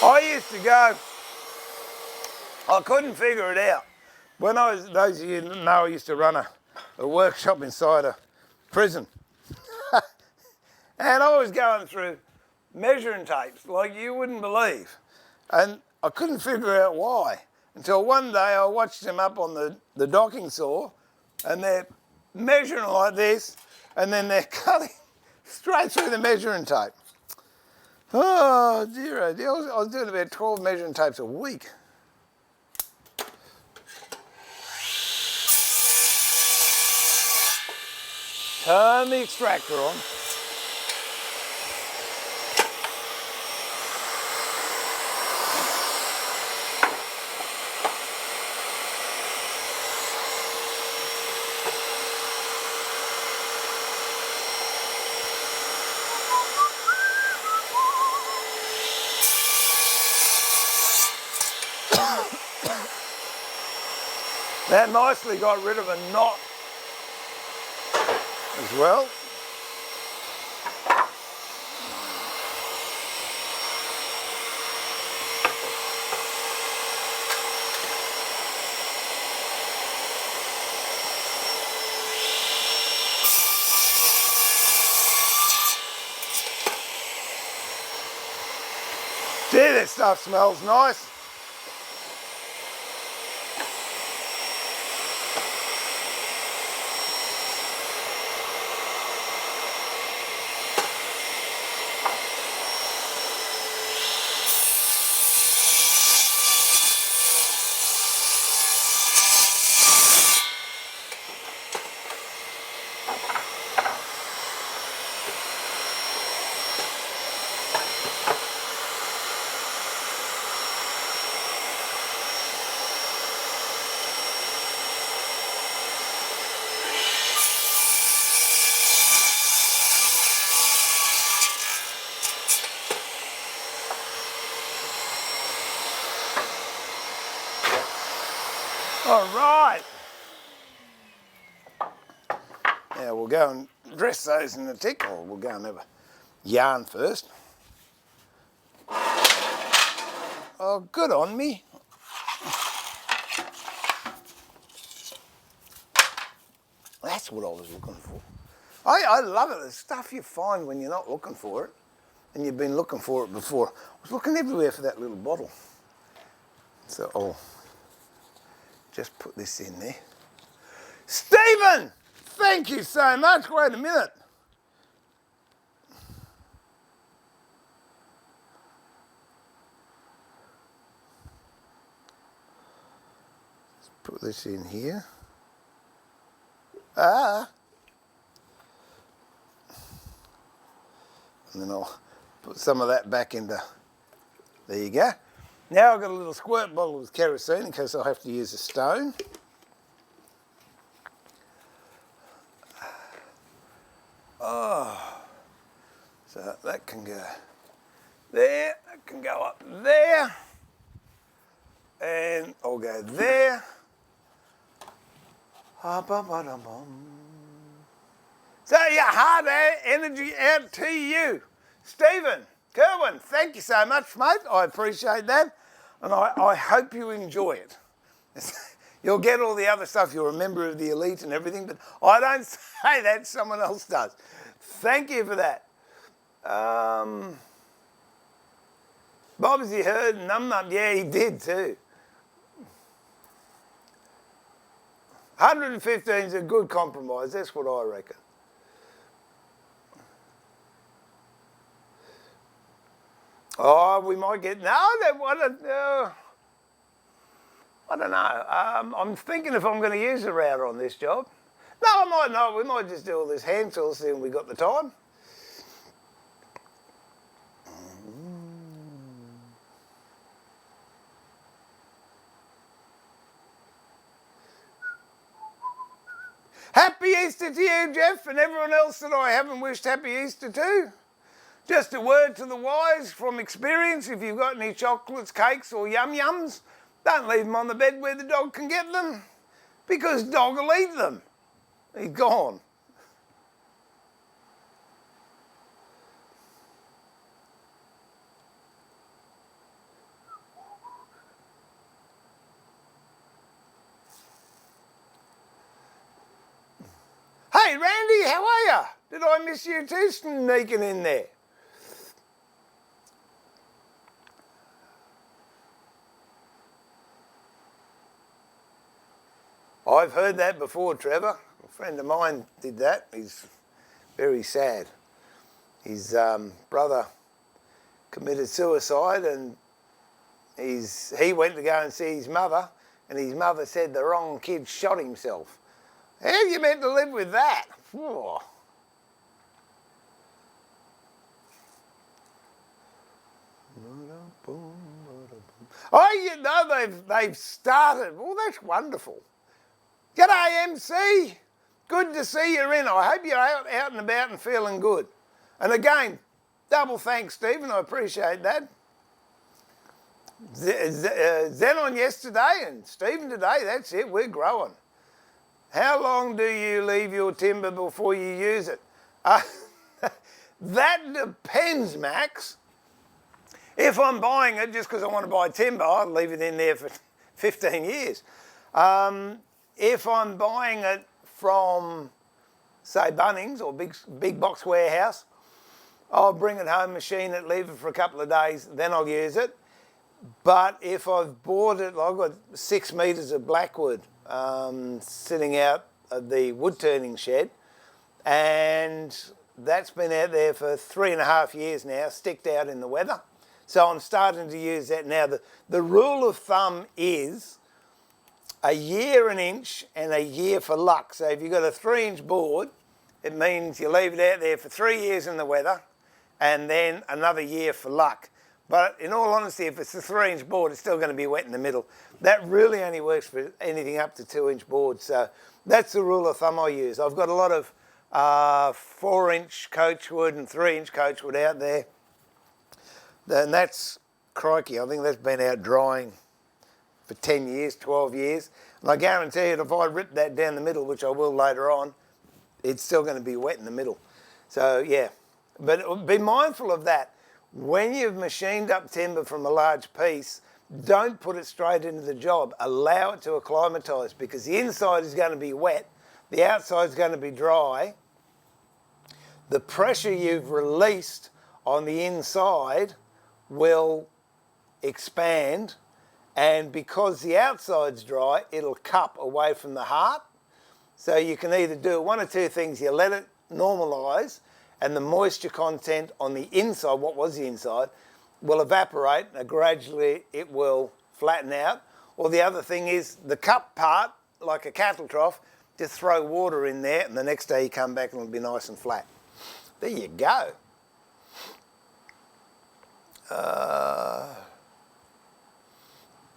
I used to go, I couldn't figure it out. When I was, those of you that know, I used to run a workshop inside a prison. And I was going through measuring tapes like you wouldn't believe. And I couldn't figure out why. Until one day I watched them up on the docking saw, and they're measuring like this, and then they're cutting Straight through the measuring tape. Oh dear, oh dear. I was doing about 12 measuring tapes a week. Turn the extractor on. That nicely got rid of a knot as well. Gee, that stuff smells nice. All right. Now we'll go and dress those in the tick, or we'll go and have a yarn first. Oh, good on me. That's what I was looking for. I love it, the stuff you find when you're not looking for it, and you've been looking for it before. I was looking everywhere for that little bottle. So I'll just put this in there. Stephen, thank you so much. Wait a minute. Let's put this in here. And then I'll put some of that back into, there you go. Now I've got a little squirt bottle with kerosene in case I have to use a stone. Oh, so that can go there, that can go up there, and I'll go there. So your hard energy out to you. Stephen, Kerwin, thank you so much, mate. I appreciate that. And I hope you enjoy it. You'll get all the other stuff. You're a member of the elite and everything, but I don't say that, someone else does. Thank you for that. Bob's, you heard Num Num? Yeah, he did too. 115 is a good compromise. That's what I reckon. Oh, we might get, no, I don't know. I'm thinking if I'm going to use a router on this job. No, I might not. We might just do all this hand tool, see when we got the time. Happy Easter to you, Jeff, and everyone else that I haven't wished Happy Easter to. Just a word to the wise from experience, if you've got any chocolates, cakes or yum-yums, don't leave them on the bed where the dog can get them, because dog will eat them. He's gone. Hey, Randy, how are you? Did I miss you too, sneaking in there? I've heard that before, Trevor. A friend of mine did that. He's very sad. his brother committed suicide, and he went to go and see his mother, and his mother said the wrong kid shot himself. How are you meant to live with that? Whoa. Oh, you know they've started. Well, that's wonderful. G'day, MC. Good to see you in. I hope you're out and about and feeling good. And again, double thanks, Stephen. I appreciate that. Zen on yesterday and Stephen today. That's it. We're growing. How long do you leave your timber before you use it? That depends, Max. If I'm buying it just because I want to buy timber, I'll leave it in there for 15 years. If I'm buying it from, say, Bunnings or big box warehouse, I'll bring it home, machine it, leave it for a couple of days, then I'll use it. But if I've bought it, I've got 6 metres of blackwood sitting out of the woodturning shed, and that's been out there for 3.5 years now, sticked out in the weather. So I'm starting to use that now. The rule of thumb is a year an inch and a year for luck. So if you've got a 3-inch board, it means you leave it out there for 3 years in the weather and then another year for luck. But in all honesty, if it's a 3-inch board, it's still going to be wet in the middle. That really only works for anything up to 2-inch boards. So that's the rule of thumb I use. I've got a lot of 4-inch coachwood and 3-inch coachwood out there. And that's, crikey, I think that's been out drying for 10 years, 12 years. And I guarantee you, if I rip that down the middle, which I will later on, it's still going to be wet in the middle. So, yeah. But be mindful of that. When you've machined up timber from a large piece, don't put it straight into the job. Allow it to acclimatise, because the inside is going to be wet, the outside is going to be dry. The pressure you've released on the inside will expand, and because the outside's dry, it'll cup away from the heart. So you can either do one or two things. You let it normalise, and the moisture content on the inside, what was the inside, will evaporate, and gradually it will flatten out. Or the other thing is the cup part, like a cattle trough, just throw water in there, and the next day you come back and it'll be nice and flat. There you go.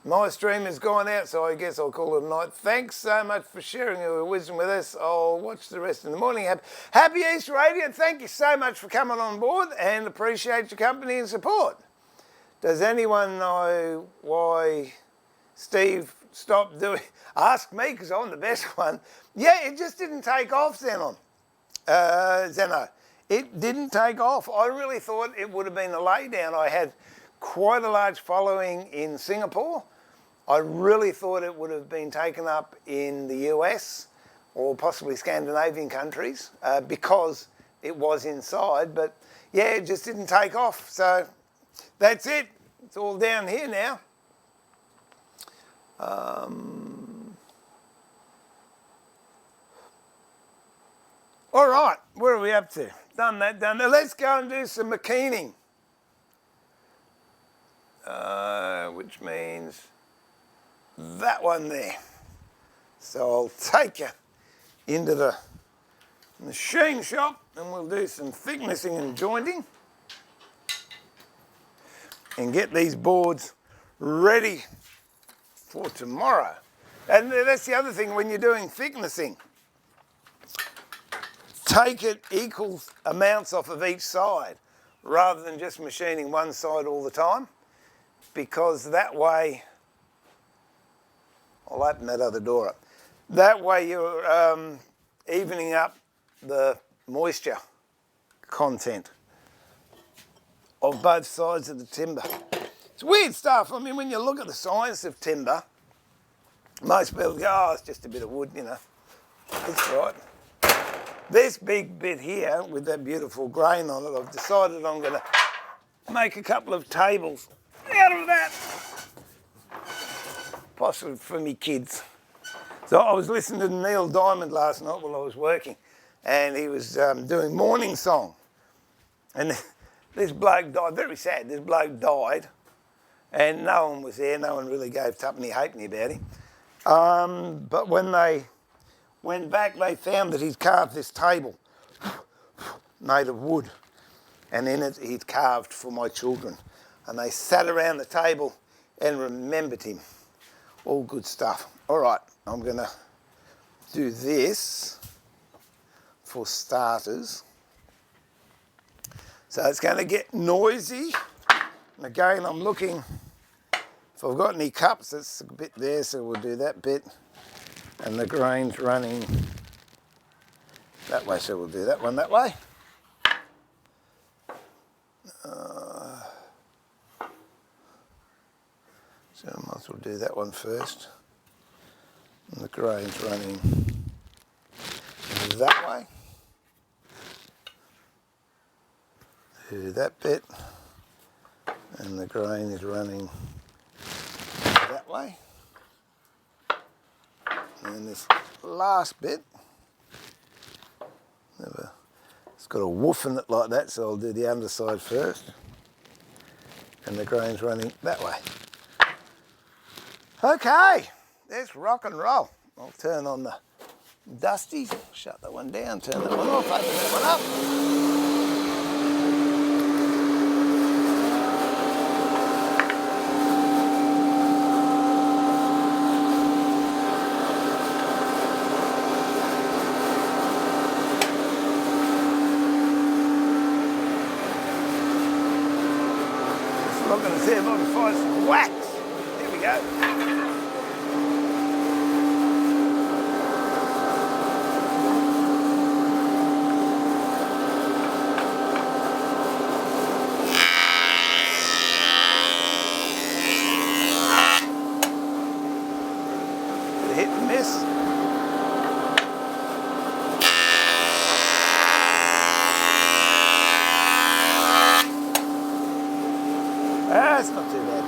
My stream has gone out, so I guess I'll call it a night. Thanks so much for sharing your wisdom with us. I'll watch the rest in the morning. Happy Easter, Radio. Thank you so much for coming on board, and appreciate your company and support. Does anyone know why Steve stopped doing... Ask me, because I'm the best one. Yeah, it just didn't take off, Zeno. It didn't take off. I really thought it would have been a laydown. I had quite a large following in Singapore. I really thought it would have been taken up in the US or possibly Scandinavian countries because it was inside. But yeah, it just didn't take off. So that's it. It's all down here now. All right, where are we up to? Done that. Let's go and do some machining. Which means that one there. So I'll take you into the machine shop and we'll do some thicknessing and jointing and get these boards ready for tomorrow. And that's the other thing when you're doing thicknessing. Take it equal amounts off of each side rather than just machining one side all the time, because that way, I'll open that other door up, that way you're evening up the moisture content of both sides of the timber. It's weird stuff. I mean, when you look at the science of timber, most people go, oh, it's just a bit of wood, you know. It's right. This big bit here with that beautiful grain on it, I've decided I'm going to make a couple of tables out of that, possibly for me kids. So I was listening to Neil Diamond last night while I was working, and he was doing Morning Song. And this bloke died, very sad, this bloke died, and no one was there, no one really gave tuppenny halfpenny about him. But when they went back, they found that he'd carved this table made of wood, and in it he'd carved for my children. And they sat around the table and remembered him. All good stuff. All right, I'm going to do this for starters. So it's going to get noisy. And again, I'm looking, if I've got any cups, it's a bit there, so we'll do that bit. And the grain's running that way, so we'll do that one that way. So I might as well do that one first. And the grain's running that way. Do that bit. And the grain is running that way. And this last bit, it's got a woof in it like that, so I'll do the underside first. And the grain's running that way. Okay, let's rock and roll. I'll turn on the dusty, shut that one down, turn that one off, open that one up. Just looking to see if I can find some wax. Here we go. Hit and miss. That's not too bad.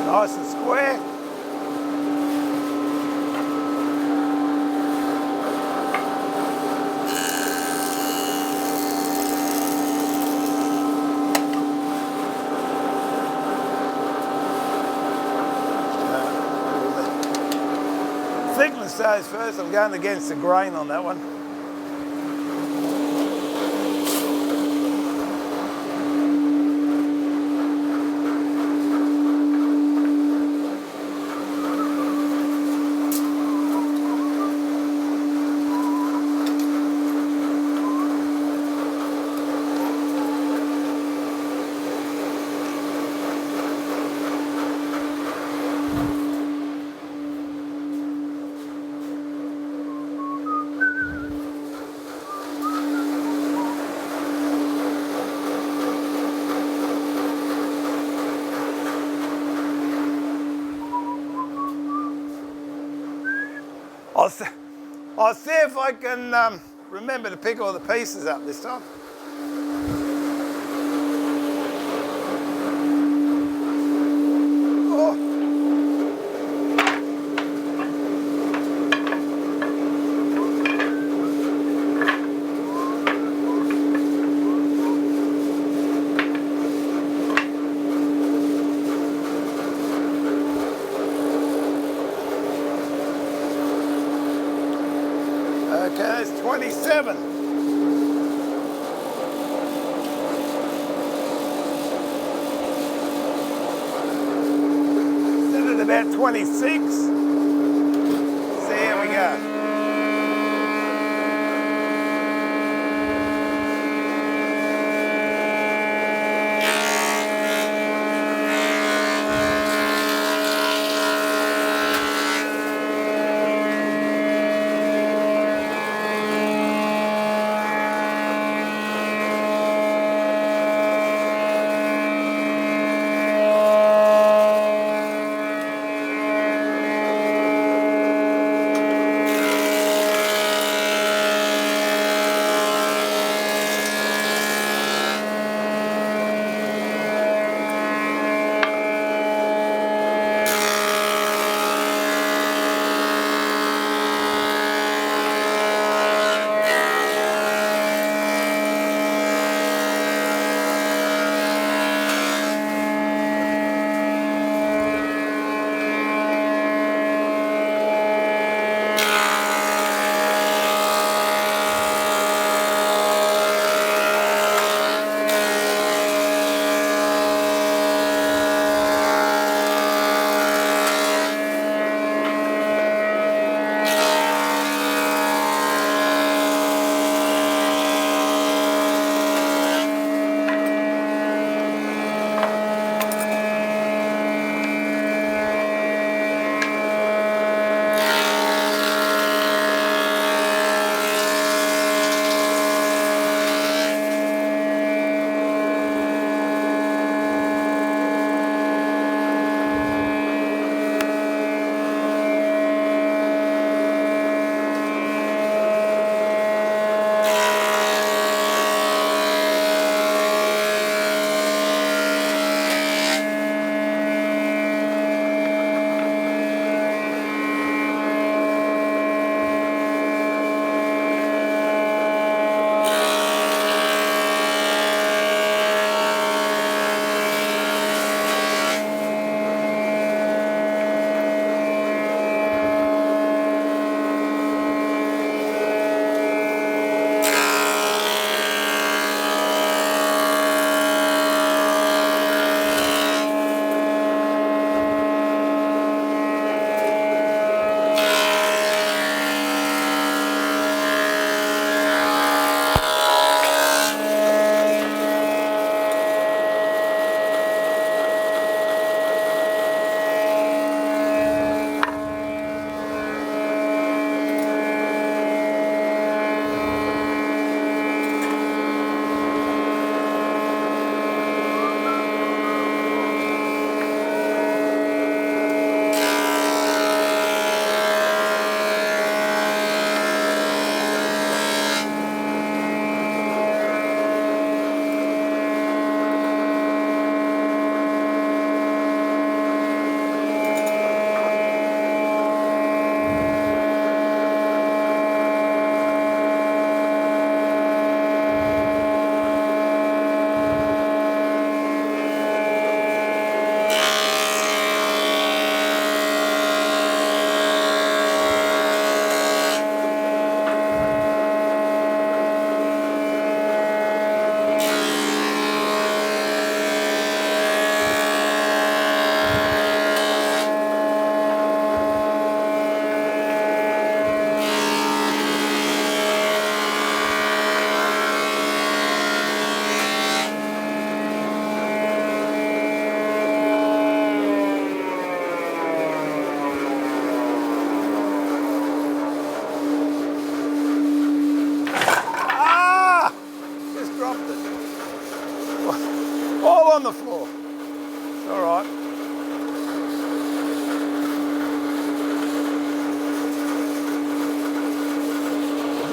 Nice and square. Thickness goes first. I'm going against the grain on that one. I'll see if I can remember to pick all the pieces up this time. Oh. Okay, it's 27. Set it about 26. So here we go.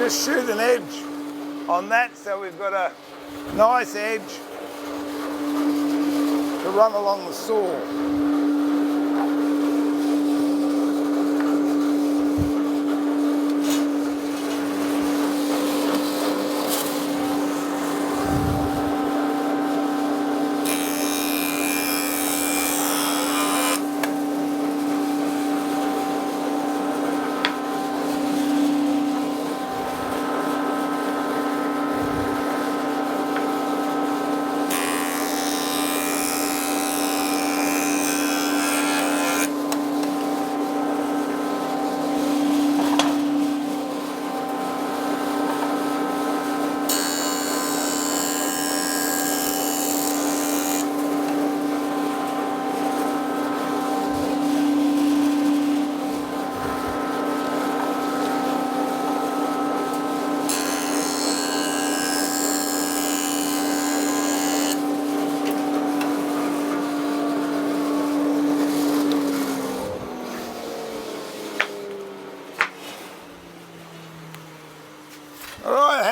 just shoot an edge on that so we've got a nice edge to run along the saw. All right,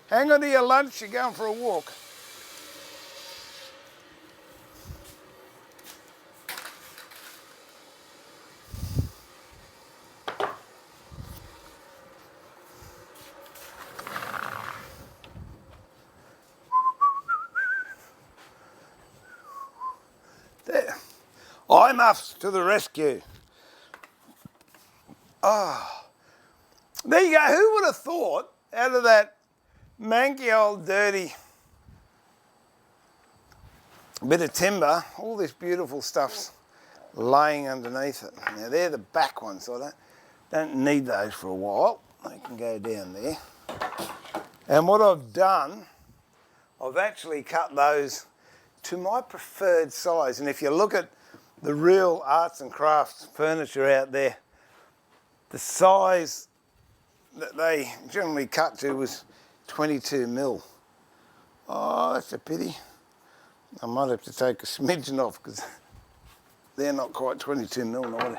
hang on to your lunch, you're going for a walk. There. I'm off to the rescue. Oh, there you go. Who would have thought out of that manky old dirty bit of timber, all this beautiful stuff's laying underneath it. Now they're the back ones, so I don't need those for a while. They can go down there. And what I've done, I've actually cut those to my preferred size. And if you look at the real arts and crafts furniture out there, the size that they generally cut to was 22 mil. Oh, that's a pity. I might have to take a smidgen off because they're not quite 22 mil. And I want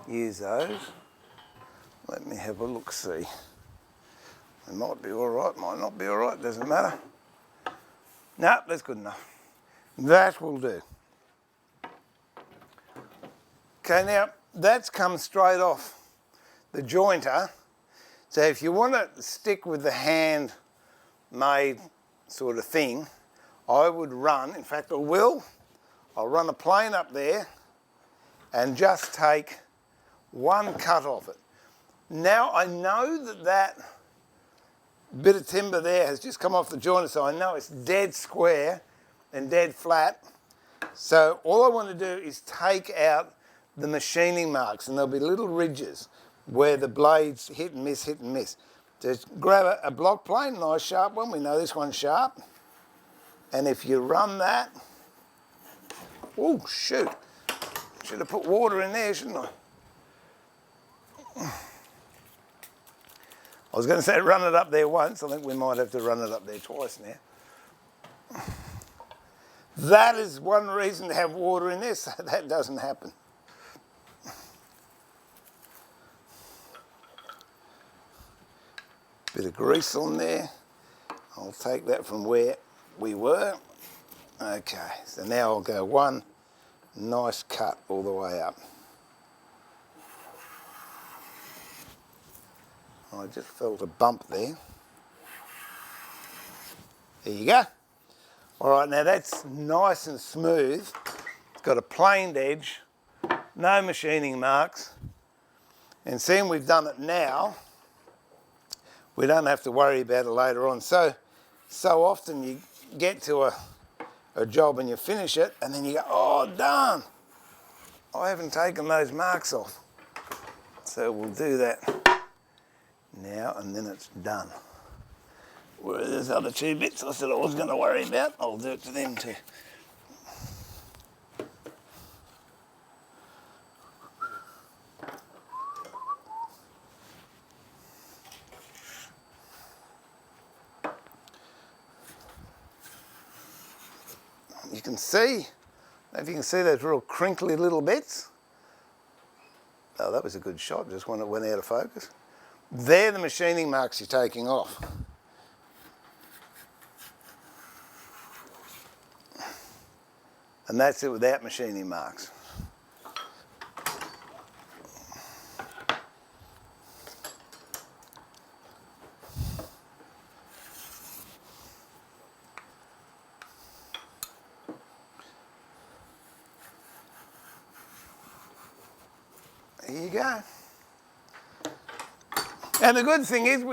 to use those. Let me have a look, see. It might be all right, might not be all right, doesn't matter. No, that's good enough. That will do. Okay, now that's come straight off the jointer. So if you want to stick with the hand-made sort of thing, I would run, in fact I'll run a plane up there and just take one cut off it. Now I know that that bit of timber there has just come off the jointer, so I know it's dead square and dead flat. So all I want to do is take out the machining marks, and there'll be little ridges where the blades hit and miss, hit and miss. Just grab a block plane, a nice sharp one. We know this one's sharp. And if you run that, oh shoot, should have put water in there, shouldn't I? I was going to say run it up there once. I think we might have to run it up there twice now. That is one reason to have water in there, so that doesn't happen. Bit of grease on there. I'll take that from where we were. Okay, so now I'll go one nice cut all the way up. I just felt a bump there. There you go. All right, now that's nice and smooth. It's got a planed edge, no machining marks. And seeing we've done it now, we don't have to worry about it later on. So often you get to a job and you finish it and then you go, oh darn, I haven't taken those marks off. So we'll do that now and then it's done. Where there's other two bits I said I was going to worry about, I'll do it to them too. You can see, if you can see those real crinkly little bits. Oh, that was a good shot, just when it went out of focus. They're the machining marks you're taking off. And that's it without machining marks. There you go. And the good thing is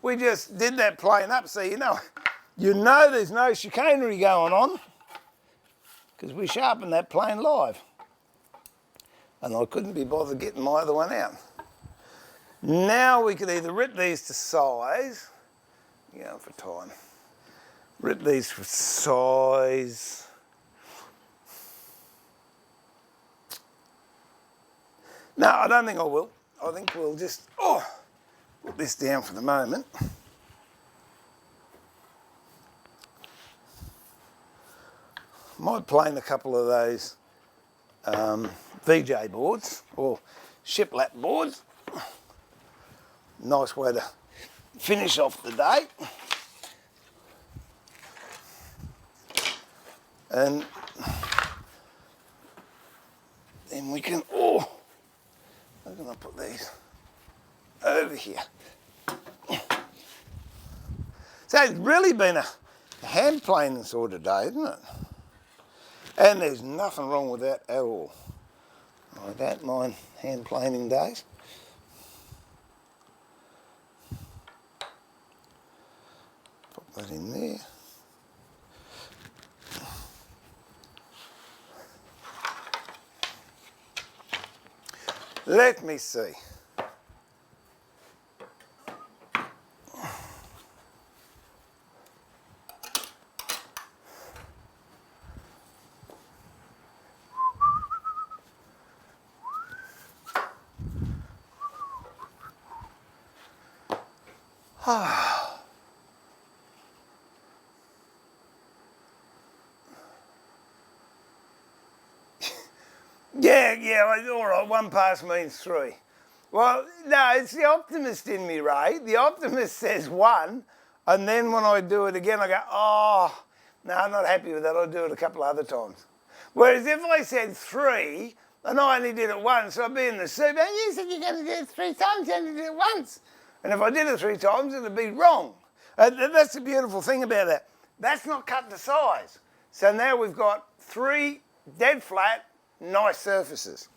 we just did that plane up, so you know there's no chicanery going on because we sharpened that plane live. And I couldn't be bothered getting my other one out. Now we could either rip these to size, for time. Rip these for size. No, I don't think I will. I think we'll just put this down for the moment. Might plane a couple of those VJ boards or shiplap boards. Nice way to finish off the day. And then we can, I'm going to put these over here. So it's really been a hand planing sort of day, isn't it? And there's nothing wrong with that at all. I don't mind hand planing days. Put that in there. Let me see. Yeah, all right, 1 pass means 3. Well, no, it's the optimist in me, Ray. The optimist says 1, and then when I do it again, I go, no, I'm not happy with that, I'll do it a couple other times. Whereas if I said 3, and I only did it once, I'd be in the soup, and you said you're going to do it 3 times, you only did it once. And if I did it 3 times, it'd be wrong. That's the beautiful thing about that. That's not cut to size. So now we've got 3 dead flat, nice surfaces.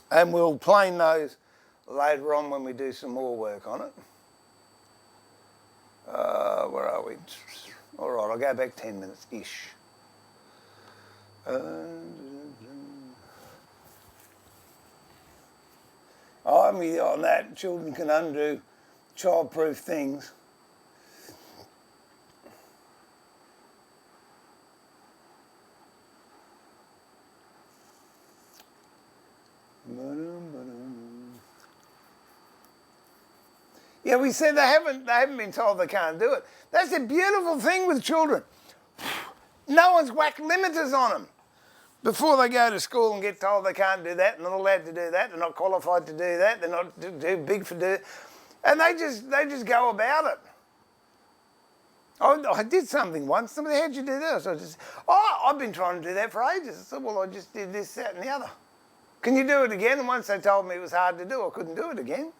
And we'll plane those later on when we do some more work on it. Where are we? All right, I'll go back 10 minutes-ish. I'm with you on that. Children can undo child-proof things. Yeah, we said they haven't been told they can't do it. That's a beautiful thing with children. No one's whacked limiters on them before they go to school and get told they can't do that, they're not allowed to do that, they're not qualified to do that, they're not too big for do it. And they just go about it. I did something once. Somebody, how'd you do this? So I just, I've been trying to do that for ages. I said, well, I just did this, that and the other. Can you do it again? And once they told me it was hard to do, I couldn't do it again.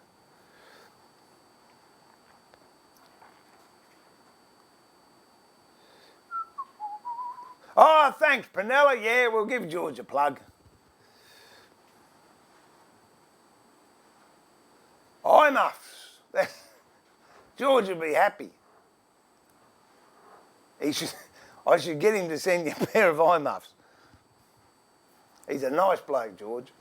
Oh, thanks, Prunella. Yeah, we'll give George a plug. Eye muffs. George will be happy. I should get him to send you a pair of eye muffs. He's a nice bloke, George.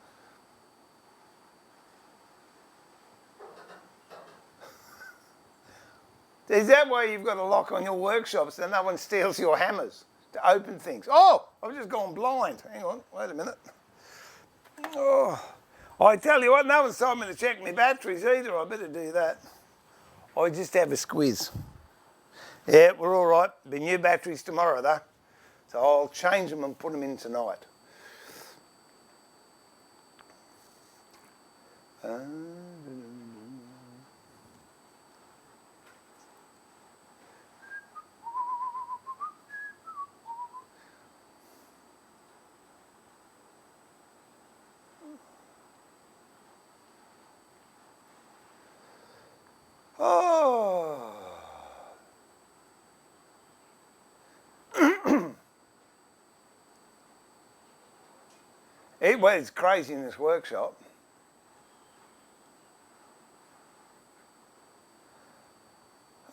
Is that why you've got a lock on your workshop so no one steals your hammers to open things? Oh, I've just gone blind. Hang on, wait a minute. Oh, I tell you what, no one's told me to check my batteries either. I better do that. I just have a squiz. Yeah, we're all right. Be new batteries tomorrow, though. So I'll change them and put them in tonight. Oh. Well, it's crazy in this workshop.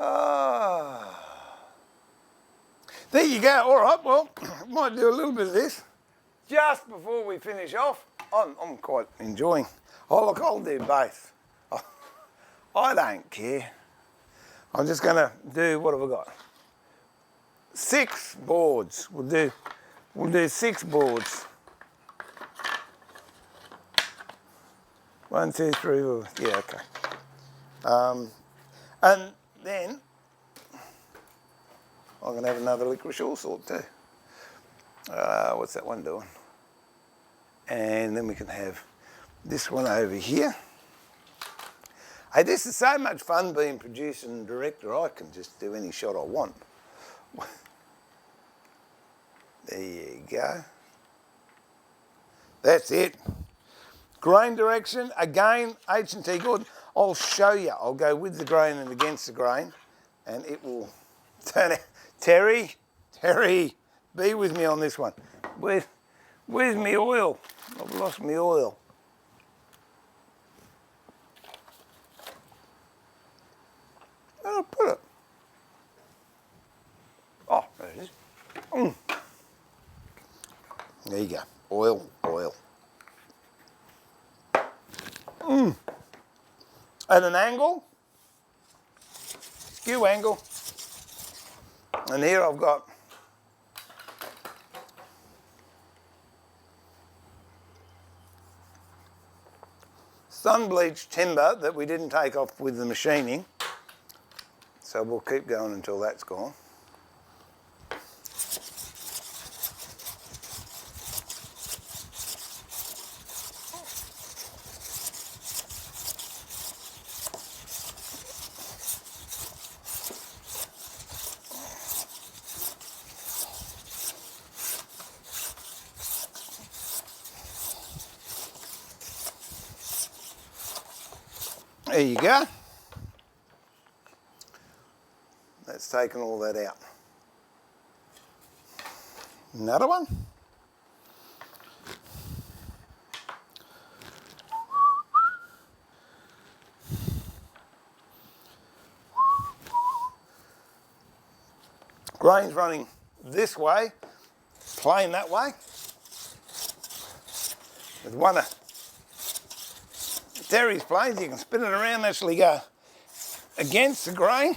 Ah. There you go. All right, well, might do a little bit of this. Just before we finish off, I'm quite enjoying. Oh, look, I'll do both. I don't care. I'm just going to do, what have I got? 6 boards. We'll do 6 boards. 1, 2, 3, 4. Yeah, okay. And then I'm going to have another licorice all sort too. What's that one doing? And then we can have this one over here. Hey, this is so much fun being producer and director, I can just do any shot I want. There you go. That's it. Grain direction, again, HNT good. I'll show you. I'll go with the grain and against the grain, and it will turn out. Terry, be with me on this one. Where's me oil? I've lost me oil. Where did I put it? Oh, there it is. There you go. Oil. At an angle, skew angle, and here I've got sun-bleached timber that we didn't take off with the machining, so we'll keep going until that's gone. There you go. That's taken all that out. Another one. Grain's running this way, plane that way. With one of Terry's planes, you can spin it around, actually go against the grain.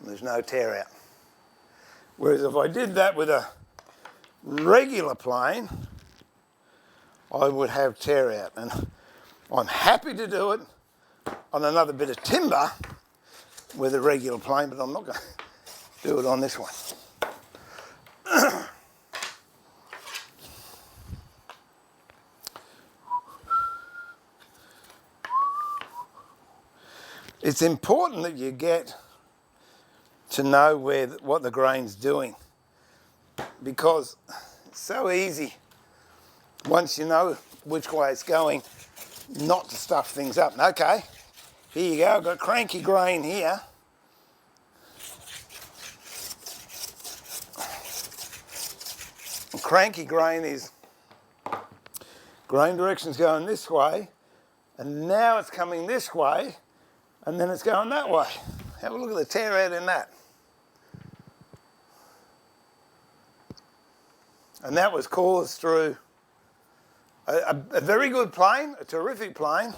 There's no tear out. Whereas if I did that with a regular plane, I would have tear out. And I'm happy to do it on another bit of timber with a regular plane, but I'm not going to do it on this one. It's important that you get to know what the grain's doing, because it's so easy once you know which way it's going not to stuff things up. Okay, here you go, I've got cranky grain here. And cranky grain is grain direction's going this way, and now it's coming this way, and then it's going that way. Have a look at the tear out in that. And that was caused through a very good plane, a terrific plane,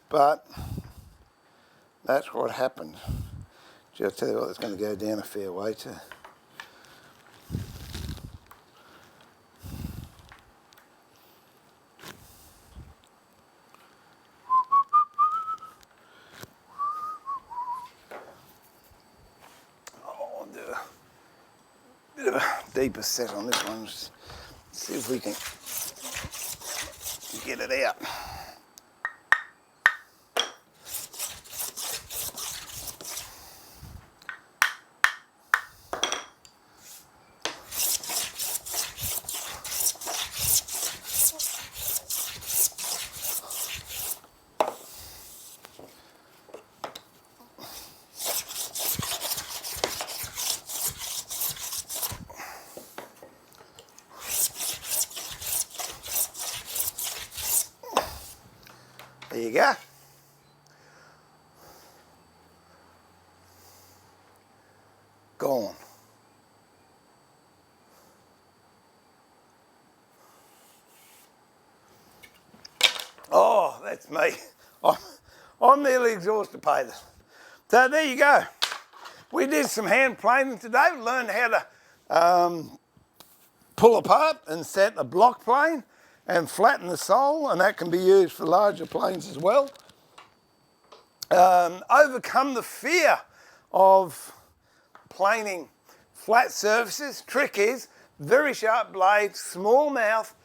but that's what happened. Just tell you what, it's going to go down a fair way too. I'll do a bit of a deeper set on this one. Just see if we can get it out. There you go. Gone. Oh, that's me. I'm nearly exhausted, Peter. So there you go. We did some hand planing today. We learned how to pull apart and set a block plane and flatten the sole, and that can be used for larger planes as well. Overcome the fear of planing flat surfaces. Trick is very sharp blade, small mouth,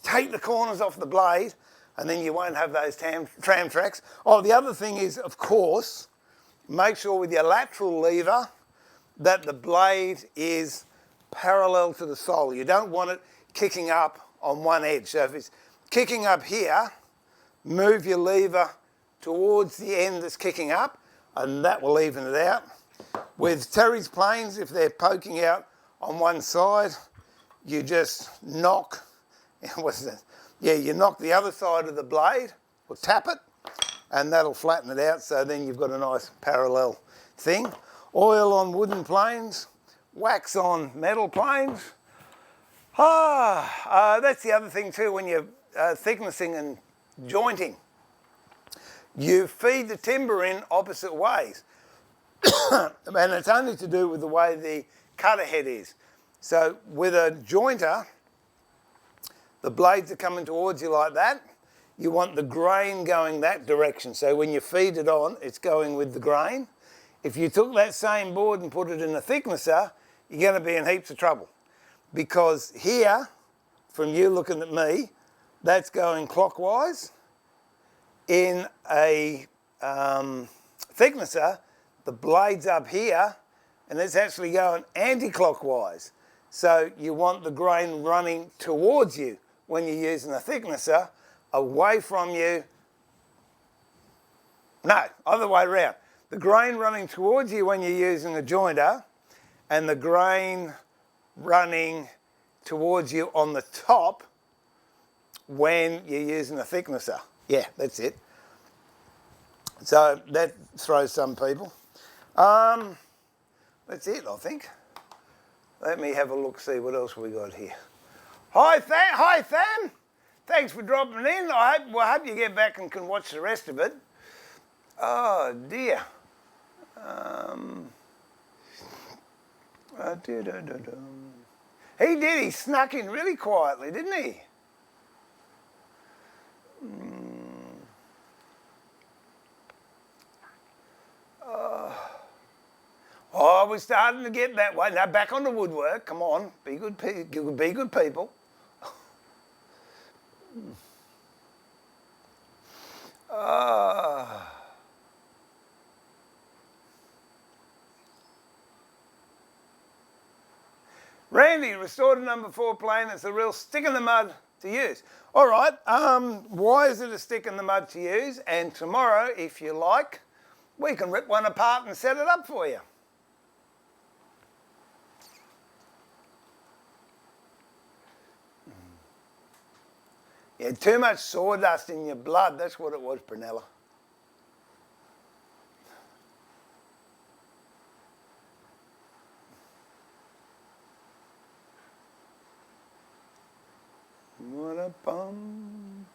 take the corners off the blade, and then you won't have those tram tracks. Oh, the other thing is, of course, make sure with your lateral lever that the blade is parallel to the sole. You don't want it kicking up on one edge. So if it's kicking up here, move your lever towards the end that's kicking up, and that will even it out. With Terry's planes, if they're poking out on one side, you just knock, what's that? Yeah, you knock the other side of the blade, or tap it, and that'll flatten it out, so then you've got a nice parallel thing. Oil on wooden planes, wax on metal planes. That's the other thing too, when you're thicknessing and jointing. You feed the timber in opposite ways. And it's only to do with the way the cutter head is. So with a jointer, the blades are coming towards you like that. You want the grain going that direction. So when you feed it on, it's going with the grain. If you took that same board and put it in a thicknesser, you're going to be in heaps of trouble. Because here, from you looking at me, that's going clockwise. In a thicknesser, the blade's up here, and it's actually going anti-clockwise. So you want the grain running towards you when you're using a thicknesser, away from you. No, other way around. The grain running towards you when you're using a jointer, and the grain running towards you on the top when you're using a thicknesser. Yeah, that's it. So that throws some people. That's it, I think. Let me have a look, see what else we got here. Hi, Tham. Thanks for dropping in. I hope you get back and can watch the rest of it. Oh, dear. He did. He snuck in really quietly, didn't he? Oh, we're starting to get that way. Now back on the woodwork. Come on, be good people. Randy, restored to number 4 plane. It's a real stick in the mud to use. All right, why is it a stick in the mud to use? And tomorrow, if you like, we can rip one apart and set it up for you. You had too much sawdust in your blood. That's what it was, Prunella. What a bum.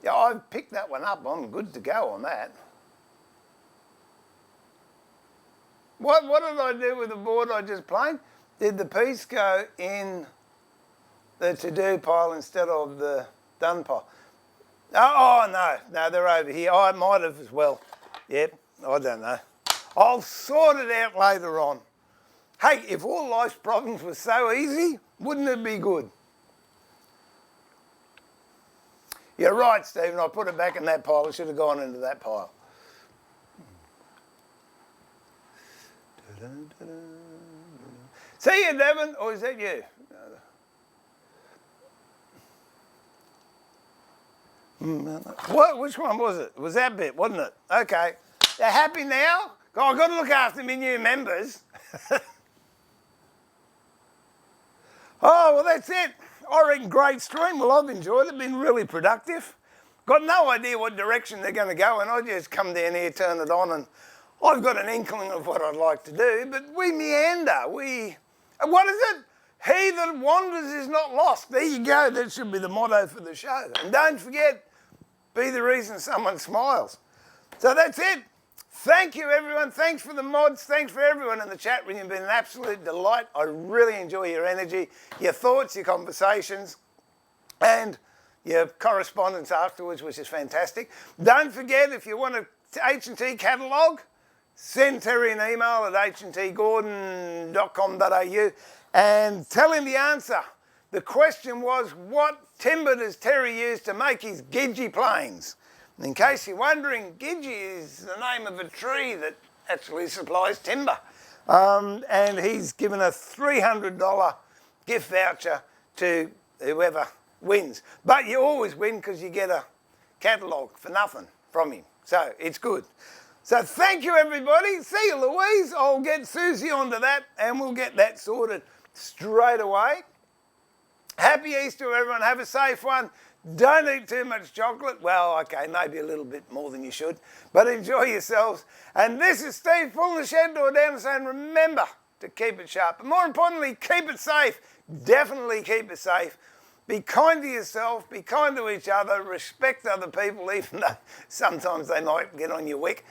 Yeah, I've picked that one up. I'm good to go on that. What did I do with the board I just planed? Did the piece go in the to-do pile instead of the done pile? Oh, no, they're over here. I might have as well. Yep, I don't know. I'll sort it out later on. Hey, if all life's problems were so easy, wouldn't it be good? You're right, Stephen. I put it back in that pile. It should have gone into that pile. See you, Devon, or is that you? What? Which one was it? It was that bit, wasn't it? Okay. They're happy now? Oh, I've got to look after my new members. Oh, well, that's it. I reckon great stream. Well, I've enjoyed it. Been really productive. Got no idea what direction they're going to go, and I just come down here, turn it on, and I've got an inkling of what I'd like to do, but we meander. What is it? He that wanders is not lost. There you go. That should be the motto for the show. And don't forget, be the reason someone smiles. So that's it. Thank you, everyone. Thanks for the mods. Thanks for everyone in the chat room. You've been an absolute delight. I really enjoy your energy, your thoughts, your conversations, and your correspondence afterwards, which is fantastic. Don't forget, if you want a HNT catalogue, send Terry an email at hntgordon.com.au and tell him the answer. The question was, what timber does Terry use to make his Gidgee planes? And in case you're wondering, Gidgee is the name of a tree that actually supplies timber. And he's given a $300 gift voucher to whoever wins. But you always win because you get a catalogue for nothing from him. So it's good. So thank you, everybody. See you, Louise. I'll get Susie onto that and we'll get that sorted straight away. Happy Easter, everyone. Have a safe one. Don't eat too much chocolate. Well, okay, maybe a little bit more than you should. But enjoy yourselves. And this is Steve pulling the shed door down and saying, remember to keep it sharp. But more importantly, keep it safe. Definitely keep it safe. Be kind to yourself, be kind to each other, respect other people, even though sometimes they might get on your wick.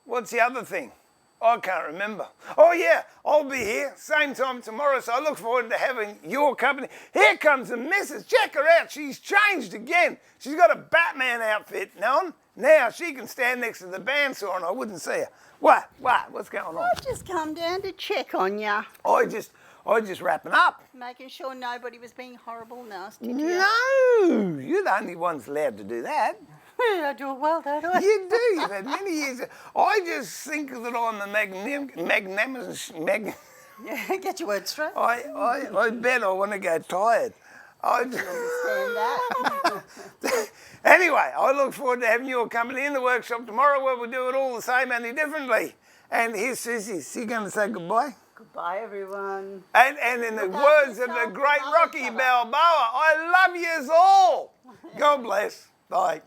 What's the other thing? I can't remember. Oh yeah, I'll be here, same time tomorrow, so I look forward to having your company. Here comes the missus. Check her out, she's changed again. She's got a Batman outfit on. Now she can stand next to the bandsaw and I wouldn't see her. What? What's going on? I've just come down to check on you. I just wrapping up. Making sure nobody was being horrible, nasty to you. No, you're the only one's allowed to do that. I do it well, don't I? You do. You've had many years. I just think that I'm a magnanimous. Yeah, get your words straight. I bet I want to go tired. I Understand that. Anyway, I look forward to having your company in the workshop tomorrow where we'll do it all the same, only differently. And here's Susie. Is she going to say goodbye? Goodbye, everyone. And in the words of the great Rocky Balboa, I love yous all. God bless. Bye.